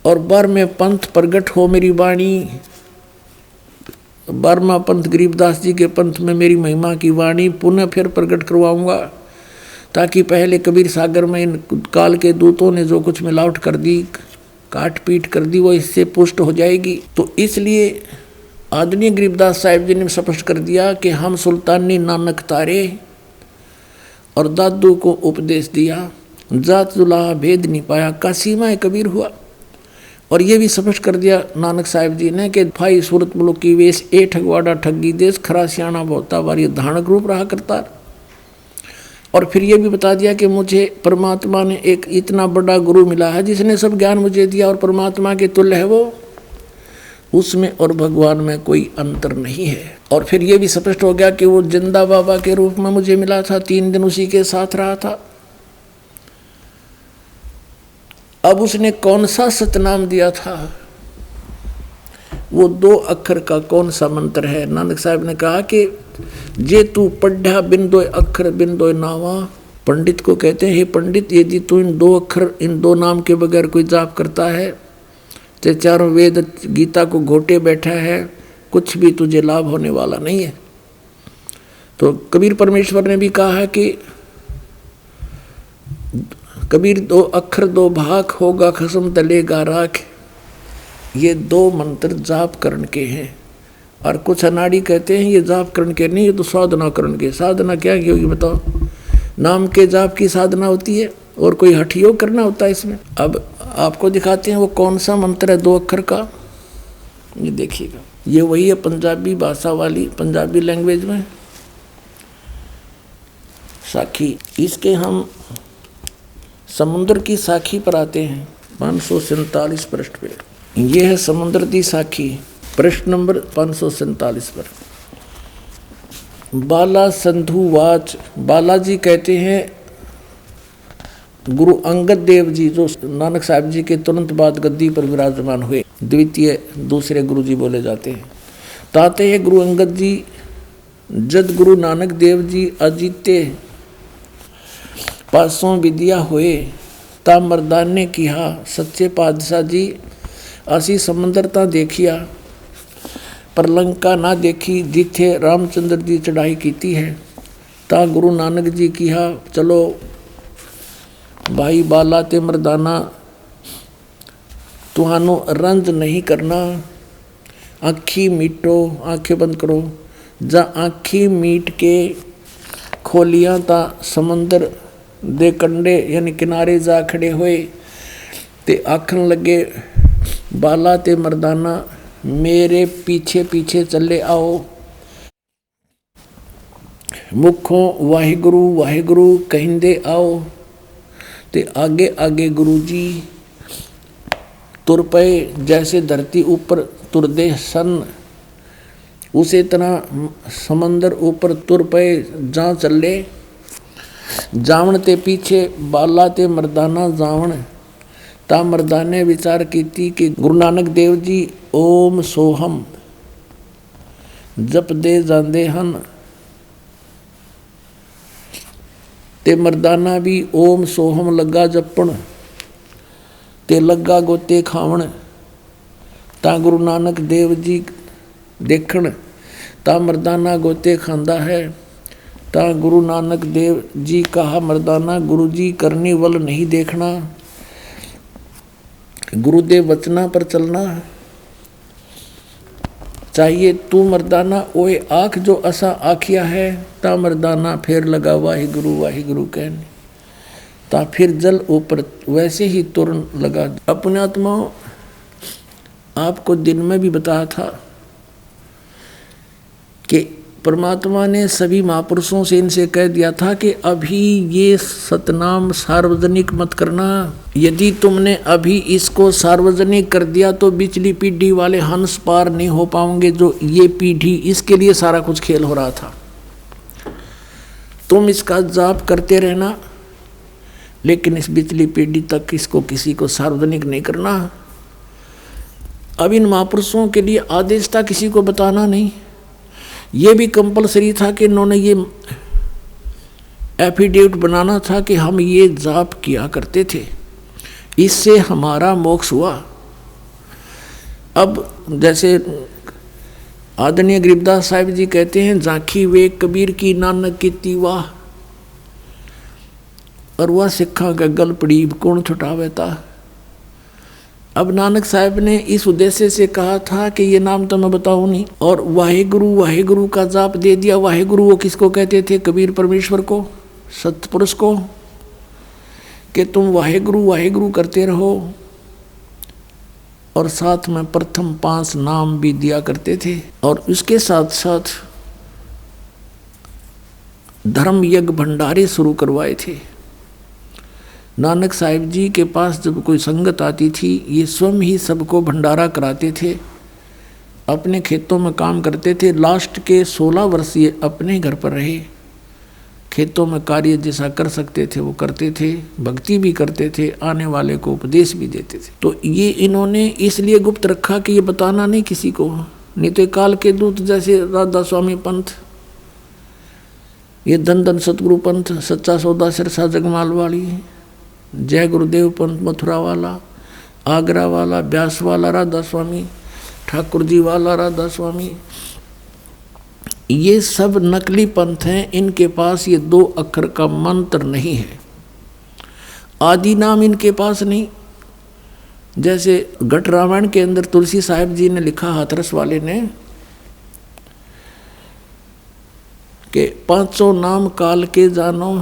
और 12वें पंथ प्रगट हो मेरी वाणी। 12वां पंथ गरीबदास जी के पंथ में मेरी महिमा की वाणी पुनः फिर प्रकट करवाऊंगा, ताकि पहले कबीर सागर में इन काल के दूतों ने जो कुछ मिलावट कर दी, काट पीट कर दी, वो इससे पुष्ट हो जाएगी। तो इसलिए आदरणीय गरीबदास साहिब जी ने स्पष्ट कर दिया कि हम सुल्तानी नानक तारे और दादू को उपदेश दिया, जात जुलाहा भेद नहीं पाया, का सीमा कबीर हुआ। और ये भी स्पष्ट कर दिया नानक साहिब जी ने कि भाई सूरत मुल्क की वेश ए ठगवाड़ा ठगी देश, खरा सियाणा बहुता बार, ये धानक रूप रहा करता। और फिर ये भी बता दिया कि मुझे परमात्मा ने एक इतना बड़ा गुरु मिला है जिसने सब ज्ञान मुझे दिया, और परमात्मा के तुल्य है वो, उसमें और भगवान में कोई अंतर नहीं है। और फिर ये भी स्पष्ट हो गया कि वो जिंदा बाबा के रूप में मुझे मिला था, 3 दिन उसी के साथ रहा था। अब उसने कौन सा सतनाम दिया था, वो 2 अक्षर का कौन सा मंत्र है। नानक साहब ने कहा कि जे तू पढ़ा बिंदोय अक्षर बिंदोय नावा, पंडित को कहते हैं, हे पंडित, यदि तू इन 2 अक्षर, इन 2 नाम के बगैर कोई जाप करता है, ते चारों वेद गीता को घोटे बैठा है, कुछ भी तुझे लाभ होने वाला नहीं है। तो कबीर परमेश्वर ने भी कहा है कि कबीर 2 अक्षर 2 भाग, होगा खसम तलेगा राख। ये 2 मंत्र जाप करण के हैं। और कुछ अनाड़ी कहते हैं ये जाप करण के नहीं, ये तो साधना करण के। साधना क्या की होगी बताओ? नाम के जाप की साधना होती है और कोई हठ योग करना होता है इसमें। अब आपको दिखाते हैं वो कौन सा मंत्र है 2 अक्षर का। ये देखिएगा, ये वही है पंजाबी भाषा वाली, पंजाबी लैंग्वेज में साखी। इसके हम समुद्र की साखी पर आते हैं 547 पृष्ठ पे। ये है समुद्र की साखी, पृष्ठ नंबर 547 पर। बाला संधु वाच, बालाजी कहते हैं गुरु अंगद देव जी, जो नानक साहब जी के तुरंत बाद गद्दी पर विराजमान हुए, दूसरे गुरु जी बोले जाते हैं। ताते हैं गुरु अंगद जी, जद गुरु नानक देव जी अजीते पासों विद्या हुए, ता मर्दान ने किहा सच्चे पातशाह जी, असी समंदर ता देखिया पर लंका ना देखी, जिथे रामचंद्र जी चढ़ाई कीती है। ता गुरु नानक जी किहा, चलो भाई बाला ते मर्दाना, तुहानू रंज नहीं करना, आँखी मीटो, आँखें बंद करो। जा आँखी मीट के खोलियां ता समंदर दे कंडे यानी किनारे जा खड़े हुए, ते आखन लगे बाला ते मर्दाना, मेरे पीछे पीछे चले आओ। मुखों वाहिगुरु वाहिगुरु कहिंदे आओ, ते आगे आगे गुरु जी तुर पे, जैसे धरती ऊपर तुरदे सन, उसी तरह समंदर ऊपर तुर पे जा चले। जावण ते पीछे बाला ते मर्दाना जावण, ता मर्दाने विचार कीती कि गुरु नानक देव जी ओम सोहम जप दे जांदे हन, ते मर्दाना भी ओम सोहम लगा जपण, ते लगा गोते खावण। ता गुरु नानक देव जी देखण, ता मर्दाना गोते खांदा है। ता गुरु नानक देव जी कहा, मर्दाना गुरु जी करनी वल नहीं देखना, गुरुदेव वचना पर चलना चाहिए। तू मर्दाना ओए आँख जो असा आखिया है, ता मर्दाना फिर लगा वाहिगुरु वाहिगुरु कहने, ता फिर जल ऊपर वैसे ही तुरन लगा। अपने आत्मा आपको दिन में भी बताया था कि परमात्मा ने सभी महापुरुषों से इनसे कह दिया था कि अभी ये सतनाम सार्वजनिक मत करना, यदि तुमने अभी इसको सार्वजनिक कर दिया तो पिछली पीढ़ी वाले हंस पार नहीं हो पाओगे। जो ये पीढ़ी, इसके लिए सारा कुछ खेल हो रहा था। तुम इसका जाप करते रहना, लेकिन इस पिछली पीढ़ी तक इसको किसी को सार्वजनिक नहीं करना। अब इन महापुरुषों के लिए आदेश था किसी को बताना नहीं। ये भी कंपलसरी था कि इन्होंने ये एफिडेविट बनाना था कि हम ये जाप किया करते थे, इससे हमारा मोक्ष हुआ। अब जैसे आदरणीय गरीबदास साहिब जी कहते हैं, झांकी वे कबीर की नानक की तीवा, और वह सिखा का गल पड़ी कौन छुटावे था। अब नानक साहब ने इस उद्देश्य से कहा था कि ये नाम तो मैं बताऊं नहीं, और वाहिगुरु का जाप दे दिया। वाहिगुरु वो किसको कहते थे? कबीर परमेश्वर को, सतपुरुष को, कि तुम वाहिगुरु करते रहो। और साथ में प्रथम 5 नाम भी दिया करते थे, और उसके साथ साथ धर्म यज्ञ भंडारे शुरू करवाए थे। नानक साहिब जी के पास जब कोई संगत आती थी, ये स्वयं ही सबको भंडारा कराते थे, अपने खेतों में काम करते थे। लास्ट के 16 वर्ष ये अपने घर पर रहे, खेतों में कार्य जैसा कर सकते थे वो करते थे, भक्ति भी करते थे, आने वाले को उपदेश भी देते थे। तो ये इन्होंने इसलिए गुप्त रखा कि ये बताना नहीं किसी को, नहीं तो काल के दूत जैसे राधा स्वामी पंथ ये धन धन सतगुरु पंथ, सच्चा सौदा सिरसा जगमाल वाली, जय गुरुदेव पंथ मथुरा वाला, आगरा वाला, ब्यास वाला राधा स्वामी, ठाकुर जी वाला राधा स्वामी, ये सब नकली पंथ हैं। इनके पास ये 2 अक्षर का मंत्र नहीं है, आदि नाम इनके पास नहीं। जैसे घट रामायण के अंदर तुलसी साहिब जी ने लिखा, हाथरस वाले ने, कि 500 नाम काल के जानो,